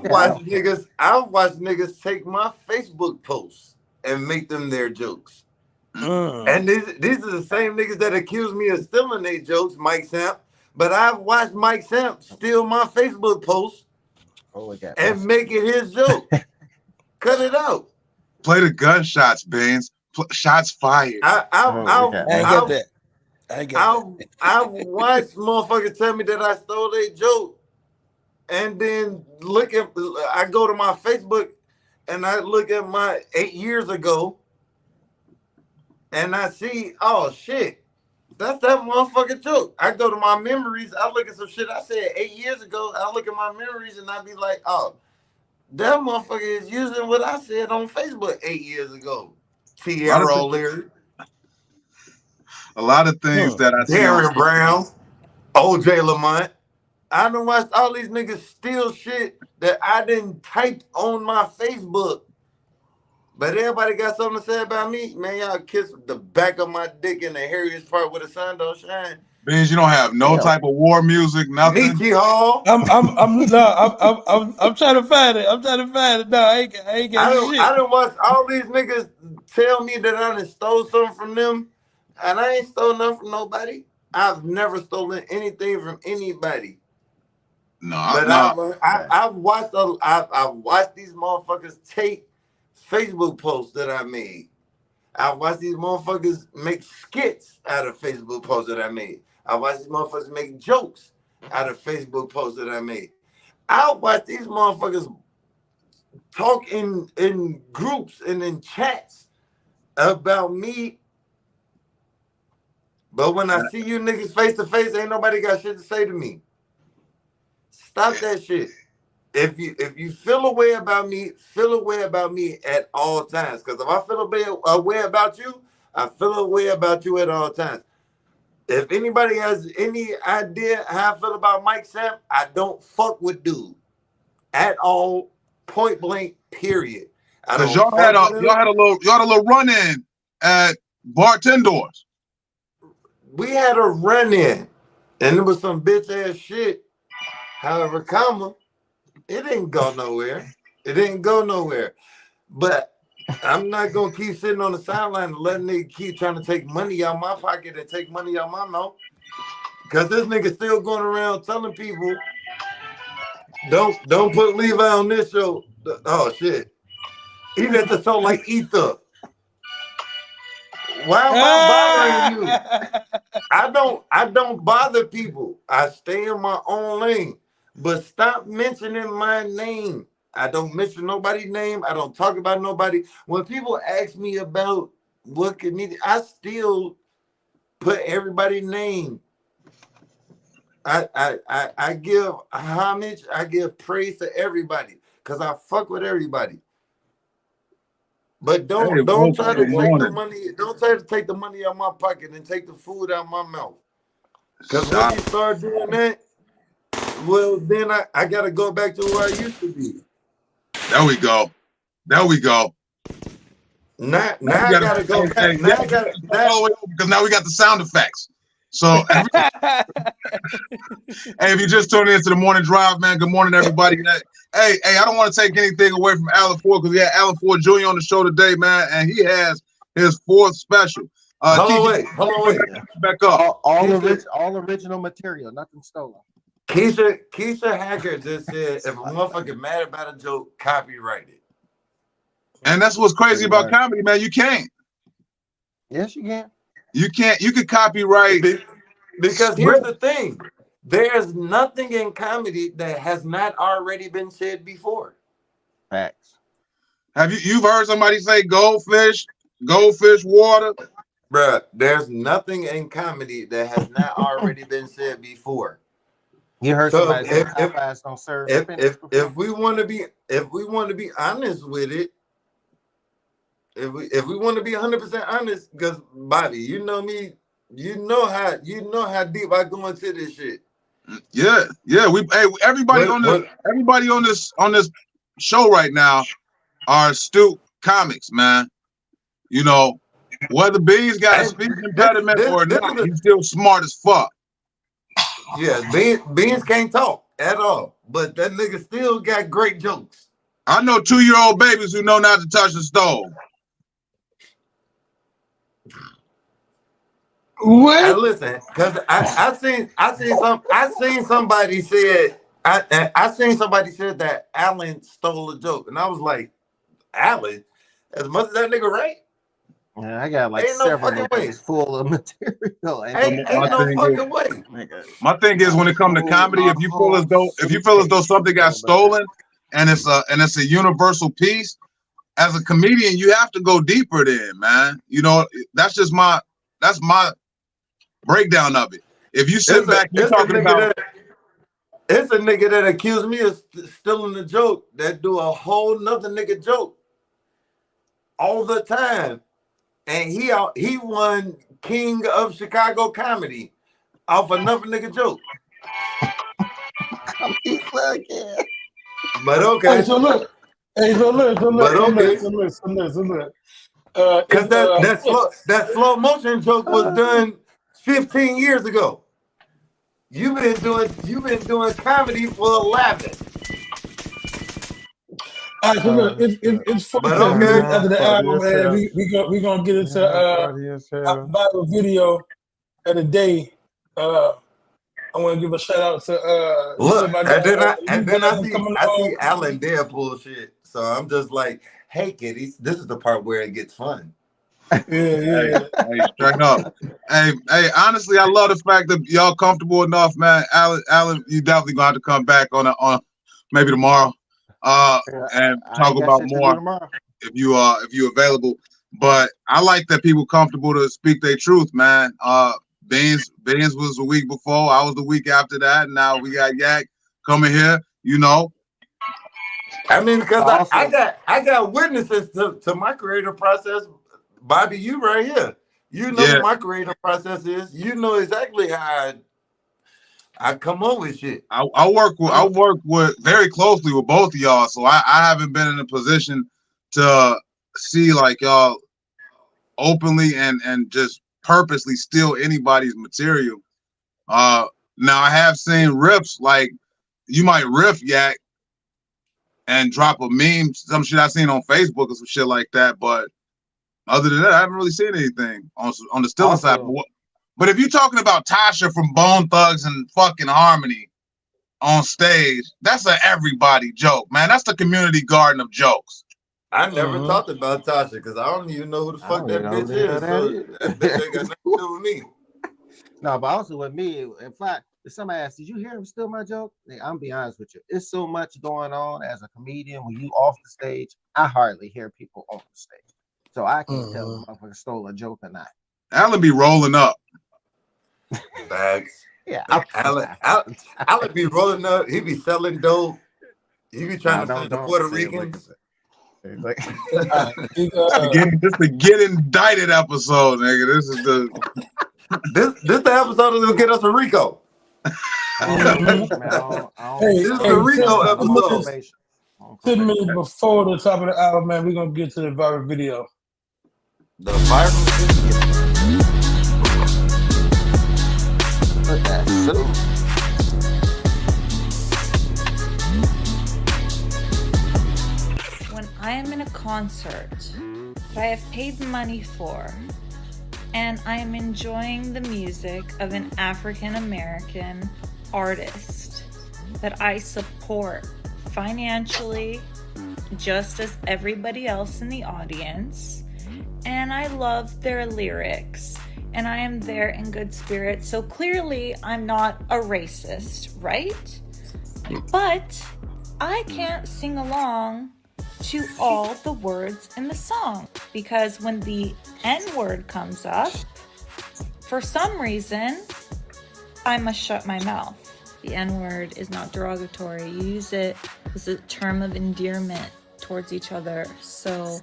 watched niggas take my Facebook posts and make them their jokes. And these are the same niggas that accuse me of stealing their jokes. Mike Samp, But I've watched Mike Samp steal my Facebook post Oh, we got and make it his joke. Cut it out. Play the gunshots, Beans. Shots fired. I've watched motherfuckers tell me that I stole their joke, and then I go to my Facebook and I look at my 8 years ago, and I see, oh shit, that's that motherfucking joke. I go to my memories, I look at some shit I said 8 years ago, I look at my memories and I be like, oh, that motherfucker is using what I said on Facebook 8 years ago. Tierra O'Leary. A lot of things that I see. Darren Brown, OJ Lamont. I done watched all these niggas steal shit that I didn't type on my Facebook. But everybody got something to say about me. Man, y'all kiss the back of my dick in the hairiest part where the sun don't shine. Means you don't have no type of war music, nothing. Nietzsche Hall. I'm trying to find it. I'm trying to find it. No, I ain't got shit. I done watched all these niggas tell me that I done stole something from them, and I ain't stole nothing from nobody. I've never stolen anything from anybody. I've watched these motherfuckers take Facebook posts that I made. I've watched these motherfuckers make skits out of Facebook posts that I made. I watched these motherfuckers make jokes out of Facebook posts that I made. I watched these motherfuckers talk in groups and in chats about me. But when I see you niggas face to face, ain't nobody got shit to say to me. Stop that shit. If you feel a way about me, feel a way about me at all times. Because if I feel a way about you, I feel a way about you at all times. If anybody has any idea how I feel about Mike Samp, I don't fuck with dude at all. Point blank. Period. Because y'all had a little run in at Bartenders. We had a run in, and it was some bitch ass shit. However, it didn't go nowhere. It didn't go nowhere. But I'm not gonna keep sitting on the sideline and letting nigga keep trying to take money out my pocket and take money out my mouth. Cause this nigga still going around telling people, don't put Levi on this show. Oh shit. Even at the show like Ether. Why am I bothering you? I don't bother people. I stay in my own lane. But stop mentioning my name. I don't mention nobody's name. I don't talk about nobody. When people ask me about what comedian, I still put everybody's name. I give homage. I give praise to everybody because I fuck with everybody. But don't try to take the money. Don't try to take the money out of my pocket and take the food out of my mouth. Because when you start doing that, well, then I got to go back to where I used to be. There we go. Now I got to go back. Because now we got the sound effects. So, hey, if you just tuned into the morning drive, man, good morning, everybody. Hey, I don't want to take anything away from Alan Ford because we had Alan Ford Jr. on the show today, man, and he has his 4th special. Hold on, wait. Back up. All original material, nothing stolen. Keisha Hacker just said, if a motherfucker mad about a joke, copyright it. And that's what's crazy about comedy, man. You can't. Yes, you can. You can't. You can copyright. Because here's the thing. There's nothing in comedy that has not already been said before. Facts. You've heard somebody say goldfish water? Bruh, there's nothing in comedy that has not already been said before. You heard somebody say Popeyes don't serve. If we want to be honest with it, if we want to be 100% honest, because Bobby, you know me, you know how deep I go into this shit. Yeah. Everybody on this show right now are astute comics, man. You know, whether B's got a speech impediment or not, he's still smart as fuck. Yeah, Beans can't talk at all, but that nigga still got great jokes. I know 2-year-old babies who know not to touch the stove. What? listen, because I seen somebody said I seen somebody said that Allen stole a joke, and I was like, Allen, as much as that nigga right? Yeah, I got like Ain't no several fucking way. days full of material. Ain't my no thing fucking way. My thing is, when it comes to comedy, if you feel as though something got stolen and it's a universal piece, as a comedian, you have to go deeper then, man. You know, that's my breakdown of it. If you sit back, you're talking about. It's a nigga that accused me of stealing a joke that do a whole nother nigga joke all the time. And he won King of Chicago Comedy off another nigga joke. But okay. Hey, so look. But okay. So look. Because that slow motion joke was done 15 years ago. You've been doing comedy for 11. All right, so look, it's 47 minutes after the album, and we gonna get into Bible video of the day. I want to give a shout out to look, and then I see Alan there bullshit. So I'm just like, hey kiddies, this is the part where it gets fun. Yeah. Hey, straight up. Hey, honestly, I love the fact that y'all comfortable enough, man. Alan, you definitely gonna have to come back on maybe tomorrow. And talk about more if you available. But I like that people comfortable to speak their truth, man. Beans was the week before. I was the week after that. And now we got Yak coming here. You know. I mean, because I got witnesses to my creative process. Bobby, you right here. You know what my creative process is. You know exactly how I come up with shit. I work with very closely with both of y'all, so I haven't been in a position to see like y'all openly and just purposely steal anybody's material. Now I have seen riffs, like you might riff Yak and drop a meme, some shit I seen on Facebook or some shit like that, but other than that, I haven't really seen anything on the stealing side. But if you're talking about Tasha from Bone Thugs and fucking Harmony on stage, that's an everybody joke, man. That's the community garden of jokes. I never talked about Tasha because I don't even know who the fuck that bitch is. That bitch ain't got nothing to do with me. No, but also with me, if somebody asks, did you hear him steal my joke? I'm gonna be honest with you. It's so much going on as a comedian when you off the stage. I hardly hear people on the stage. So I can't tell if motherfucker stole a joke or not. Alan be rolling up. Bags. Yeah. Alan be rolling up. He be selling dope. He be trying to sell the Puerto Ricans. This the get indicted episode, nigga. This is the episode is gonna get us a Rico. This is the Rico episode. 10 minutes before the top of the album, man, we're gonna get to the viral video. The viral video. Look at that. When I am in a concert that I have paid money for, and I am enjoying the music of an African American artist that I support financially, just as everybody else in the audience, and I love their lyrics, and I am there in good spirits, so clearly I'm not a racist, right? But I can't sing along to all the words in the song, because when the N-word comes up, for some reason, I must shut my mouth. The N-word is not derogatory. You use it as a term of endearment towards each other. So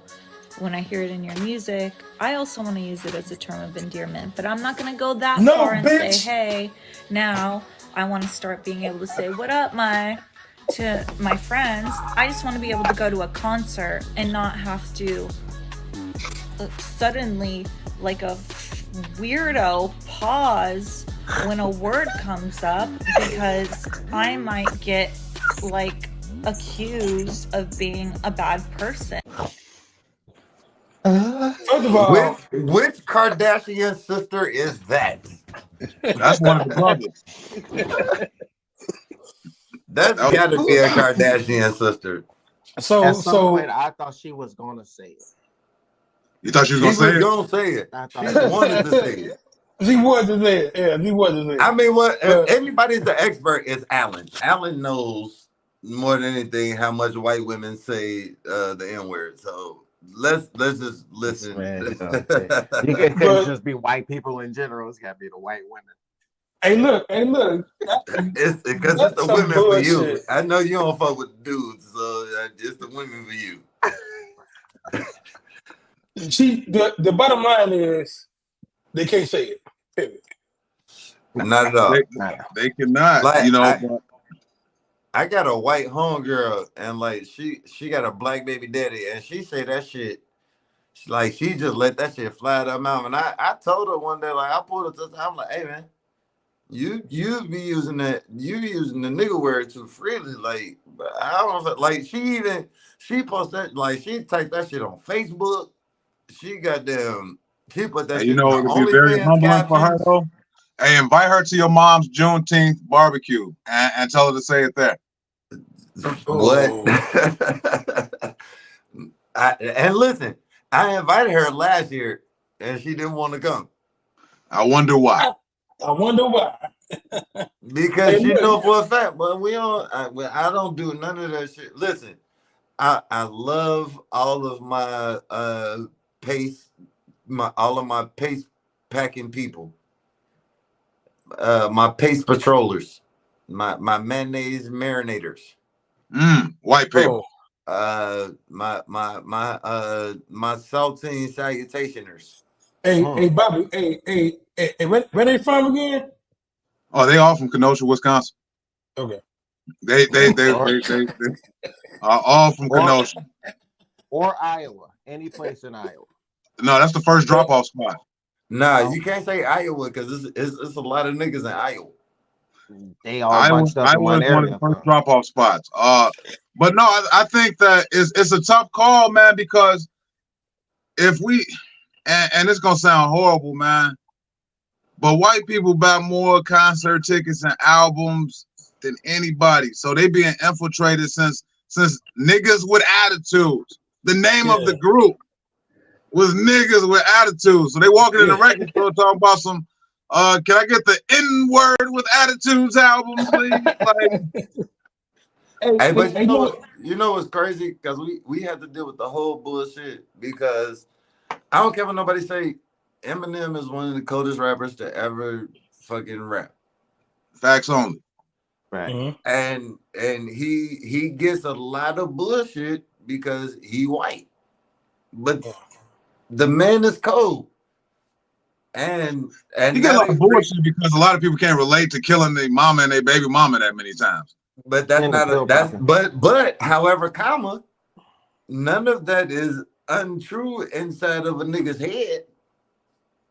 when I hear it in your music, I also want to use it as a term of endearment. But I'm not going to go that far and say, hey, now I want to start being able to say, what up, to my friends. I just want to be able to go to a concert and not have to suddenly, like a weirdo, pause when a word comes up, because I might get like accused of being a bad person. First First of all, Which Kardashian sister is that? That's one of the brothers. That's That was- got to be a Kardashian sister. At so some point, I thought she was gonna say it. You thought she She was was gonna say it? gonna say it. I She thought wanted to say it. she was to say it. Yeah, she was to say it. I mean, what? But- If anybody's the expert, it's Alan. Alan knows more than anything how much white women say the N word. So let's just listen. Man, you know, it can't just be white people in general. It's gotta be the white women. Hey, look. It's because That's it's the some women for you. bullshit. I know you don't fuck with dudes, so it's the women for you. The bottom line is they can't say it. Period. Not at all. They cannot. Like, you know, I- I got a white homegirl, and like she got a black baby daddy, and she say that shit. Like she just let that shit fly out her mouth. And I told her one day, like I pulled her to the side, I'm like, hey man, you be using that, you using the nigga word too freely. Like I don't know, like she post that, like she typed that shit on Facebook. She put that shit you know, in it'd her be very OnlyFans humbling for her captions. though. Hey, invite her to your mom's Juneteenth barbecue and tell her to say it there. What? And listen, I invited her last year and she didn't want to come I wonder why. I wonder why. because Hey, she look. know for a fact. But I don't do none of that shit. Listen, I love all of my all of my pace packing people, my pace patrollers, my mayonnaise marinators. White people. My saltine salutationers. Hey, Bobby. Hey, where they from again? Oh, they all from Kenosha, Wisconsin. Okay. They are all from Kenosha. Or Iowa, any place in Iowa. No, that's the first drop-off spot. Nah, you can't say Iowa because it's a lot of niggas in Iowa. They all Iowa bunched up in one is one of area. the first drop-off spots. But no, I think that it's a tough call, man, because if we and it's gonna sound horrible, man, but white people buy more concert tickets and albums than anybody. So they being infiltrated since niggas with attitudes. The name of the group was niggas with attitudes. So they walking in the record store talking about some can I get the N-word with attitudes album, please? Like, Hey, but you know what's crazy? Because we had to deal with the whole bullshit because I don't care what nobody say. Eminem is one of the coldest rappers to ever fucking rap. facts only. Right. And he gets a lot of bullshit because he white. But the man is cold. And You get a lot of bullshit because a lot of people can't relate to killing their mama and their baby mama that many times. But that's not but however, comma, none of that is untrue inside of a nigga's head.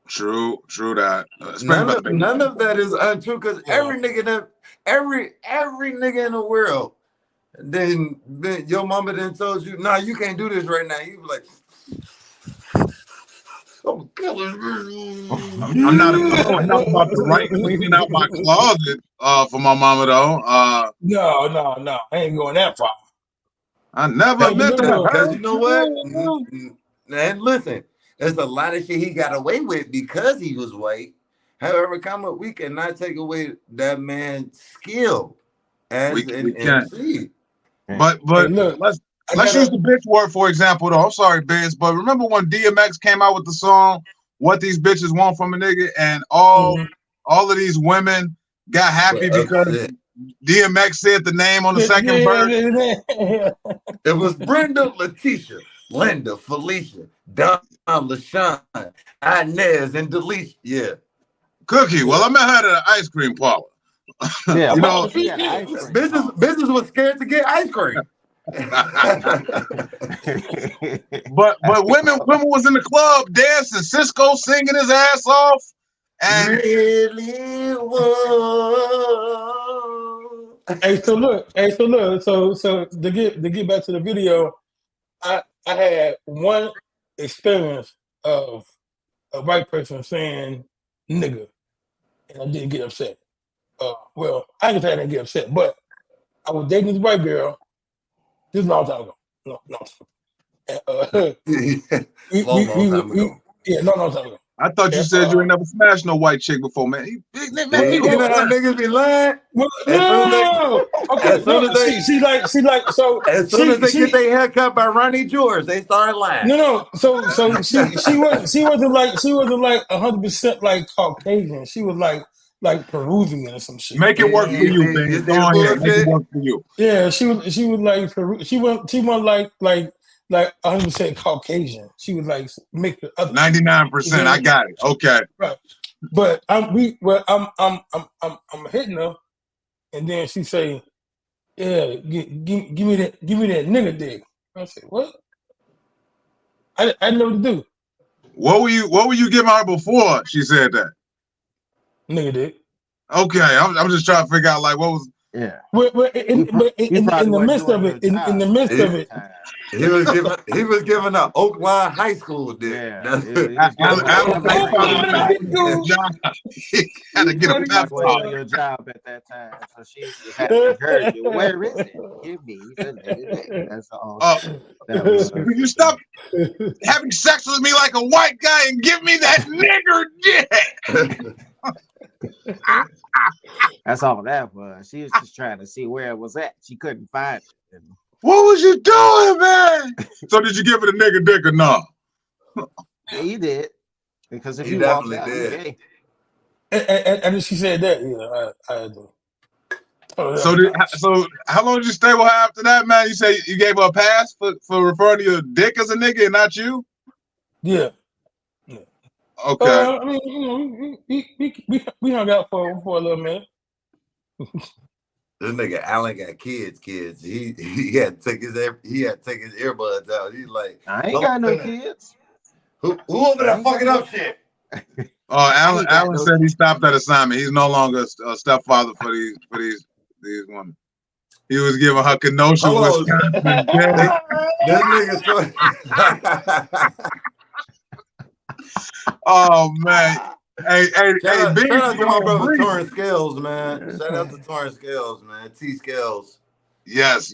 True that. None of that is untrue because every nigga in the world, then your mama then told you, nah, you can't do this right now. You be like, I'm not about to right cleaning out my closet for my mama though. No, I ain't going that far. I never meant that. Because you know what? And listen, there's a lot of shit he got away with because he was white. However, we cannot take away that man's skill as an MC. But look, let's use the bitch word for example though. I'm sorry, Biz, but remember when DMX came out with the song "What These Bitches Want from a Nigga" and all of these women got happy because DMX said the name on the second verse. It was Brenda, Letitia, Linda, Felicia, Don, LaShawn, Inez, and Delisha. Yeah. Cookie. Well, I met her at an ice cream parlor. Yeah, you know, business was scared to get ice cream. but women was in the club dancing, Cisco singing his ass off, and really Hey, so look, so to get back to the video, I had one experience of a white person saying nigga, and I didn't get upset. Well, I can say I didn't get upset, but I was dating this white girl. This is a long time ago. No. And, long time ago. Yeah, long time ago. I thought you And, said you ain't never smashed no white chick before, man. You know how niggas be lying? Well, no. Okay, As soon as they- she like so. As soon as they get their hair cut by Ronnie George, they start lying. No. So she wasn't like 100% like Caucasian. She was like Peruvian or some shit. Make it work for you, Is man. that Go on here. Make bullshit? it work for you. Yeah, she was like she wasn't like 100% Caucasian. She was like mixed with other 99%. I got it. Okay. right. But I'm hitting her, and then she say, "Yeah, give me that nigga dick." I said, "What?" I didn't know what to do. What were you giving her before she said that? Nigga dick. Okay, I'm just trying to figure out like what was. Yeah. In the midst of it, in the midst of it, He was giving up Oakland High School dick. Yeah. That's He had to get a pep Going talk. on your job at that time, so she just had to encourage you. Where is it? Give me the nigga dick. That's all. That was, Will you stop having sex with me like a white guy and give me that nigger dick? that's all that was. She was just trying to see where it was at. She couldn't find it. And What was you doing, man? So did you give it a nigga dick or no? yeah, he did. Because if He you walked definitely out, did. hey, and she said that, you know, I had to. So how long did you stay with her after that, man? You say you gave her a pass for referring to your dick as a nigga and not you? Yeah. Okay. I mean, you know, we hung out for a little minute. This nigga Allen got kids. He had to take his earbuds out. He's like, I ain't got no kids. Who over there fucking up shit? Alan said he stopped that assignment. He's no longer a stepfather for these women. He was giving her Kenosha, Wisconsin. This nigga. Oh man. Hey, Shout Big, out to my brother Big. Torrance Scales, man. Shout out to Torrance Scales, man. T Scales. Yes.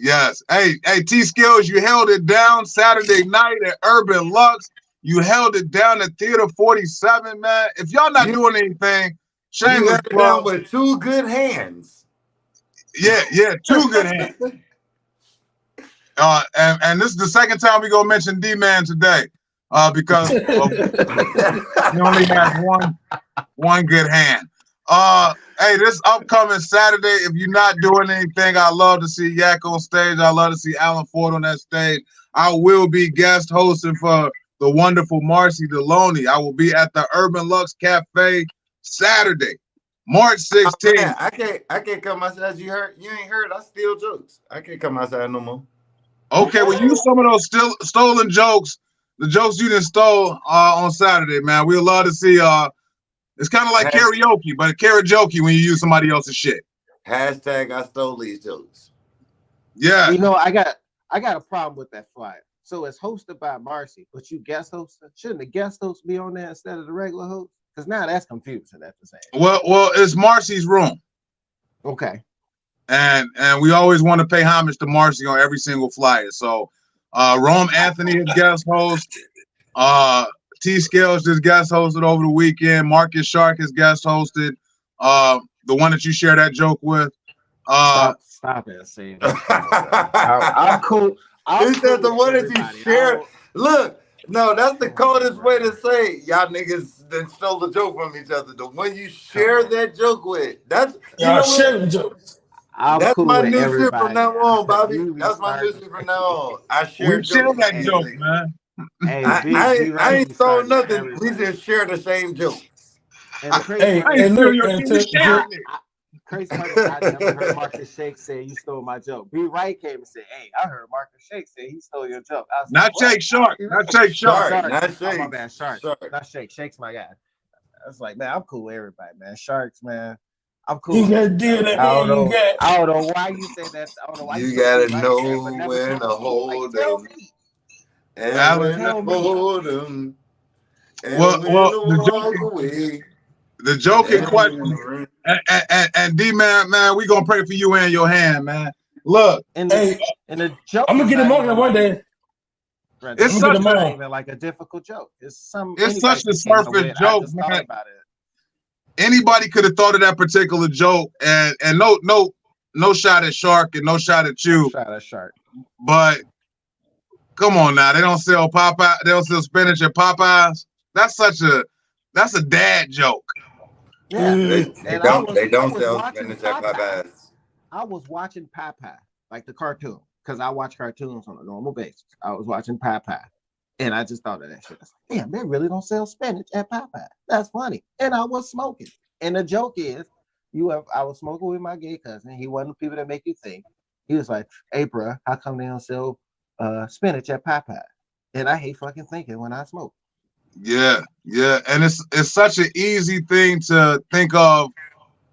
Hey, T Skills, you held it down Saturday night at Urban Lux. You held it down at Theater 47, man. If y'all not doing anything, You shameless held it down plug. with two good hands. Yeah, two good hands. And this is the second time we gonna mention D-Man today, because he only has one good hand. Hey, this upcoming Saturday, if you're not doing anything, I love to see Yak on stage. I love to see Alan Ford on that stage. I will be guest hosting for the wonderful Marcy Deloney. I will be at the Urban Lux Cafe Saturday, March 16th. Man, I can't come outside. You ain't heard. I steal jokes. I can't come outside no more. Okay, well, use some of those stolen jokes, the jokes you done stole on Saturday, man. We'd love to see. It's kind of like karaoke, but karaoke when you use somebody else's shit. Hashtag I stole these jokes. Yeah. You know, I got a problem with that flyer. So it's hosted by Marcy, but you guest host. Shouldn't the guest host be on there instead of the regular host? Because now that's confusing at the same. Well, it's Marcy's room, Okay. and we always want to pay homage to Marcy on every single flyer. So, Rome Anthony is guest host. T Scales just guest hosted over the weekend. Marcus Shark is guest hosted. The one that you share that joke with. Stop it, see. I'm cool. He said the one that you shared. Look, no, that's the coldest way to say y'all niggas then stole the joke from each other. The one you share that joke with. That's Sharing jokes. That's cool my with new shit everybody. from now on, Bobby. You That's my new started- shit from now on. I share We share jokes. that with joke, niggas. man. Hey, I ain't stole nothing. Everybody. We just share the same joke. And the crazy Hey, part I is- ain't steal your and shit. We shared it. crazy part is I never heard Marcus Shake say you stole my joke. B. Wright came and said, "Hey, I heard Marcus Shake say he stole your joke." I was Not like, "What?" Shake Shark. Not Shake Shark. Shark, not Oh, my Shake. bad, Shark. Shark. Not Shake. Shake's my guy. I was like, man, I'm cool with everybody, man. Sharks, man. I'm cool. You with got it. deal that I don't man you know. got. I don't know why you say that. I don't know why You say gotta that, know but never when told to me. hold Like, tell them. me. And Alan, when to tell me. hold them. And Well, when well, the the walk joke, away. the joke in And question, and D man, we gonna pray for you and your hand, man. Look, And Hey, the joke I'm gonna is get him not on here even one like, day. Brandon, it's I'm the gonna such get joke him is a not on. even like a difficult joke. It's some it's anybody such a could came up surface with. I joke, just thought man. about it. Anybody could have thought of that particular joke, and no shot at Shark and no shot at No you, shot at shark. but come on now, they don't sell Popeye, they don't sell spinach at Popeyes. That's a dad joke. Yeah, They and don't I was sell watching spinach at Popeye. Popeyes. I was watching Popeye, like the cartoon, because I watch cartoons on a normal basis. I was watching Popeye, and I just thought of that shit. I was like, damn, they really don't sell spinach at Popeye. That's funny. And I was smoking. And the joke is, I was smoking with my gay cousin. He wasn't the people that make you think. He was like, hey, bro, how come they don't sell spinach at Popeye? And I hate fucking thinking when I smoke. Yeah, and it's such an easy thing to think of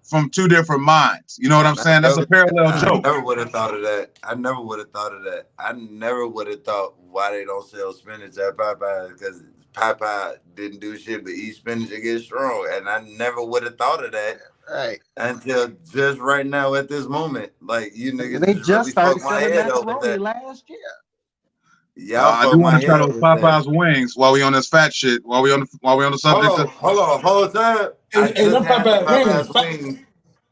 from two different minds. You know what I'm saying? That's a parallel I joke. never would have thought of that. I never would have thought why they don't sell spinach at Popeye, because Popeye didn't do shit but eat spinach and get strong. And I never would have thought of that Right. until just right now at this moment. Like, you niggas They just just really started fucked my selling head over macaroni that. last year. Y'all I fucked do my want to shout head out over that. Popeye's wings while we on this fat shit. While we on the subject. Hold on, whole time. I Hey, just them had the Popeye Popeye's wings. wings.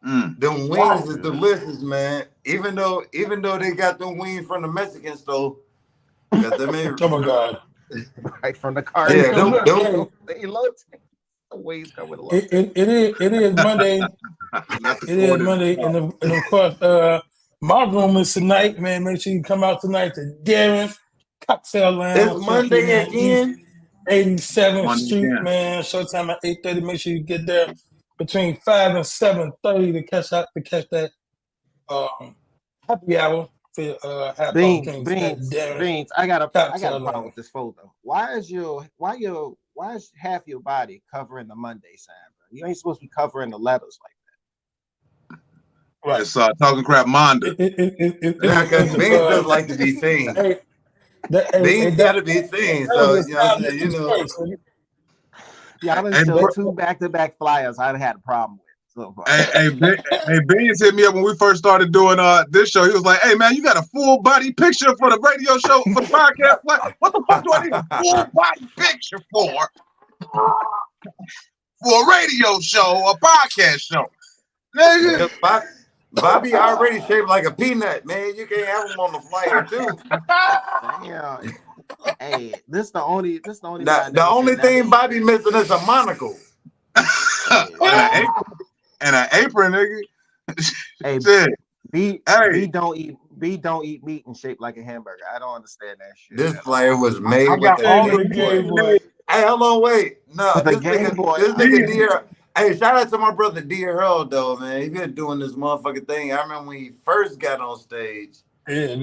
Mm. Them wings is delicious, man. Even though they got them wings from the Mexican store, got them in. Oh my God. Right from the car. Yeah, Hey, look, them. They look. The ways come with a lot. it is Monday. That's It is Monday, and of course, my room is tonight, man. Make sure you come out tonight to Darren Cocktail Lounge. It's Monday again. 87th Monday Street, again. man. Showtime at 8:30. Make sure you get there between 5 and 7:30 to catch that happy hour for half Beans. I got a problem with this photo. Why is half your body covering the Monday sign, bro? You ain't supposed to be covering the letters like that. Right. It's Talking Crap Monda. Yeah, because Beans does like to be seen. Beans got to be seen. So, you know what I'm saying? You know. Yeah, I done showed 2 back-to-back flyers I'd had a problem with. So far. Hey, Beans hit me up when we first started doing this show. He was like, "Hey man, you got a full body picture for the radio show for the podcast? What the fuck do I need a full body picture for? For a radio show, a podcast show, nigga." Bobby already shaped like a peanut, man. You can't have him on the flyer too. Damn. Hey, this the only. The only thing Bobby missing is a monocle. and an apron, nigga. Hey, Shit. B don't eat meat and shaped like a hamburger. I don't understand that shit. This flyer was made with got the all Game the Boy. Game Boy. Hey, hold on, wait. No, With the this Game Boy. nigga Dear. Hey, shout out to my brother Dear Harold, though, man. He been doing this motherfucking thing. I remember when he first got on stage. His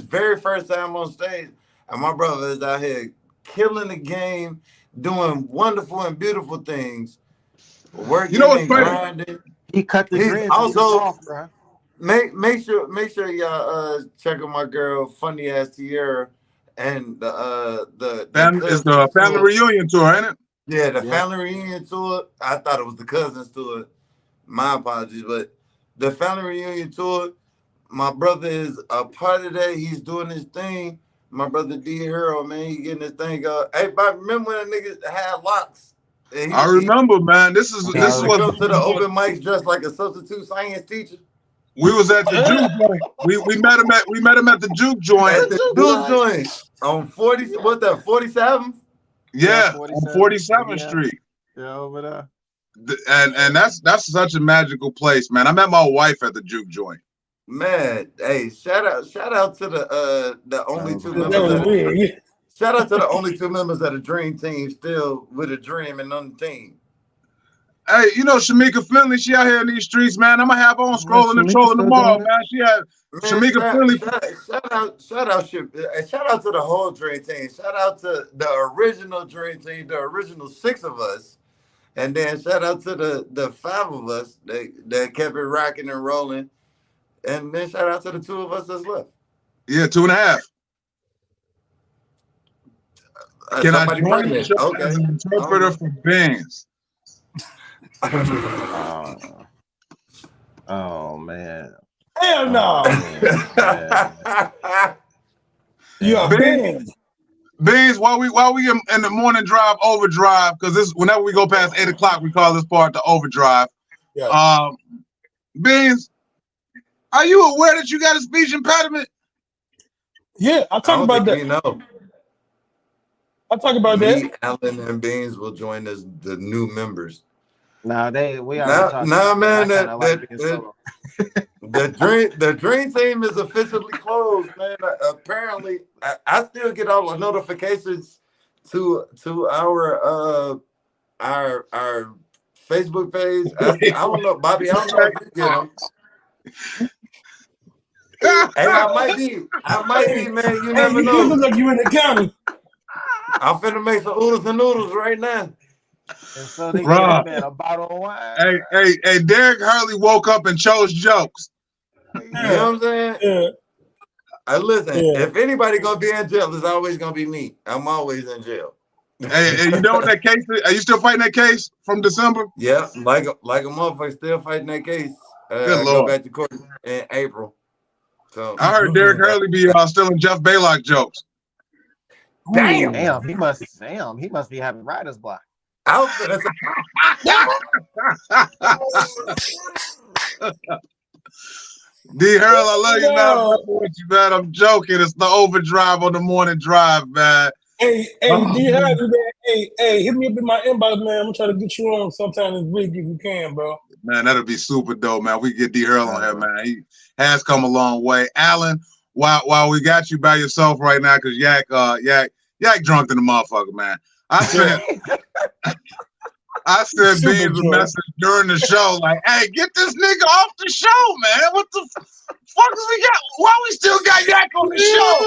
very first time on stage, and my brother is out here killing the game, doing wonderful and beautiful things, working, you know what's and funny? grinding. He cut the dreads also off, bro. Make sure y'all check out my girl Funny Ass Tierra and the family reunion tour, ain't it? Yeah, the family reunion tour. I thought it was the cousins tour. My apologies, but the family reunion tour, my brother is a part of that. He's doing his thing. My brother D Hero, man, he getting his thing up. Hey, Bob, remember when that nigga had locks? I remember, man. This is what come to the open mics dressed like a substitute science teacher. We was at the juke joint. We met him at the juke joint. At the juke joint on 47th? Yeah, on 47th Street. Yeah, over there. And that's such a magical place, man. I met my wife at the juke joint. Man, hey, shout out to the only two members. Shout out to the only 2 members of the Dream Team still with a dream and on the team. Hey, you know Shamika Finley, she out here in these streets, man. I'm gonna have on scrolling and trolling tomorrow, man. She had Shamika Finley. Shout out to the whole Dream Team. Shout out to the original Dream Team, the original 6 of us, and then shout out to the 5 of us that kept it rocking and rolling, and then shout out to the 2 of us that's left. Yeah, 2.5. Can I Somebody join the pregnant. show Okay. as an interpreter for Beans? Oh man. Hell no. Man. You are banned. Beans, while we in the morning drive overdrive, because this whenever we go past 8 o'clock, we call this part the overdrive. Yeah. Beans, are you aware that you got a speech impediment? Yeah, I'll talk about that. You know, I'll talk about that. me, Alan, and Beans will join as the new members. Nah, we already Nah, talked nah, about man, that. I kinda like being solo. The dream team is officially closed, man. Apparently, I still get all the notifications to our Facebook page. I don't know, Bobby. I don't know if you get them. Hey, I might be, man. You never You know. look like you in the county. I'm finna make some oodles and noodles right now. And so they Bruh. gave him a bottle of wine. Hey, Derek Hurley woke up and chose jokes. You know what I'm saying? Yeah. Listen, Yeah. if anybody gonna be in jail, it's always gonna be me. I'm always in jail. Hey, you know what that case is? Are you still fighting that case from December? Yeah, like a motherfucker still fighting that case. Good I Lord. go back to court in April. So I heard Derek Hurley be stealing Jeff Baylock jokes. Damn, he must be having writer's block. I was gonna say, D Hurl, I love you, man. No. I'm with you, man. I'm joking. It's the overdrive on the morning drive, man. Hey, D Hardy, man. Hey, hit me up in my inbox, man. I'm gonna try to get you on sometime this week if you can, bro. Man, that'll be super dope, man. We get D Hurl on here, man. He has come a long way. Alan, while we got you by yourself right now, because Yak drunk in the motherfucker, man. I sent Super Beans a drunk. message during the show, like, hey, get this nigga off the show, man. What the fuck is we got? Why we still got Yak on the show?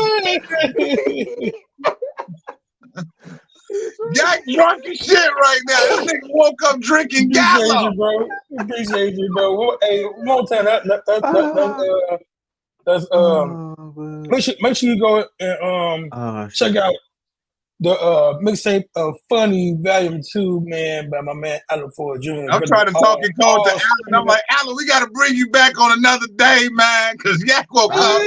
Yak drunk as shit right now. This nigga woke up drinking Appreciate Gallo. you, bro. Appreciate you, bro. Hey, one more time. Make sure you go and check out the mixtape of Funny Volume 2, man, by my man Alan Ford Jr. I'm trying to talk in code to Alan. I'm like, Alan, we got to bring you back on another day, man, because Yak woke up.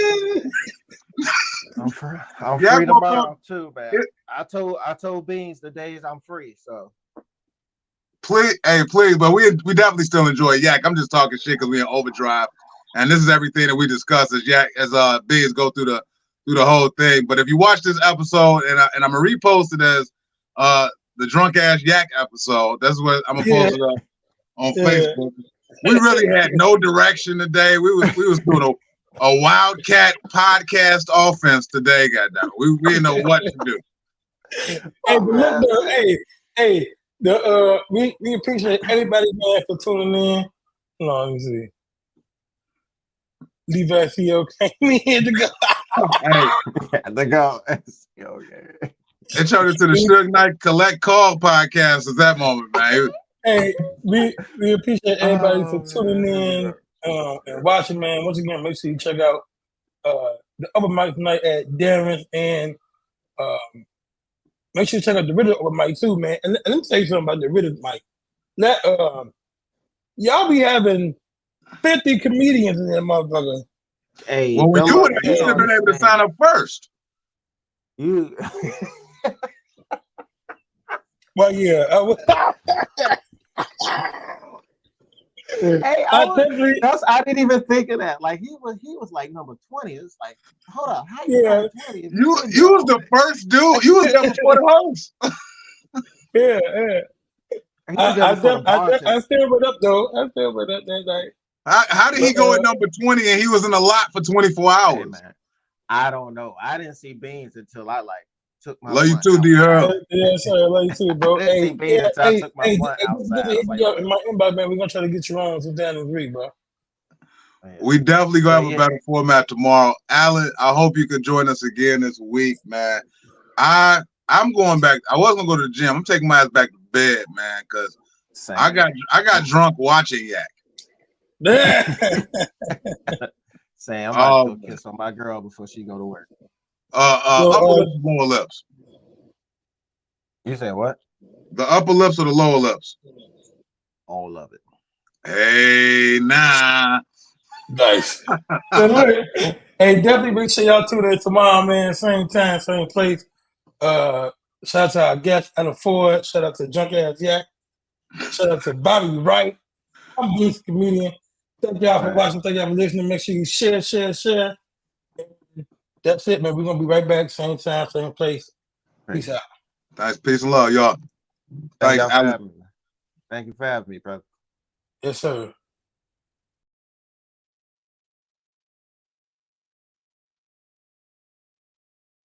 I'm free Yeah, tomorrow too, man. I told Beans the days I'm free, so please, but we definitely still enjoy Yak. I'm just talking shit because we in overdrive, and this is everything that we discuss as Yak Beans go through the whole thing. But if you watch this episode, and I'm gonna repost it as the drunk ass Yak episode. That's what I'm gonna post it up on Facebook. We really had no direction today. We was doing a wildcat podcast offense today, goddamn. We didn't know what to do. Hey, but look, though, we appreciate everybody, man, for tuning in. Hold on, let me see. Levi Theo came in to go. Hey, the go. Okay. it turned into the Suge Knight Collect Call podcast at that moment, man. Hey, we appreciate everybody for tuning in and watching, man. Once again, make sure you check out the Open Mic tonight at Darren's, and make sure you check out the Ritter Open Mic too, man. And let me tell you something about the Ritter mic. Y'all be having 50 comedians in that motherfucker. Hey, Well, we do it. You should have been able to sign up first. You Well, yeah. Hey, I I didn't even think of that. Like he was like number 20. It's like, hold up, how you Yeah. 20? You was the first dude. You was there before the host. Yeah. He was there before the bartender. I still went up though. I still went up that night. How did he go at number 20 and he was in the lot for 24 hours? Hey, man, I don't know. I didn't see Beans until I took my Love you blunt too, D. outside. Earl. Yeah, sorry, I love you too, bro. I didn't see Beans until I took my blunt outside. I was like, in my inbox, man. We're gonna try to get you on sometime this week, bro. man. We definitely gonna have Yeah. a better format tomorrow. Alan, I hope you can join us again this week, man. I'm going back. I was gonna go to the gym. I'm taking my ass back to bed, man, because Same. I got drunk watching Yak. Saying I'm about to Oh, go kiss on my girl before she go to work. upper lips, lower lips. You said what? The upper lips or the lower lips? All of it. Hey, nah. Nice. So, look, hey, definitely make sure y'all tune in tomorrow, man. Same time, same place. Shout out to our guest, Anna Ford. Shout out to Junk Ass Yak. Shout out to Bobby Wright. I'm Bruce, the comedian. Thank y'all for watching. Thank y'all for listening. Make sure you share. That's it, man. We're going to be right back. Same time, same place. Peace out. Thanks. Peace and love, y'all. Thank Thanks, y'all for Alan. having me. Thank you for having me, brother. Yes, sir.